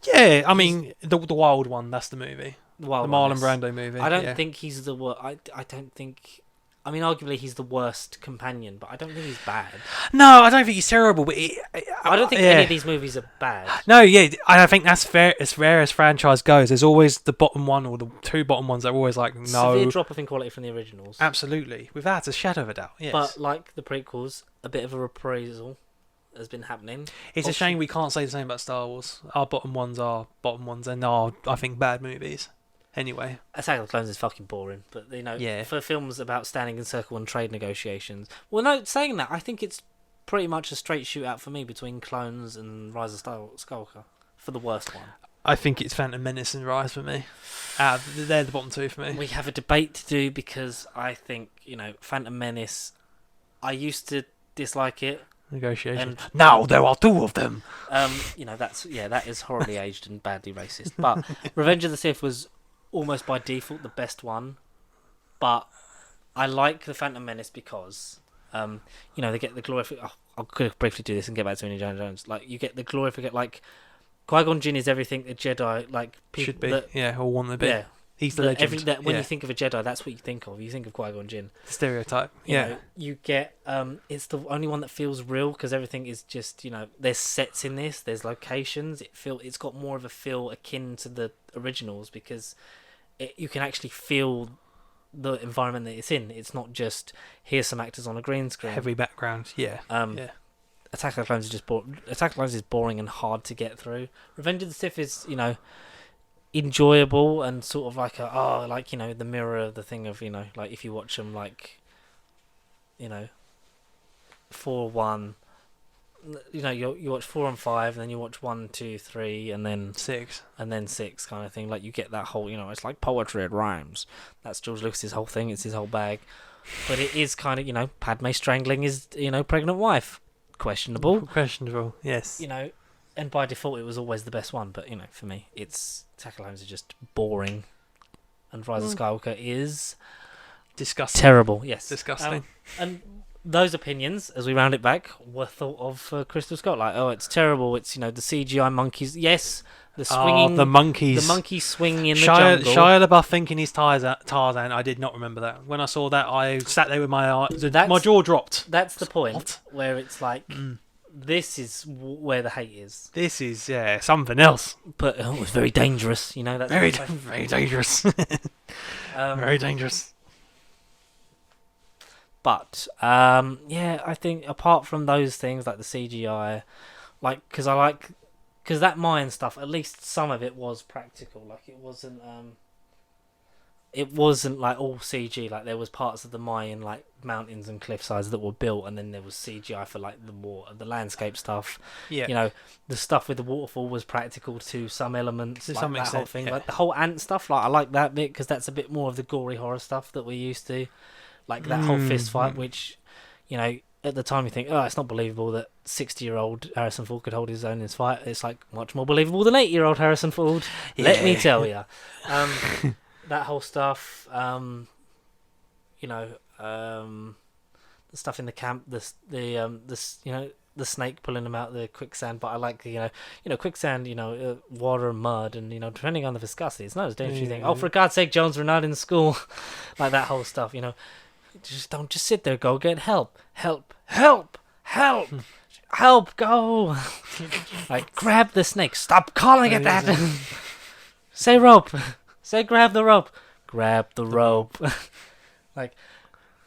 Yeah, I mean, the Wild One, that's the movie. The Marlon Brando movie. I don't think he's the worst. I don't think... I mean, arguably he's the worst companion, but I don't think he's bad. No, I don't think he's terrible, but... I don't think any of these movies are bad. No, yeah, I think that's fair. As rare as franchise goes, there's always the bottom one or the two bottom ones that are always no. Severe drop-off in quality from the originals. Absolutely. Without a shadow of a doubt, yes. But like the prequels, a bit of a reprisal has been happening. It's a shame we can't say the same about Star Wars. Our bottom ones are bottom ones and are, I think, bad movies. Anyway. Attack of the Clones is fucking boring, but for films about standing in circle and trade negotiations. Well, no, saying that, I think it's pretty much a straight shootout for me between Clones and Rise of Skywalker for the worst one. I think it's Phantom Menace and Rise for me. They're the bottom two for me. We have a debate to do because I think Phantom Menace I used to dislike it. Negotiation. And Now there are two of them. That is horribly aged and badly racist. But Revenge of the Sith was almost by default the best one. But I like the Phantom Menace because, they get the glorification. Oh, I'll briefly do this and get back to Indiana Jones. Like, you get the glorification. Like, Qui-Gon Jinn is everything a Jedi Should be. Or want to be. Yeah. He's the legend. When you think of a Jedi, that's what you think of. You think of Qui-Gon Jinn. Stereotype. You get. It's the only one that feels real because everything is just. There's sets in this. There's locations. It's got more of a feel akin to the originals because you can actually feel the environment that it's in. It's not just here's some actors on a green screen. Heavy background. Yeah. Attack of the Clones is just Attack of the Clones is boring and hard to get through. Revenge of the Sith is enjoyable and sort of like the mirror of the thing of like if you watch them 4-1, you watch 4 and 5 and then you watch 1, 2, 3 and then 6 kind of thing. Like you get that whole it's like poetry, it rhymes. That's George Lucas's whole thing. It's his whole bag. But it is kind of Padme strangling his pregnant wife. Questionable, yes. And by default it was always the best one. But for me, it's Attack of the Clones is just boring, and Rise of Skywalker is disgusting, terrible. Yes, disgusting. And those opinions, as we round it back, were thought of Crystal Scott. Like, oh, it's terrible. It's the CGI monkeys. Yes, the swinging, the monkeys, the monkey swing in the jungle. Shia LaBeouf thinking he's Tarzan. I did not remember that. When I saw that, I sat there with my jaw dropped. That's the point where it's like. This is where the hate is. This is something else. But it was very dangerous. That's very dangerous. Very dangerous. But I think apart from those things like the CGI, because that Mayan stuff, at least some of it was practical. Like it wasn't like all CG. Like there was parts of the Mayan mountains and cliffsides that were built, and then there was CGI for the water, the landscape stuff. Yeah. The stuff with the waterfall was practical to some elements. To some extent, whole thing, like the whole ant stuff. I like that bit because that's a bit more of the gory horror stuff that we're used to. Like that whole fist fight, which at the time you think, oh, it's not believable that 60-year-old Harrison Ford could hold his own in this fight. It's much more believable than 8-year-old Harrison Ford. Yeah. Let me tell you. That whole stuff, the stuff in the camp, the snake pulling them out of the quicksand. But I like quicksand, water and mud, and depending on the viscosity, it's not as dangerous as you think. Oh, for God's sake, Jones, we're not in school, like that whole stuff. Just don't sit there. Go get help, go. Grab the snake. Stop calling it that. Say rope. Say grab the rope. Grab the rope.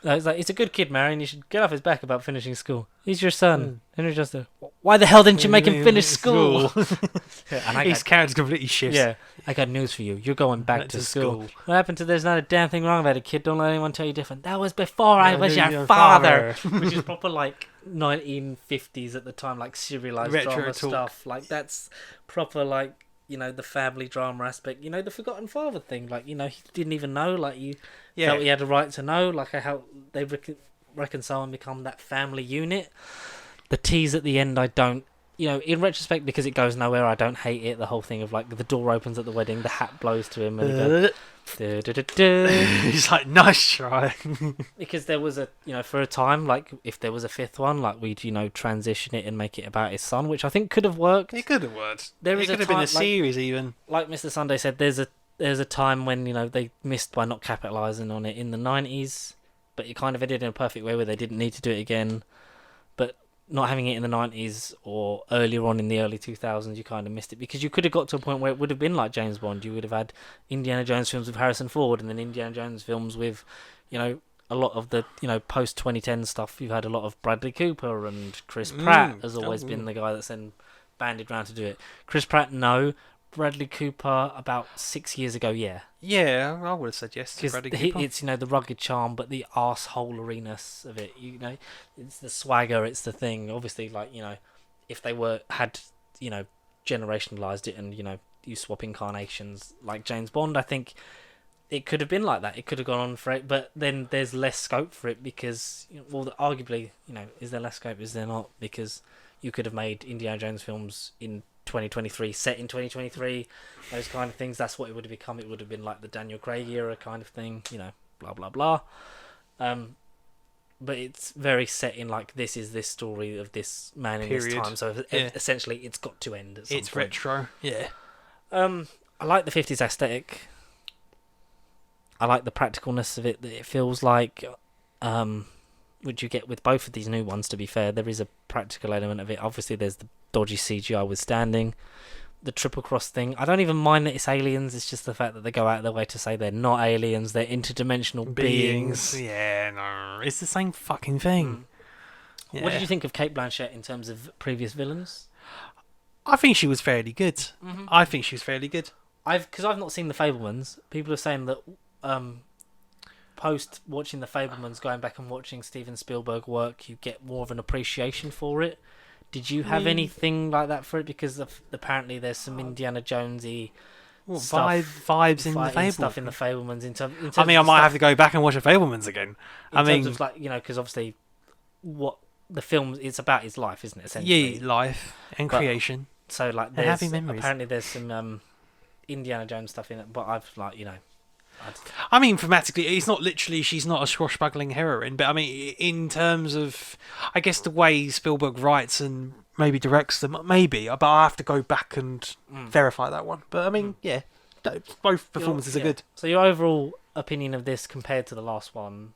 It's a good kid, Marion. You should get off his back about finishing school. He's your son. Henry Juster. Why the hell didn't you make him finish school? His character's completely shifts. Yeah. I got news for you. You're going back to school. What happened to there's not a damn thing wrong about it, kid? Don't let anyone tell you different. That was before I was your father. Which is proper 1950s at the time, serialized retro drama talk. Stuff. That's proper the family drama aspect, the forgotten father thing, he didn't even know, felt he had a right to know, how they reconcile and become that family unit. The tease at the end, I don't, in retrospect, because it goes nowhere, I don't hate it. The whole thing of the door opens at the wedding, the hat blows to him, and he goes, he's like, nice try. Because there was for a time, if there was a fifth one, we'd transition it and make it about his son, which I think could have worked. It could have worked. It could have been a series even. Like Mr. Sunday said, there's a time when they missed by not capitalising on it in the 90s, but you kind of did it in a perfect way where they didn't need to do it again. But not having it in the 90s or earlier on in the early 2000s, you kind of missed it, because you could have got to a point where it would have been like James Bond. You would have had Indiana Jones films with Harrison Ford, and then Indiana Jones films with, a lot of the, post 2010 stuff. You've had a lot of Bradley Cooper, and Chris Pratt has always been the guy that's then banded round to do it. Chris Pratt, no. Bradley Cooper, about 6 years ago, yeah. Yeah, I would have said yes to Bradley Cooper. It's, the rugged charm, but the arseholeryness of it, it's the swagger, it's the thing. Obviously, if they had generationalized it and, you swap incarnations like James Bond, I think it could have been like that. It could have gone on for it, but then there's less scope for it because, arguably, is there less scope? Is there not? Because you could have made Indiana Jones films in 2023, set in 2023, those kind of things. That's what it would have become. It would have been like the Daniel Craig era kind of thing, blah blah blah. But it's very set in like this is this story of this man in this time. So essentially, it's got to end at some point. It's retro. Yeah. I like the 50s aesthetic. I like the practicalness of it. That it feels like, which you get with both of these new ones. To be fair, there is a practical element of it. Obviously, there's the dodgy CGI withstanding. The triple cross thing, I don't even mind that it's aliens. It's just the fact that they go out of their way to say they're not aliens. They're interdimensional beings. Yeah, no, it's the same fucking thing. Yeah. What did you think of Cate Blanchett in terms of previous villains? I think she was fairly good. Mm-hmm. I think she was fairly good. Because I've not seen the Fabelmans. People are saying that post watching the Fabelmans, going back and watching Steven Spielberg work, you get more of an appreciation for it. Did you have anything like that for it? Because apparently there's some Indiana Jonesy vibes in the Fabelmans. Stuff in the Fabelmans. In terms I mean, I might have to go back and watch the Fabelmans again. In terms of like, because obviously, what the film it's about is life, isn't it? Essentially, yeah, life and creation. So like, happy memories. Apparently, there's some Indiana Jones stuff in it, but I've I mean, thematically, it's not literally she's not a swashbuckling heroine, but I mean, in terms of, I guess the way Spielberg writes and maybe directs them, maybe, but I have to go back and verify that one. But I mean, yeah, both performances are good. So your overall opinion of this compared to the last one?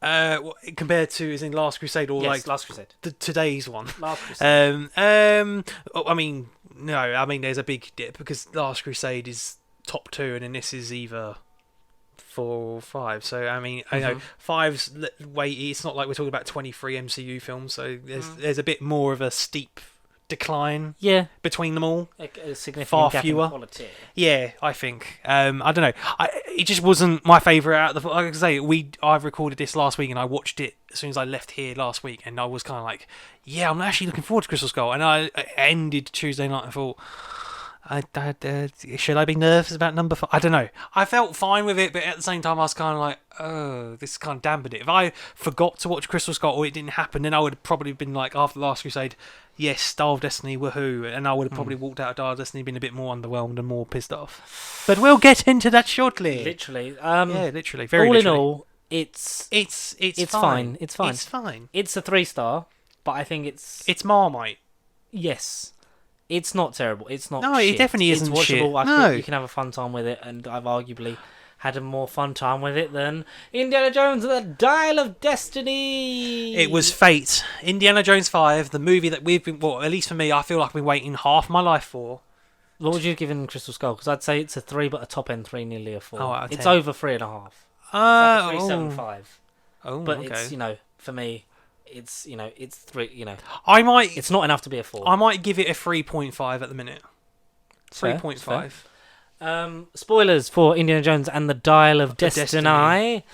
Compared to, is in Last Crusade or like Last Crusade, today's one? Last Crusade. I mean, no, I mean there's a big dip because Last Crusade is top 2, and then this is either 4 or 5. So I mean, I know 5's weighty. It's not like we're talking about 23 MCU films. So there's a bit more of a steep decline. Yeah, between them all. A significant far gap fewer. in quality. Yeah, I think. I don't know. It just wasn't my favourite out of the. Like I say, I've recorded this last week and I watched it as soon as I left here last week, and I was kind of like, yeah, I'm actually looking forward to Crystal Skull. And I ended Tuesday night and thought, should I be nervous about number 5? I don't know. I felt fine with it, but at the same time, I was kind of like, oh, this kind of dampened it. If I forgot to watch Crystal Skull or it didn't happen, then I would have probably been like, after Last Crusade, yes, Star of Destiny, woohoo. And I would have probably walked out of Star of Destiny being a bit more underwhelmed and more pissed off. But we'll get into that shortly. Literally. Yeah, literally. Very all literally. In all, it's fine. It's fine. It's fine. It's a 3-star, but I think it's Marmite. Yes. It's not terrible. It's not. No, shit. It definitely isn't it's watchable. shit. I think you can have a fun time with it, and I've arguably had a more fun time with it than Indiana Jones and the Dial of Destiny. It was fate. Indiana Jones 5, the movie that we've been, well, at least for me, I feel like I've been waiting half my life for. What would you give in Crystal Skull? Because I'd say it's a 3, but a top end 3, nearly a 4. Oh, out of it's 10. over 3.5. It's like a 3.75. Oh, but okay. it's for me, it's 3. I might. It's not enough to be a 4. I might give it a 3.5 at the minute. 3.5. Spoilers for Indiana Jones and the Dial of Destiny.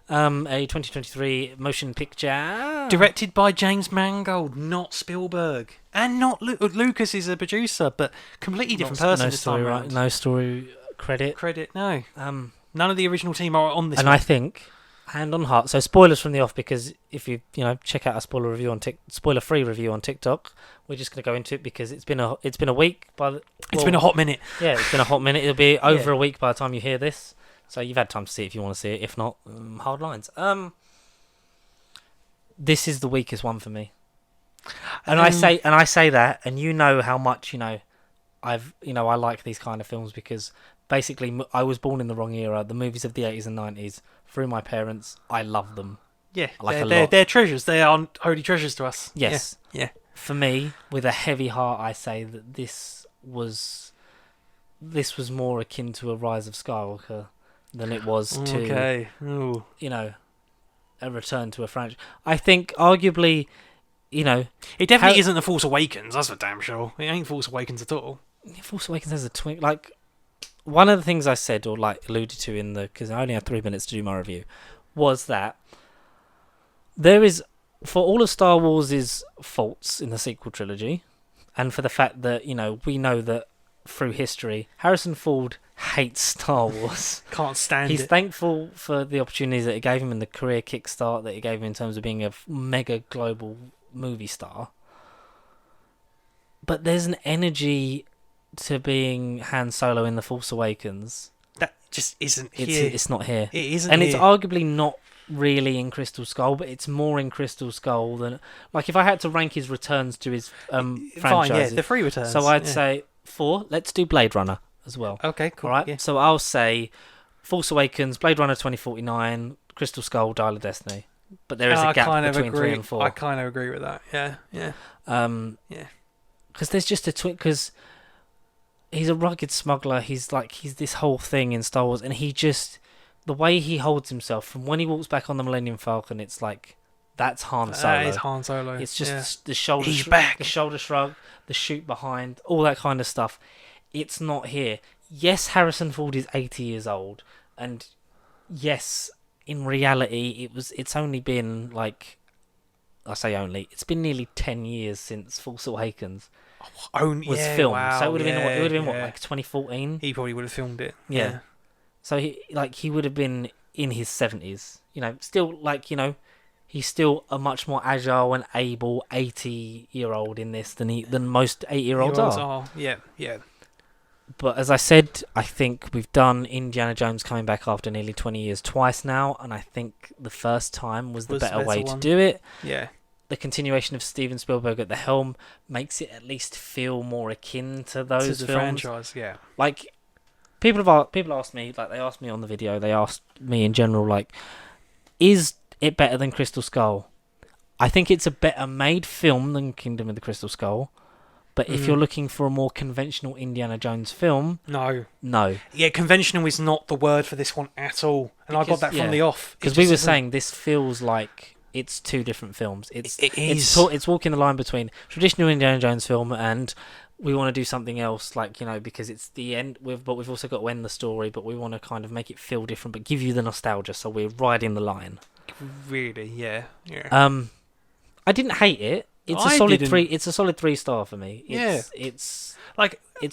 A 2023 motion picture directed by James Mangold, not Spielberg, and not Lucas is a producer, but completely different person this time around. No story credit. No. None of the original team are on this. And one. I think, hand on heart, so spoilers from the off, because if you check out a spoiler-free review on TikTok, we're just going to go into it because it's been a week. It's been a hot minute. Yeah, it's been a hot minute. It'll be over a week by the time you hear this. So you've had time to see it if you want to see it. If not, hard lines. This is the weakest one for me. And I say that, and you know how much I like these kind of films because basically I was born in the wrong era. The movies of the 80s and 90s through my parents, I love them. Yeah, they're treasures. They are holy treasures to us. Yes. Yeah. For me, with a heavy heart, I say that this was more akin to a Rise of Skywalker than it was to a return to a franchise. I think arguably, it definitely isn't The Force Awakens. That's for damn sure. It ain't Force Awakens at all. Force Awakens has a twink. Like one of the things I said or alluded to because I only had 3 minutes to do my review, was that there is, for all of Star Wars' faults in the sequel trilogy, and for the fact that we know that through history, Harrison Ford hates Star Wars. Can't stand He's it. thankful for the opportunities that it gave him and the career kickstart that it gave him in terms of being a mega global movie star. But there's an energy to being Han Solo in The Force Awakens. That just isn't here. It's not here. It isn't And here. it's arguably not really in Crystal Skull, but it's more in Crystal Skull than... Like, if I had to rank his returns to his Fine, franchise... yeah, the free returns. So I'd say 4. Let's do Blade Runner as well. Okay, cool. All right? Yeah. So I'll say Force Awakens, Blade Runner 2049, Crystal Skull, Dial of Destiny. But there is a gap between 3 and 4. I kind of agree with that. Yeah. Yeah. Because there's just a because he's a rugged smuggler. He's this whole thing in Star Wars, and he just the way he holds himself from when he walks back on the Millennium Falcon, it's like that's Han Solo. That is Han Solo. It's just the shoulder. He's back. The shoulder shrug, the shoot behind, all that kind of stuff. It's not here. Yes, Harrison Ford is 80 years old, and yes, in reality, it's only been like. I say only. It's been nearly 10 years since Force Awakens was filmed. Wow, So it would have been yeah. like 2014. He probably would have filmed it. Yeah. So he would have been in his 70s. Still he's still a much more agile and able 80-year-old in this than most 8-year-olds are. Yeah. But as I said, I think we've done Indiana Jones coming back after nearly 20 years twice now, and I think the first time was the better way to do it. Yeah. The continuation of Steven Spielberg at the helm makes it at least feel more akin to those the films. franchise, yeah. Like, people asked me, like they asked me on the video, they asked me in general, like, is it better than Crystal Skull? I think it's a better made film than Kingdom of the Crystal Skull. But if you're looking for a more conventional Indiana Jones film... No. Yeah, conventional is not the word for this one at all. And I got that from the off. Because we were saying this feels like it's two different films. It is. It's walking the line between traditional Indiana Jones film and we want to do something else, like, because it's the end, but we've also got to end the story, but we want to kind of make it feel different, but give you the nostalgia, so we're riding the line. Really, yeah. I didn't hate it. It's a solid 3. It's a solid 3-star for me. It's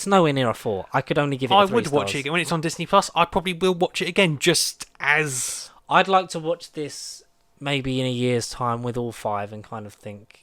nowhere near a 4. I could only give it. I would watch it again when it's on Disney Plus. I probably will watch it again, just as I'd like to watch this maybe in a year's time with all 5 and kind of think.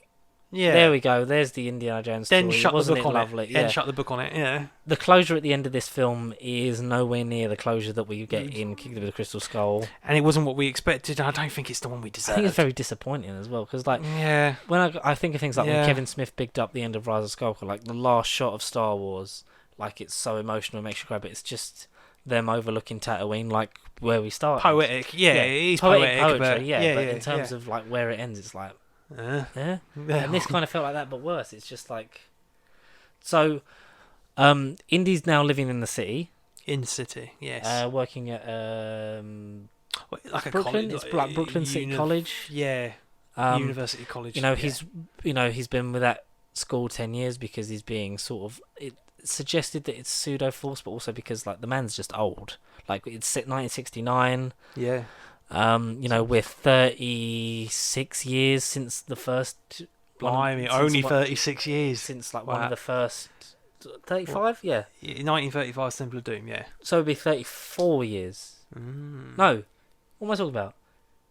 Yeah, there we go. There's the Indiana Jones story. Then shut Wasn't the book it on lovely? it. Then shut the book on it. Yeah. The closure at the end of this film is nowhere near the closure that we get in Kingdom of the Crystal Skull, and it wasn't what we expected. I don't think it's the one we deserved. I think it's very disappointing as well because, when I think of things like when Kevin Smith picked up the end of Rise of Skywalker, like the last shot of Star Wars, like it's so emotional, it makes you cry, but it's just them overlooking Tatooine, like where we started. Poetic, it is poetic poetry, but but in terms of like where it ends, it's like. And this kind of felt like that, but worse. It's just like so. Indy's now living in the city. In the city, yes. Working at like Brooklyn. a college, It's like Brooklyn City College. Yeah. University college. He's been with that school 10 years because he's being sort of. It suggested that it's pseudo force, but also because like the man's just old. Like it's 1969. Yeah. We're 36 years since the first. Blimey, only 36 years since like one of the first. 35, yeah. 1935 Temple of Doom, yeah. So it'd be 34 years. No, what am I talking about?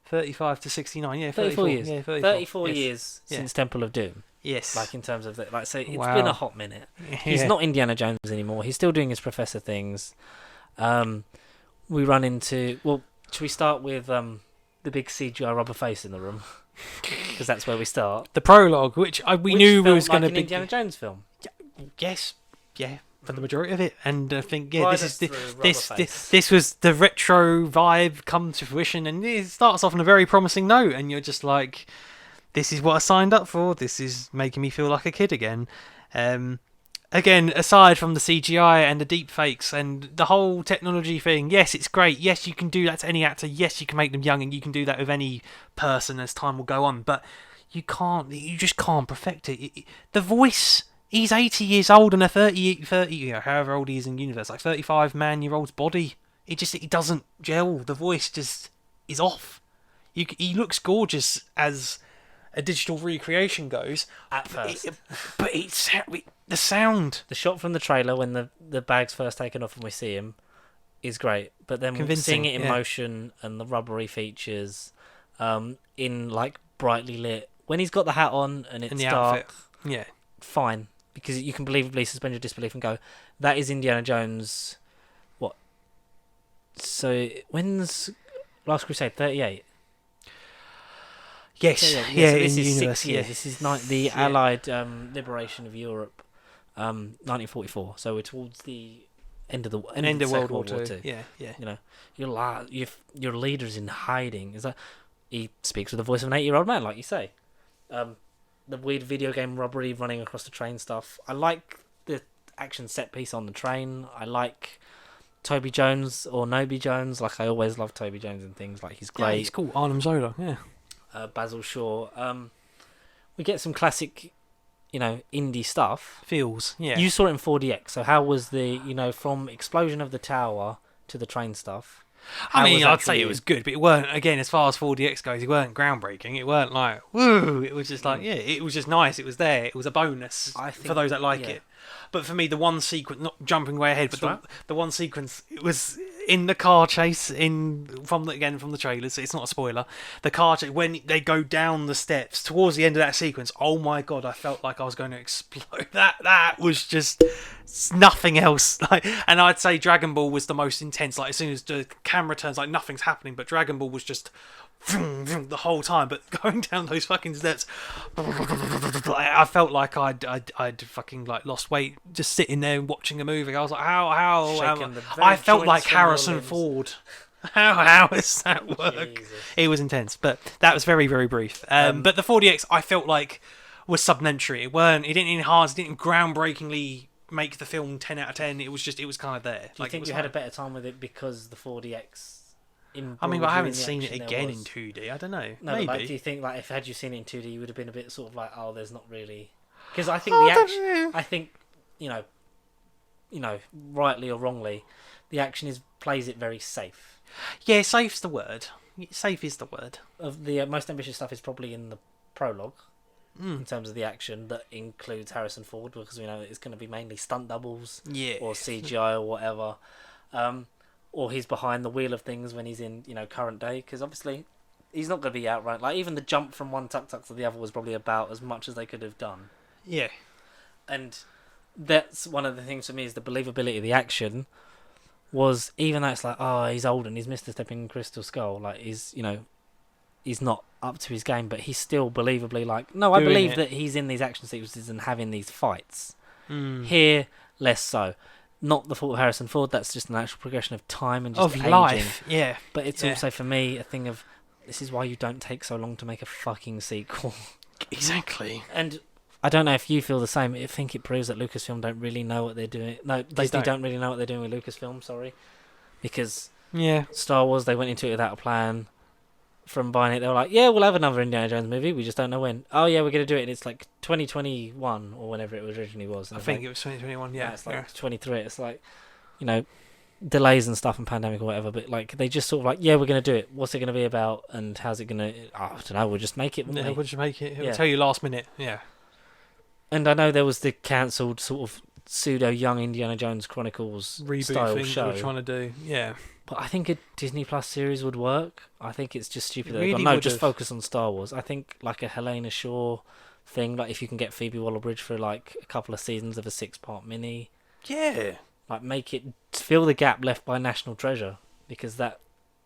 35 to 69, yeah. 34 years. Yeah, 34 years since Temple of Doom. Yes. Like in terms of that, like so, it's been a hot minute. He's not Indiana Jones anymore. He's still doing his professor things. We run into should we start with the big CGI rubber face in the room? Because that's where we start. The prologue, which we knew was going to be an Indiana Jones film. Yes, yeah, for the majority of it, and I think this was the retro vibe come to fruition, and it starts off on a very promising note, and you're just like, this is what I signed up for. This is making me feel like a kid again. Again, aside from the CGI and the deep fakes and the whole technology thing, yes, it's great. Yes, you can do that to any actor. Yes, you can make them young, and you can do that with any person as time will go on. But you just can't perfect it. The voice, he's 80 years old, and a 30, however old he is in universe, like 35-man-year-old's body. It doesn't gel. The voice just is off. He looks gorgeous as a digital recreation goes at first, but it's the sound. The shot from the trailer when the bag's first taken off and we see him, is great, but then Convincing, seeing it in yeah. motion and the rubbery features, in like brightly lit when he's got the hat on and it's And the dark, outfit. Yeah. fine, because you can believably suspend your disbelief and go, that is Indiana Jones. What? So when's Last Crusade? 38. Yes. Yeah, Yeah. so In this is universe. 6 years. Yeah. This is the Yeah. Allied liberation of Europe, 1944. So we're towards the end of the End of World Second War Two. Yeah. Yeah. You know, your leader's in hiding. Is that he speaks with the voice of an 8-year-old man, like you say. The weird video game robbery running across the train stuff. I like the action set piece on the train. I like Toby Jones or Noby Jones. Like I always love Toby Jones and things. Like he's Yeah, great. he's cool. Arnim Zola. Yeah. Basil Shaw. We get some classic, indie stuff. Feels. Yeah. You saw it in 4DX. So how was from explosion of the tower to the train stuff? I mean, was that I'd for say you? it was good, but it weren't. Again, as far as 4DX goes, it weren't groundbreaking. It weren't like woo. It was just like it was just nice. It was there. It was a bonus I think, for those that like yeah. it. But for me, the one sequence, not jumping way ahead, but That's the one sequence, it was in the car chase from the trailers. It's not a spoiler. The car chase when they go down the steps towards the end of that sequence. Oh my god, I felt like I was going to explode. That was just nothing else. Like, and I'd say Dragon Ball was the most intense. Like as soon as the camera turns, like nothing's happening, but Dragon Ball was just the whole time. But going down those fucking steps, I felt like I'd fucking like lost weight just sitting there watching a movie. I was like, how Shaking the very I felt like joints from your Harrison limbs. Ford. How does that work? Jesus. It was intense, but that was very, very brief. But the 4DX I felt like was supplementary. It didn't enhance, it didn't groundbreakingly make the film 10 out of 10. It was kind of there. Do you think you had a better time with it because the 4DX? I mean, but I haven't in the seen it action there again was- in 2D. I don't know. No, Maybe. but like, do you think like if had you seen it in 2D, you would have been a bit sort of like, oh, there's not really, because I think Oh, the I don't action. know. I think rightly or wrongly, the action plays it very safe. Yeah, safe's the word. Safe is the word. Of the most ambitious stuff is probably in the prologue in terms of the action that includes Harrison Ford, because we know it's going to be mainly stunt doubles Yeah. or CGI or whatever, or he's behind the wheel of things when he's in current day, because obviously he's not going to be outright, like even the jump from one tuk-tuk to the other was probably about as much as they could have done. Yeah. And that's one of the things for me, is the believability of the action was, even though it's like, oh, he's old and he's missed a step in Crystal Skull, like he's not up to his game, but he's still believably like, no, I Doing believe it. that he's in these action sequences and having these fights. Mm. Here, less so. Not the fault of Harrison Ford, that's just an actual progression of time and just Of aging. life. Yeah. But it's Yeah. also, for me, a thing of, this is why you don't take so long to make a fucking sequel. Exactly. And I don't know if you feel the same. I think it proves that Lucasfilm don't really know what they're doing. No, Disney don't really know what they're doing with Lucasfilm, sorry. Because Yeah. Star Wars, they went into it without a plan. From buying it, they were like, yeah, we'll have another Indiana Jones movie, we just don't know when. Oh yeah, we're going to do it, and it's like 2021 or whenever it originally was. And I think it was 2021. Yeah. it's like 23. It's like, delays and stuff and pandemic or whatever, but like they just sort of like, yeah, we're going to do it. What's it going to be about, and how's it going to... I don't know, we'll just make it, won't Yeah, we? we'll just make it. It'll Yeah. tell you last minute. Yeah. And I know there was the cancelled sort of pseudo Young Indiana Jones Chronicles Reboot style thing show. we're trying to do. Yeah. But I think a Disney Plus series would work. I think it's just stupid. It That they've really gone, no, would just have. focus on Star Wars. I think like a Helena Shaw thing, like if you can get Phoebe Waller-Bridge for like a couple of seasons of a 6-part mini, Yeah. like make it fill the gap left by National Treasure, because that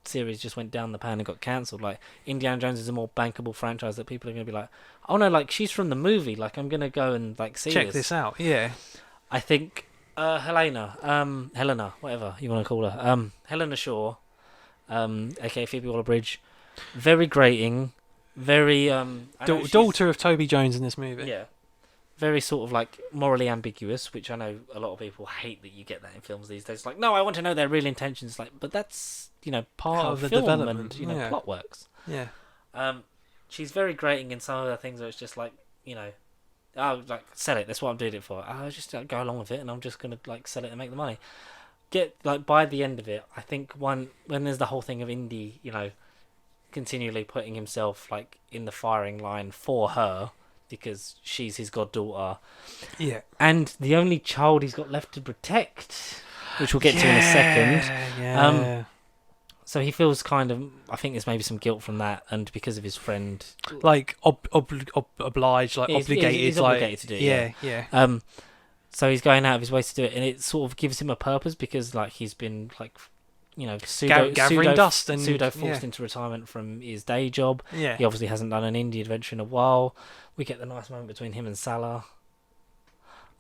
series just went down the pan and got cancelled. Like Indiana Jones is a more bankable franchise that people are going to be like, oh no, like she's from the movie, like I'm going to go and like see Check this out. Yeah. I think Helena, whatever you want to call her, Helena Shaw, aka Phoebe Waller-Bridge, very grating, very I know she's- Daughter of Toby Jones in this movie. yeah, very sort of like morally ambiguous, which I know a lot of people hate that you get that in films these days. Like, no, I want to know their real intentions. Like, but that's Part how of the film development, and yeah. plot works. Yeah. She's very grating in some of the things where it's just like oh, like sell it. That's what I'm doing it for. I'll just go along with it, and I'm just gonna like sell it and make the money. Get like by the end of it, I think when there's the whole thing of Indy, continually putting himself like in the firing line for her because she's his goddaughter, Yeah. and the only child he's got left to protect. which we'll get to in a second. Yeah. So he feels kind of, I think there's maybe some guilt from that, and because of his friend, like obliged, like obligated, he's like obligated to do it. Yeah. So he's going out of his way to do it, and it sort of gives him a purpose because, like, he's been like, gathering dust and pseudo forced into retirement from his day job. Yeah. He obviously hasn't done an indie adventure in a while. We get the nice moment between him and Salah.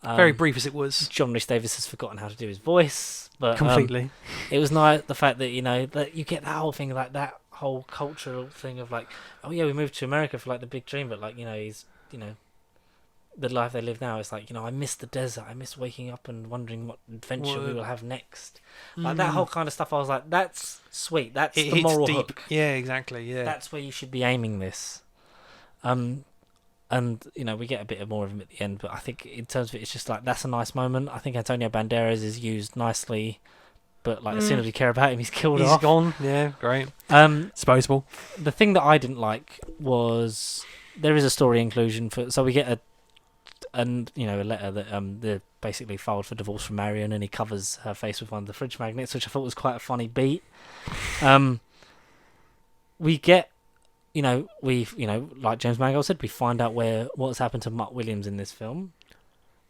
Very brief as it was. John Rhys Davies has forgotten how to do his voice, but Completely. It was nice the fact that that you get that whole thing, like that whole cultural thing of like, oh yeah, we moved to America for like the big dream, but like he's the life they live now is like I miss the desert, I miss waking up and wondering what adventure we will have next. Like that whole kind of stuff. I was like, that's sweet. That's the moral hook. Yeah, exactly. Yeah, that's where you should be aiming this. And we get a bit more of him at the end, but I think in terms of it, it's just like that's a nice moment. I think Antonio Banderas is used nicely, but like as soon as we care about him, he's killed off. He's gone. Yeah, great. Disposable. The thing that I didn't like was there is a story inclusion so we get a letter that they basically filed for divorce from Marion, and he covers her face with one of the fridge magnets, which I thought was quite a funny beat. We get. Like James Mangold said, we find out what's happened to Mutt Williams in this film.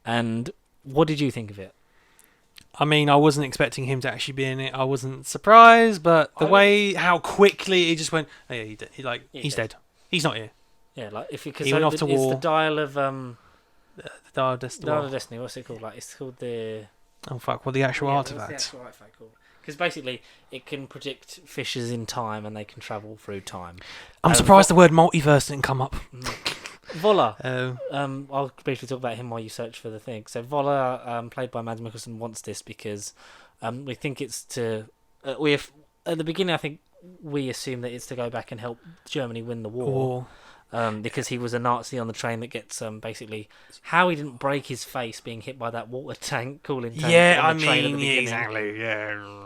And what did you think of it? I mean, I wasn't expecting him to actually be in it. I wasn't surprised, but how quickly he just went, oh yeah, he's dead. He's not here. Yeah, like he went off to war. It's the dial of the Dial of Destiny. Dial of Destiny. What's it called? Like it's called the. Oh fuck! What the actual artifact? What's the actual artifact called? Because basically, it can predict fissures in time, and they can travel through time. I'm surprised the word multiverse didn't come up. Vola. I'll briefly talk about him while you search for the thing. So Vola, played by Mads Mikkelsen, wants this because we think it's to. At the beginning, I think we assume that it's to go back and help Germany win the war. Because he was a Nazi on the train that gets basically how he didn't break his face being hit by that water tank cooling tank. Yeah, on the train at the beginning. exactly. Yeah.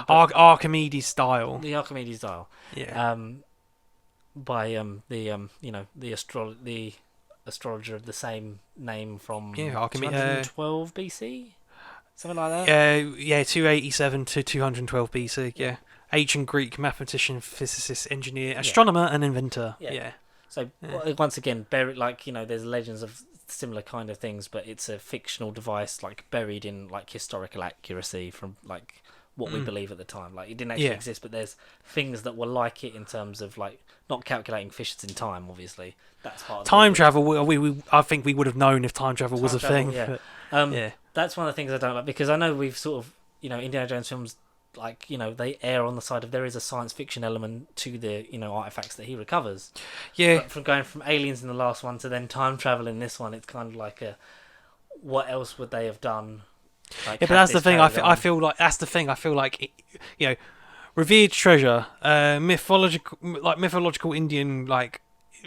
Archimedes style. The Archimedes style. Yeah. By the astrologer of the same name from Archimedes 212 BC, something like that. 287 to 212 BC. Yeah. Ancient Greek mathematician, physicist, engineer, astronomer, and inventor. Yeah. So once again, there's legends of similar kind of things, but it's a fictional device, like buried in like historical accuracy from like what we believe at the time. Like it didn't actually exist, but there's things that were like it in terms of like not calculating fissures in time. Obviously, that's part of time travel. I think we would have known if time travel was a thing. Yeah. But, that's one of the things I don't like because I know we've sort of Indiana Jones films. Like they err on the side of there is a science fiction element to the artifacts that he recovers. Yeah. But from going from aliens in the last one to then time travel in this one, it's kind of like what else would they have done? Like, but that's the thing. I feel like that's the thing. I feel like revered treasure, mythological Indian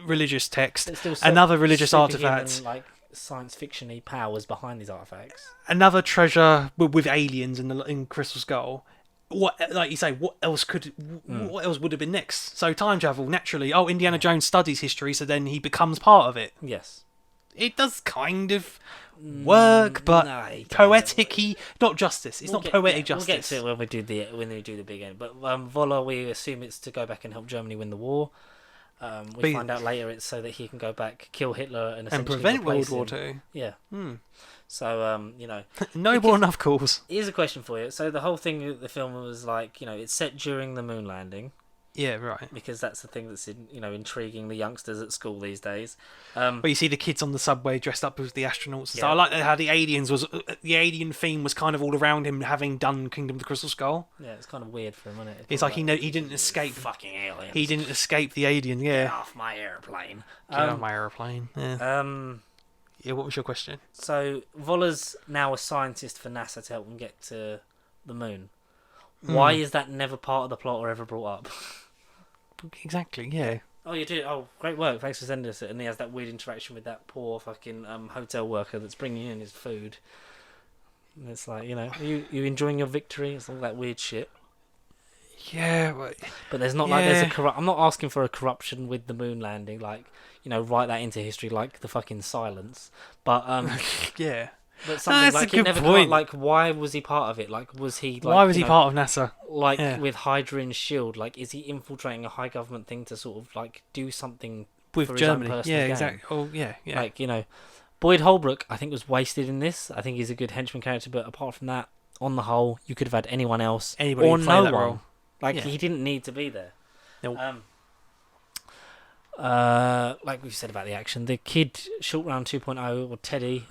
religious text, another religious artifact. Science fiction-y powers behind these artifacts. Another treasure with aliens in Crystal Skull. What, like you say, what else would have been next? So time travel, naturally. Oh, Indiana Jones studies history, so then he becomes part of it. Yes. It does kind of work, but poetic-y, not justice. It's not poetic justice. We'll get to it when we do the big end. But Vola, we assume it's to go back and help Germany win the war. We find out later it's so that he can go back, kill Hitler, and essentially prevent World War II. Yeah. So noble enough cause. Here's a question for you. So the whole thing of the film was like, it's set during the moon landing. Yeah, right. Because that's the thing that's intriguing the youngsters at school these days. But you see the kids on the subway dressed up as the astronauts. And stuff. I like how the alien theme was kind of all around him, having done Kingdom of the Crystal Skull. Yeah, it's kind of weird for him, isn't it? It's like he didn't escape fucking aliens. He didn't escape the alien. Yeah. Get off my airplane. Get off my airplane. Yeah. Yeah. What was your question? So Vola's now a scientist for NASA to help them get to the moon. Why is that never part of the plot or ever brought up? Exactly, yeah. Oh, you did? Oh, great work. Thanks for sending us it. And he has that weird interaction with that poor fucking hotel worker that's bringing in his food. And it's like, you enjoying your victory? It's all that weird shit. Yeah. But there's not there's a I'm not asking for a corruption with the moon landing, write that into history like the fucking silence. But yeah. but something that's like a it good never point. like why was he part of it? Like was he like Why was he part of NASA? like Yeah. with Hydra and Shield? Like is he infiltrating a high government thing to sort of like do something With for his own Germany. personal Yeah, gain? exactly. Oh, yeah, yeah. Like Boyd Holbrook I think was wasted in this. I think he's a good henchman character, but apart from that, on the whole, you could have had anyone else Anybody or could play no that one. role. Like Yeah. he didn't need to be there. Nope. Like we said about the action, the kid Short Round 2.0 or Teddy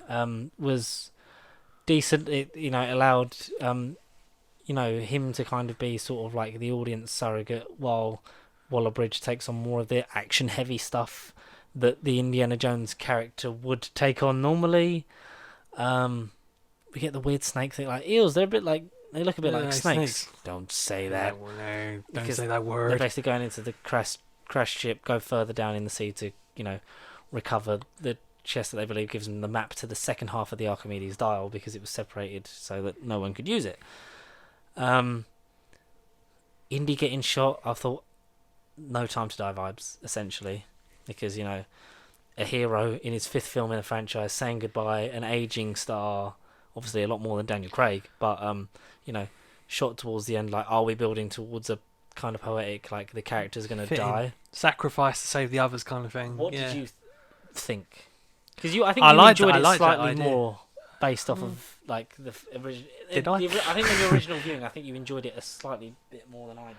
was decent. It allowed him to kind of be sort of like the audience surrogate while Waller Bridge takes on more of the action heavy stuff that the Indiana Jones character would take on normally. We get the weird snake thing, like eels. They look a bit like snakes. Don't say that. No, don't Because say that They're word. basically going into the crash ship, go further down in the sea to recover the chest that they believe gives them the map to the second half of the Archimedes dial because it was separated so that no one could use it. Indy getting shot, I thought No Time to Die vibes, essentially, because a hero in his 5th film in a franchise saying goodbye, an aging star, obviously a lot more than Daniel Craig, but shot towards the end, like, are we building towards a kind of poetic, like the character's going to die? Sacrifice to save the others kind of thing. What yeah. did you think? Because I think I you liked enjoyed that- I it liked that slightly idea. more based off of like the original. Did I? I think in the original viewing, I think you enjoyed it a slightly bit more than I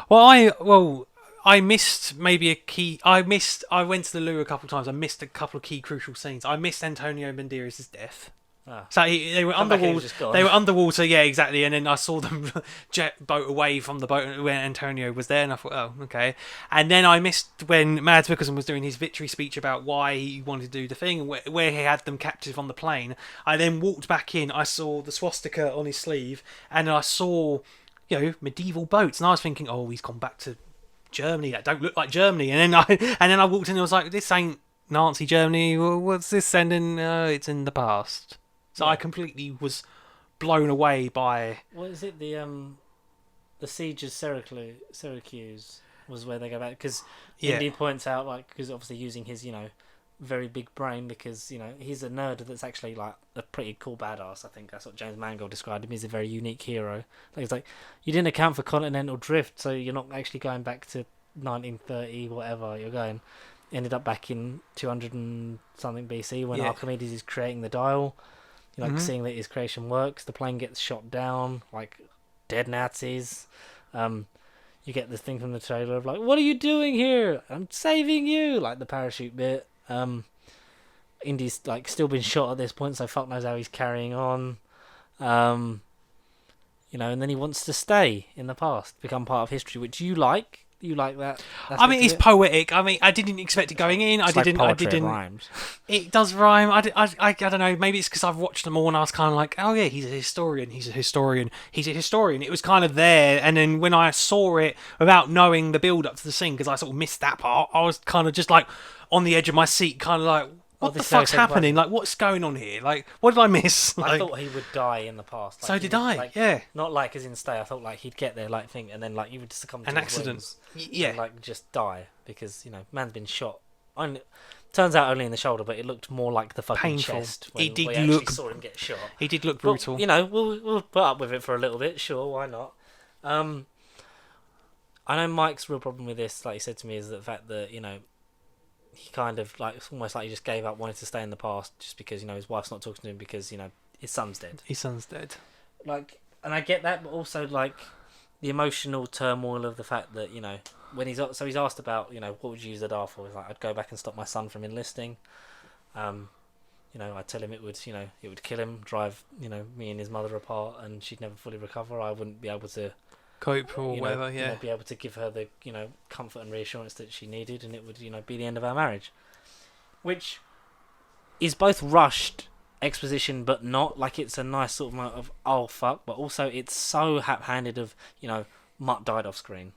did. I missed maybe a key. I went to the loo a couple of times. I missed a couple of key crucial scenes. I missed Antonio Banderas' death. Ah. So they were Come back and he underwater. was just gone. They were underwater, yeah, exactly. And then I saw them jet boat away from the boat when Antonio was there, and I thought, oh, okay. And then I missed when Mads Mikkelsen was doing his victory speech about why he wanted to do the thing, and where he had them captive on the plane. I then walked back in. I saw the swastika on his sleeve, and I saw, medieval boats, and I was thinking, oh, he's gone back to Germany. That don't look like Germany. And then I walked in, and I was like, this ain't Nazi Germany. What's this sending? It's in the past. So I completely was blown away by. What is it? The siege of Syracuse was where they go back because Indy points out because obviously using his very big brain because he's a nerd that's actually like a pretty cool badass. I think that's what James Mangold described him. He's a very unique hero. It's like you didn't account for continental drift, so you're not actually going back to 1930 whatever. You're going ended up back in 200 and something BC when Archimedes is creating the dial. Seeing that his creation works, the plane gets shot down, like dead Nazis. You get this thing from the trailer of like, "What are you doing here? I'm saving you!" Like the parachute bit. Indy's like still been shot at this point, so fuck knows how he's carrying on. And then he wants to stay in the past, become part of history, which you like. You like that? I mean, it's poetic. I mean, I didn't expect it going in. It's I didn't. Like poetry, it rhymes. It does rhyme. I don't know. Maybe it's because I've watched them all, and I was kind of like, oh yeah, he's a historian. He's a historian. He's a historian. It was kind of there, and then when I saw it without knowing the build up to the scene, because I sort of missed that part, I was kind of just like on the edge of my seat, kind of like, what the fuck's happening? Like, what's going on here? Like, what did I miss? I thought he would die in the past. So did I. Yeah. Not like as in stay. I thought like he'd get there, like thing, and then like you would succumb to an accident. And, like just die because man's been shot. Turns out only in the shoulder, but it looked more like the fucking painful. chest. When He did we look. actually saw him get shot. He did look brutal. But, we'll put up with it for a little bit. Sure, why not? I know Mike's real problem with this, like he said to me, is the fact that he kind of like it's almost like he just gave up wanting to stay in the past just because his wife's not talking to him because his son's dead. His son's dead. Like, and I get that, but also like the emotional turmoil of the fact that when he's asked about what would you use the dial for? He's like, I'd go back and stop my son from enlisting. I'd tell him it would kill him, drive me and his mother apart, and she'd never fully recover. I wouldn't be able to cope or whatever, be able to give her the comfort and reassurance that she needed, and it would be the end of our marriage, which is both rushed exposition but not. Like, it's a nice sort of moment of oh fuck, but also it's so hap-handed of Mutt died off screen.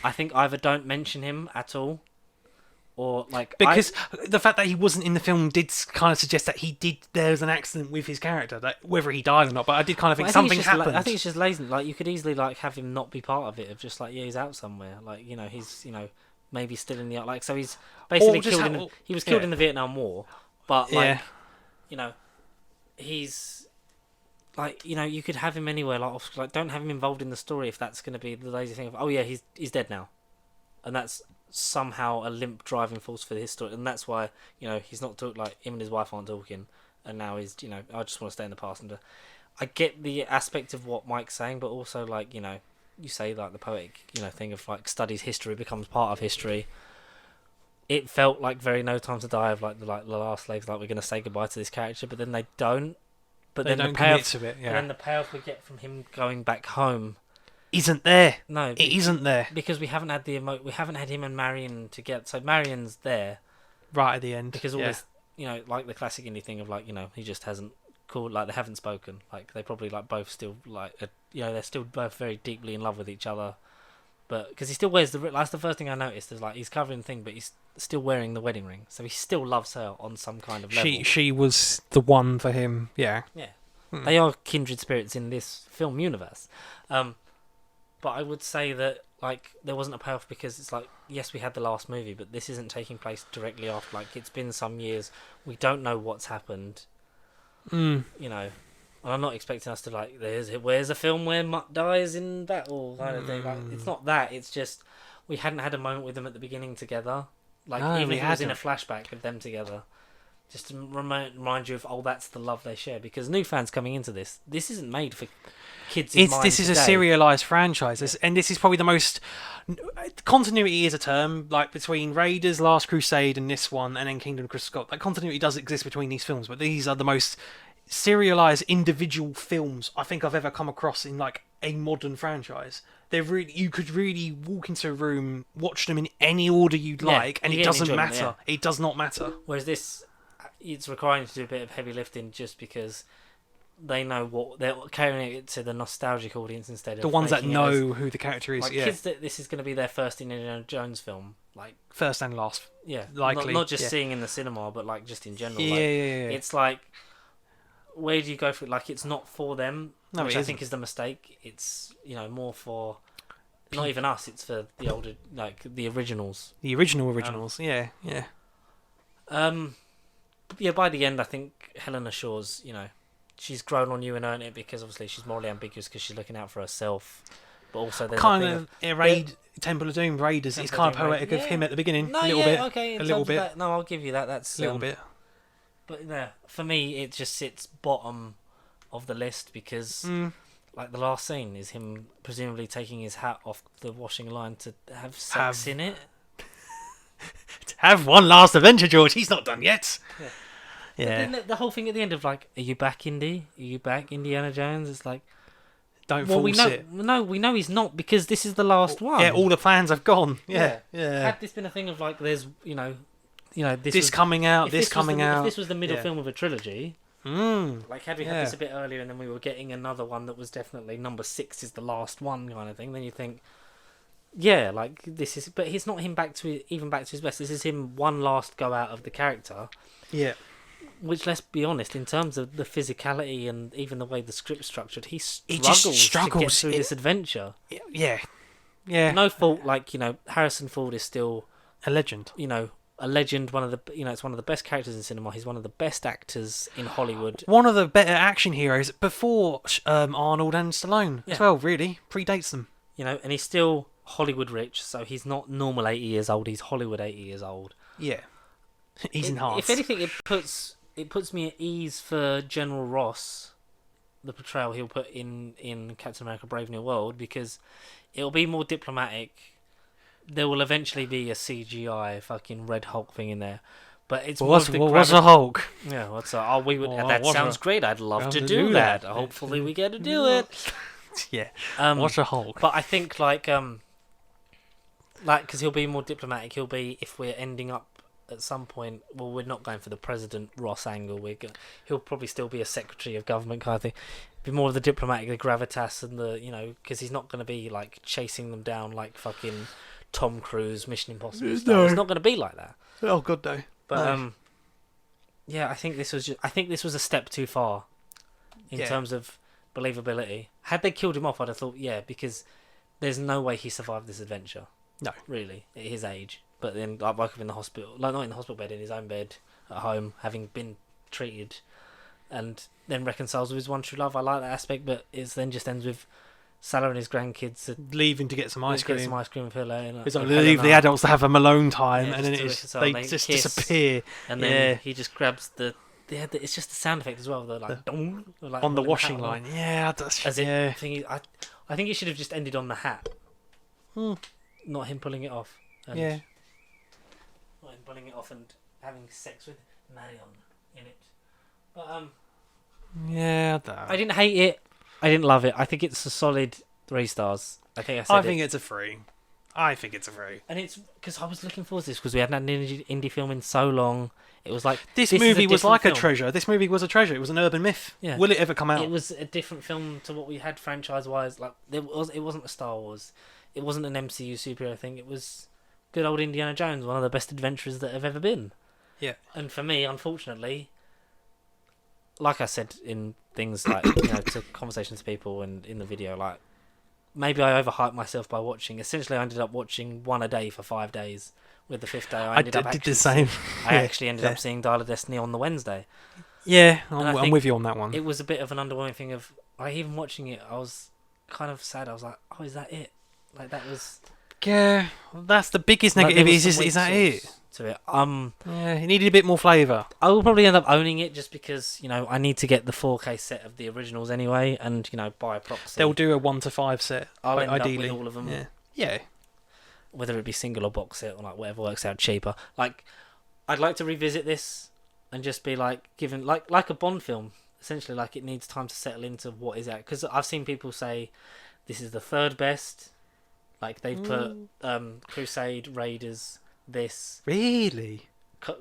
I think either don't mention him at all, or like because the fact that he wasn't in the film did kind of suggest that there was an accident with his character, that whether he died or not. But I did kind of think something happened. I think it's just lazy. Like, you could easily like have him not be part of it. Of just like, yeah, he's out somewhere. Like, he's maybe still in the like. So he's basically killed. He was killed in the Vietnam War, but like he's like, you could have him anywhere. Like don't have him involved in the story if that's going to be the lazy thing of, oh yeah, he's dead now, and that's somehow a limp driving force for his story, and that's why he's not like him and his wife aren't talking, and now he's I just want to stay in the past. And I get the aspect of what Mike's saying, but also like you say like the poetic thing of like studies history, becomes part of history. It felt like very No Time to Die of like the last legs, like we're going to say goodbye to this character, but then they don't. But they then don't the payoff commit to it. Yeah. And then the payoff we get from him going back home isn't there. No, it isn't there because we haven't had we haven't had him and Marion together. So Marion's there right at the end because all this, like the classic indie thing of like he just hasn't called, like they haven't spoken, like they probably like both still like they're still both very deeply in love with each other, but because he still wears that's the first thing I noticed is like he's covering the thing, but he's still wearing the wedding ring, so he still loves her on some kind of level. She was the one for him. Yeah. They are kindred spirits in this film universe. But I would say that like there wasn't a payoff because it's like, yes, we had the last movie, but this isn't taking place directly after. Like it's been some years, we don't know what's happened. And I'm not expecting us to like where's a film where Mutt dies in battle kind of thing. Like it's not that. It's just we hadn't had a moment with them at the beginning together. Like even if it was in a flashback of them together. Just to remind you of, that's the love they share. Because new fans coming into this isn't made for kids in mind This is today. a serialised franchise. And this is probably the most... Continuity is a term, like between Raiders, Last Crusade and this one, and then Kingdom of Crystal Skull. Like, continuity does exist between these films, but these are the most serialised individual films I think I've ever come across in like a modern franchise. You could really walk into a room, watch them in any order you'd like, and it doesn't matter. Yeah. It does not matter. Whereas this... it's requiring to do a bit of heavy lifting just because they know what they're carrying it to the nostalgic audience instead of the ones that know who the character is. Like kids that this is going to be their first Indiana Jones film, like first and last. Yeah, likely. Not just seeing in the cinema, but like just in general. Yeah, like, It's like, where do you go for it? Like it's not for them, which I think is the mistake. It's more for not even us. It's for the older, like the originals. The originals. Yeah. Yeah, by the end, I think Helena Shaw's, she's grown on you and earned it because obviously she's morally ambiguous because she's looking out for herself, but also there's kind of Temple of Doom Raiders. It's kind of poetic of him at the beginning, a little bit. Okay, a little bit. That, no, I'll give you that. That's a little bit. But for me, it just sits bottom of the list because, like the last scene is him presumably taking his hat off the washing line to have sex in it. Have one last adventure, George. He's not done yet. Yeah. But then the whole thing at the end of like, are you back, Indy? Are you back, Indiana Jones? It's like, don't force it. No, we know he's not because this is the last one. Yeah, all the plans have gone. Yeah. Had this been a thing of like, there's this coming out, this coming out. If this was the middle film of a trilogy, like had we had this a bit earlier and then we were getting another one that was definitely number 6 is the last one kind of thing, then you think. Yeah, like this is, but he's not him back to his best. This is him one last go out of the character. Yeah. Which, let's be honest, in terms of the physicality and even the way the script's structured, he struggles to get through this adventure. Yeah. No fault, like Harrison Ford is still a legend. A legend. One of the it's one of the best characters in cinema. He's one of the best actors in Hollywood. One of the better action heroes before Arnold and Stallone as well. Really predates them. And he's still Hollywood rich, so he's not normal 80 years old, he's Hollywood 80 years old. Yeah. He's enhanced. If anything, it puts me at ease for General Ross, the portrayal he'll put in Captain America Brave New World, because it'll be more diplomatic. There will eventually be a CGI fucking Red Hulk thing in there. But it's what's a Hulk? Yeah, what's a... that sounds great, I'd love to do that. Hopefully we get to do it. Yeah. What's a Hulk? But I think because he'll be more diplomatic. He'll be, if we're ending up at some point, well, we're not going for the President Ross angle. He'll probably still be a Secretary of Government kind of thing. Be more of the diplomatic, the gravitas, and the because he's not going to be like chasing them down like fucking Tom Cruise, Mission Impossible. No. It's not going to be like that. Oh God, no. But I think this was a step too far in terms of believability. Had they killed him off, I'd have thought because there's no way he survived this adventure. No, really, at his age. But then, woke up in the hospital, not in the hospital bed, in his own bed at home, having been treated. and then reconciles with his one true love. I like that aspect, but it then just ends with Salah and his grandkids leaving to get some ice cream. Get some ice cream with Helena. It's like leave the adults to have a alone time, Yeah, and then they just disappear. And then he just grabs it's just the sound effect as well. They're like, dong, like on the washing line. Yeah, I think it should have just ended on the hat, not him pulling it off. Not him pulling it off and having sex with Marion in it. But I didn't hate it. I didn't love it. I think it's a solid 3 stars. I think I think it's a 3. I think it's a 3. And it's because I was looking forward to this because we hadn't had an indie film in so long. It was like this movie was like film. a treasure. This movie was a treasure. It was an urban myth. Yeah. Will it ever come out? It was a different film to what we had franchise-wise. Like it wasn't a Star Wars. It wasn't an MCU superhero thing. It was good old Indiana Jones, one of the best adventurers that have ever been. Yeah. And for me, unfortunately, like I said in things like to conversations with people and in the video, like maybe I overhyped myself by watching. Essentially, I ended up watching one a day for 5 days. With the 5th day, I did the same. I actually ended up seeing Dial of Destiny on the Wednesday. Yeah, I'm with you on that one. It was a bit of an underwhelming thing of like even watching it, I was kind of sad. I was like, oh, is that it? Like that was. Yeah, that's the biggest negative. Is that it? To it. Yeah, it needed a bit more flavour. I will probably end up owning it just because I need to get the 4K set of the originals anyway, and by proxy they'll do a 1 to 5 set. I'll end ideally up with all of them. Yeah. Whether it be single or box set or like whatever works out cheaper. Like, I'd like to revisit this and just be like given like a Bond film. Essentially, like it needs time to settle into what is that, because I've seen people say this is the 3rd best. Like they've put Crusade, Raiders, this really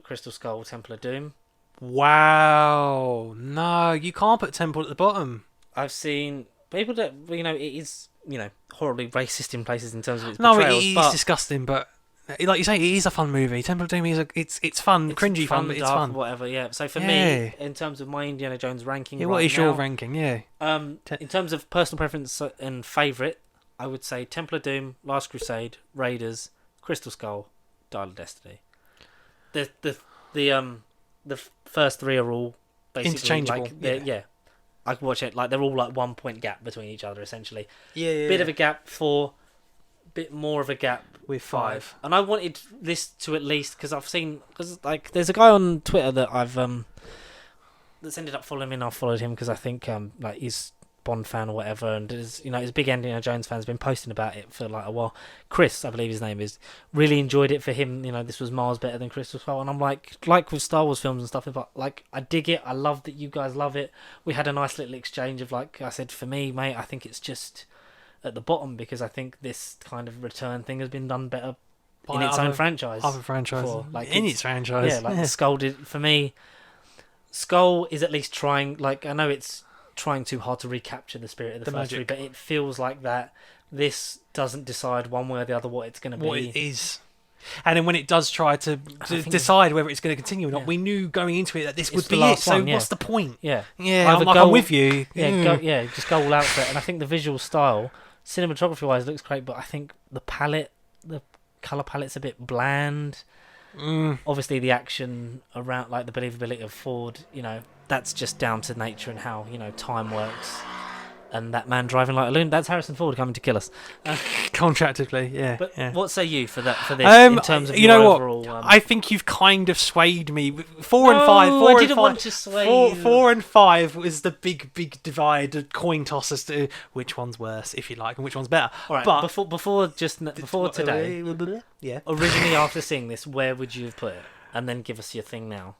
Crystal Skull, Temple of Doom. Wow, no, you can't put Temple at the bottom. I've seen people that it is horribly racist in places in terms of its portrayals. No, it is disgusting, but like you say, it is a fun movie. Temple of Doom it's fun, cringy fun, but it's fun. Whatever, yeah. So for me, in terms of my Indiana Jones ranking, what is your ranking? Yeah. In terms of personal preference and favourite, I would say Temple of Doom, Last Crusade, Raiders, Crystal Skull, Dial of Destiny. The first 3 are all basically interchangeable. Yeah. I can watch it like they're all like 1 point gap between each other essentially. Yeah. Bit of a gap 4, bit more of a gap with 5. And I wanted this to at least because like there's a guy on Twitter that I've that's ended up following me, and I've followed him because I think like he's Bond fan or whatever, and he's a big Indiana Jones fan, has been posting about it for like a while. Chris, I believe his name is, really enjoyed it. For him, this was miles better than Crystal Skull, and I'm like with Star Wars films and stuff, like I dig it. I love that you guys love it. We had a nice little exchange of like I said, for me, mate, I think it's just at the bottom because I think this kind of return thing has been done better in its own franchise. Other franchise, like in its franchise, yeah. Like Skull did for me. Skull is at least trying. Like I know it's trying too hard to recapture the spirit of the first 3, but it feels like that this doesn't decide one way or the other what it's going to be. What it is. And then when it does try to decide whether it's going to continue or not, we knew going into it that this would be it. So what's the point? Yeah. I'm with you. Just go all out for it. And I think the visual style, cinematography-wise, looks great, but I think the colour palette's a bit bland. Obviously, the action around, like the believability of Ford, that's just down to nature and how time works. And that man driving like a loon, that's Harrison Ford coming to kill us. Contractually, yeah. But yeah. what say you for this in terms of your overall... I think you've kind of swayed me. 4 and 5. 4 I didn't want to sway you. 4 and 5 was the big divide, coin toss as to which one's worse, if you like, and which one's better. All right, but before today, yeah. Originally after seeing this, where would you have put it? And then give us your thing now.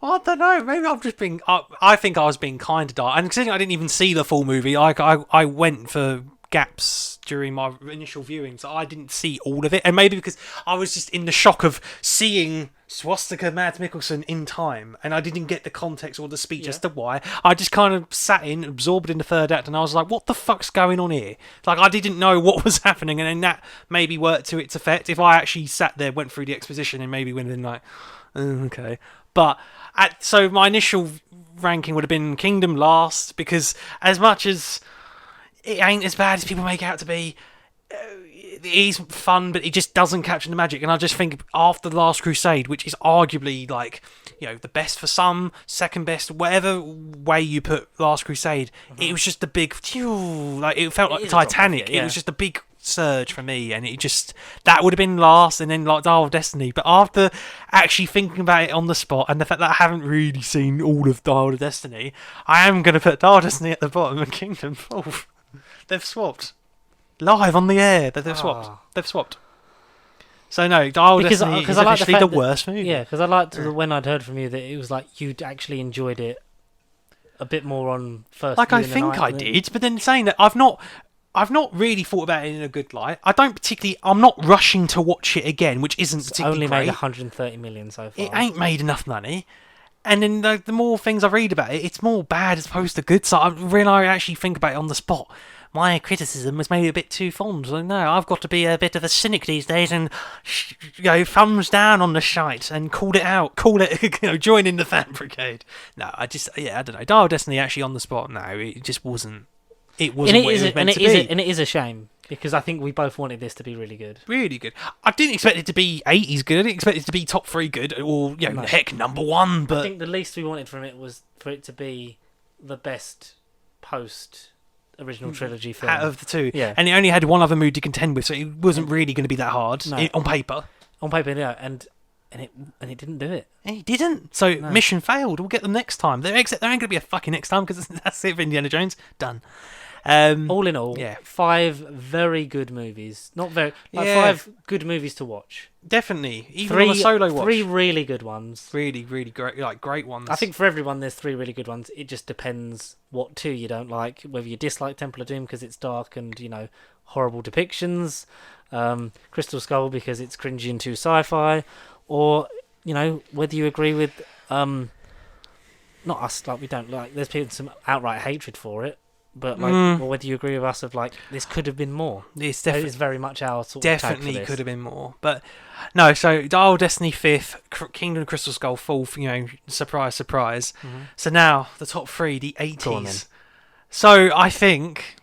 I don't know. Maybe I've just been. I think I was being kind of dark. And considering I didn't even see the full movie, I went for gaps during my initial viewing, so I didn't see all of it. And maybe because I was just in the shock of seeing Swastika Mads Mikkelsen in time, and I didn't get the context or the speech as to why. I just kind of sat in, absorbed in the third act, and I was like, "What the fuck's going on here?" Like I didn't know what was happening, and then that maybe worked to its effect. If I actually sat there, went through the exposition, and maybe went in like, okay, but. So my initial ranking would have been Kingdom last, because as much as it ain't as bad as people make it out to be, is fun, but it just doesn't capture the magic. And I just think after The Last Crusade, which is arguably like, the best for some, second best, whatever way you put Last Crusade, it was just a big, like it felt like Titanic. It was just a big surge for me, and it just, that would have been last, and then like Dial of Destiny. But after actually thinking about it on the spot, and the fact that I haven't really seen all of Dial of Destiny, I am going to put Dial of Destiny at the bottom and Kingdom fourth. They've swapped. Live on the air, they've swapped. They've swapped. So no, Dial of Destiny is actually the worst movie. Yeah, because I liked when I'd heard from you that it was like you'd actually enjoyed it a bit more on first. Like I think I did, but then saying that I've not really thought about it in a good light. I'm not rushing to watch it again, which isn't particularly great. Only made 130 million so far. It ain't made enough money. And then the more things I read about it, it's more bad as opposed to good. So when I actually think about it on the spot, my criticism was maybe a bit too fond. So no, I've got to be a bit of a cynic these days and thumbs down on the shite and call it out. Call it, join in the fan brigade. No, I don't know. Dial of Destiny actually on the spot. No, it just wasn't. It wasn't what it was meant to be. And it is a shame. Because I think we both wanted this to be really good. Really good. I didn't expect it to be 80s good. I didn't expect it to be top 3 good. Or, heck, number 1. But I think the least we wanted from it was for it to be the best post-original trilogy film. Out of the two. Yeah. And it only had one other mood to contend with, so it wasn't really going to be that hard on paper. On paper, yeah. And it didn't do it. It didn't. So, mission failed. We'll get them next time. There ain't going to be a fucking next time because that's it for Indiana Jones. Done. All in all, 5 very good movies. Not very, 5 good movies to watch. Definitely, even on a solo watch. 3 really good ones. Really, really great, great ones. I think for everyone, there's 3 really good ones. It just depends what 2 you don't like. Whether you dislike Temple of Doom because it's dark and horrible depictions, Crystal Skull because it's cringy and too sci-fi, or whether you agree with not us, like we don't like. There's people some outright hatred for it. But or whether you agree with us of like this could have been more. It's very much our sort of definitely could have been more. But no, so Dial of Destiny 5th, Kingdom of Crystal Skull 4th. Surprise, surprise. Mm-hmm. So now the top 3, the 80s. So I think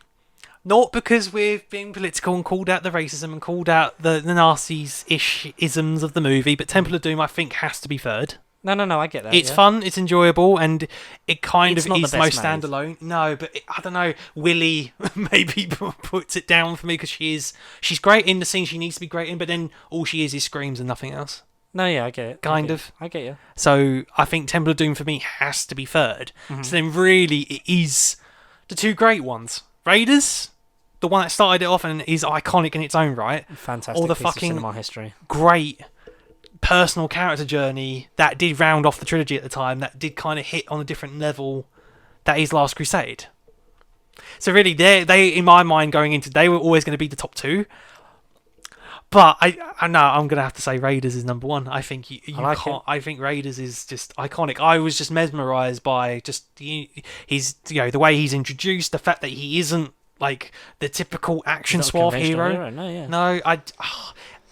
not because we've been political and called out the racism and called out the Nazis-ish isms of the movie, but Temple of Doom I think has to be 3rd. No, I get that. It's fun, it's enjoyable, and it kind of is the most standalone. No, but I don't know. Willie maybe puts it down for me because she's great in the scene she needs to be great in, but then all she is screams and nothing else. No, yeah, I get it. I get you. So I think Temple of Doom for me has to be 3rd. Mm-hmm. So then really it is the 2 great ones. Raiders, the one that started it off and is iconic in its own right. Fantastic or the piece fucking of cinema history. Great personal character journey that did round off the trilogy at the time, that did kind of hit on a different level, that is Last Crusade. So really they in my mind going into, they were always going to be the top 2, but I know I'm going to have to say Raiders is number 1. I think you like can't. I think Raiders is just iconic. I was just mesmerised by just his the way he's introduced, the fact that he isn't like the typical action suave hero. No,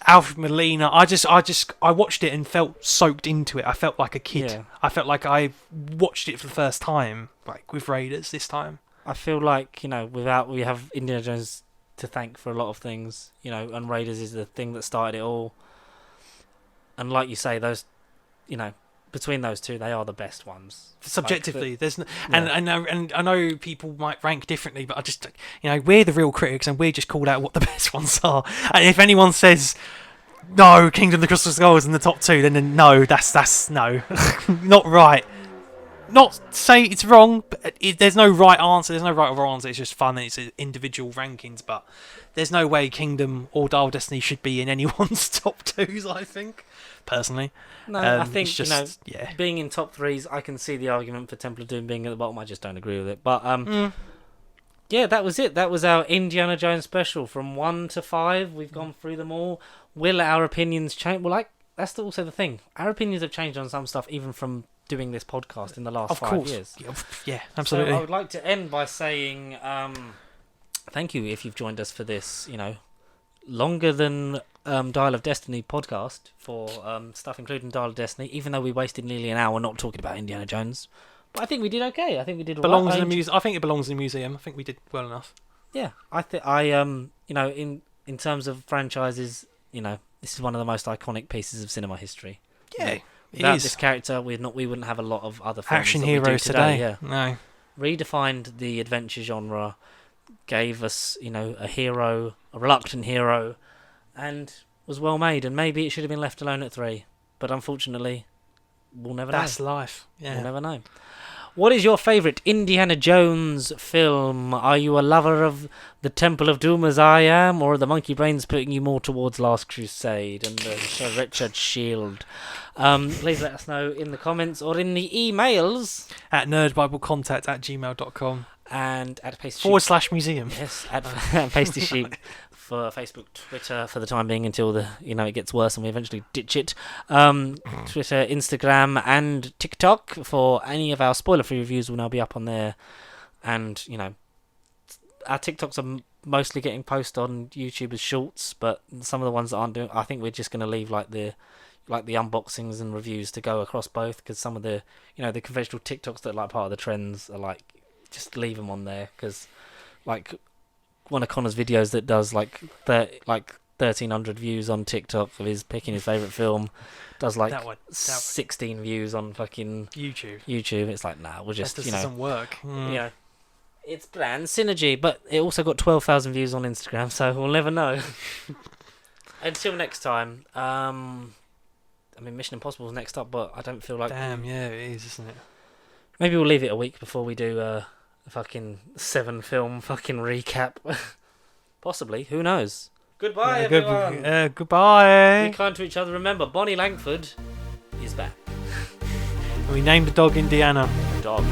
Alfred Molina, I watched it and felt soaked into it. I felt like a kid. Yeah. I felt like I watched it for the first time, like with Raiders this time. I feel like, we have Indiana Jones to thank for a lot of things, and Raiders is the thing that started it all. And like you say, those, between those 2, they are the best ones. Subjectively, and I know people might rank differently, but I just, we're the real critics and we're just called out what the best ones are. And if anyone says, no, Kingdom of the Crystal Skull is in the top 2, then no, that's no, not right. Not say it's wrong, but there's no right answer. There's no right or wrong answer. It's just fun. It's individual rankings, but there's no way Kingdom or Dial of Destiny should be in anyone's top 2s. I think, personally. No, I think just, being in top 3s, I can see the argument for Temple of Doom being at the bottom. I just don't agree with it. But yeah, that was it. That was our Indiana Jones special from 1 to 5. We've gone through them all. Will our opinions change? Well, that's also the thing. Our opinions have changed on some stuff, even from doing this podcast in the last 5 years. Yeah, absolutely. So I would like to end by saying thank you if you've joined us for this, longer than Dial of Destiny podcast for stuff including Dial of Destiny, even though we wasted nearly an hour not talking about Indiana Jones. But I think we did okay. I think we did belongs in the museum. I think it belongs in the museum. I think we did well enough. Yeah, in in terms of franchises, this is one of the most iconic pieces of cinema history. Yeah, without this character, we wouldn't have a lot of other films action that we do heroes today. today. Yeah, No, redefined the adventure genre, gave us, a hero, a reluctant hero, and was well made. And maybe it should have been left alone at 3, but unfortunately, we'll never know. that's life. Yeah. We'll never know. What is your favourite Indiana Jones film? Are you a lover of the Temple of Doom as I am, or are the monkey brains putting you more towards Last Crusade and the Sir Richard Shield? Please let us know in the comments or in the emails. At nerdbiblecontact@gmail.com And at Pasty /museum. Yes, at Pasty Sheep for Facebook, Twitter for the time being until it gets worse and we eventually ditch it. Twitter, Instagram, and TikTok for any of our spoiler-free reviews will now be up on there. And our TikToks are mostly getting posted on YouTube as shorts, but some of the ones that aren't doing, I think we're just going to leave the unboxings and reviews to go across both, because some of the the conventional TikToks that are part of the trends are just leave them on there, because one of Connor's videos that does 1,300 views on TikTok of his picking his favourite film does 16 views on fucking YouTube. It's nah, we'll just that doesn't work. It's brand synergy, but it also got 12,000 views on Instagram, so we'll never know. Until next time. Mission Impossible is next up, but I don't feel like... Damn, yeah, it is, isn't it? Maybe we'll leave it a week before we do a fucking 7-film fucking recap. Possibly, who knows? Goodbye, everyone. Goodbye. Be kind to each other. Remember, Bonnie Langford is back. We named the dog Indiana. Dog.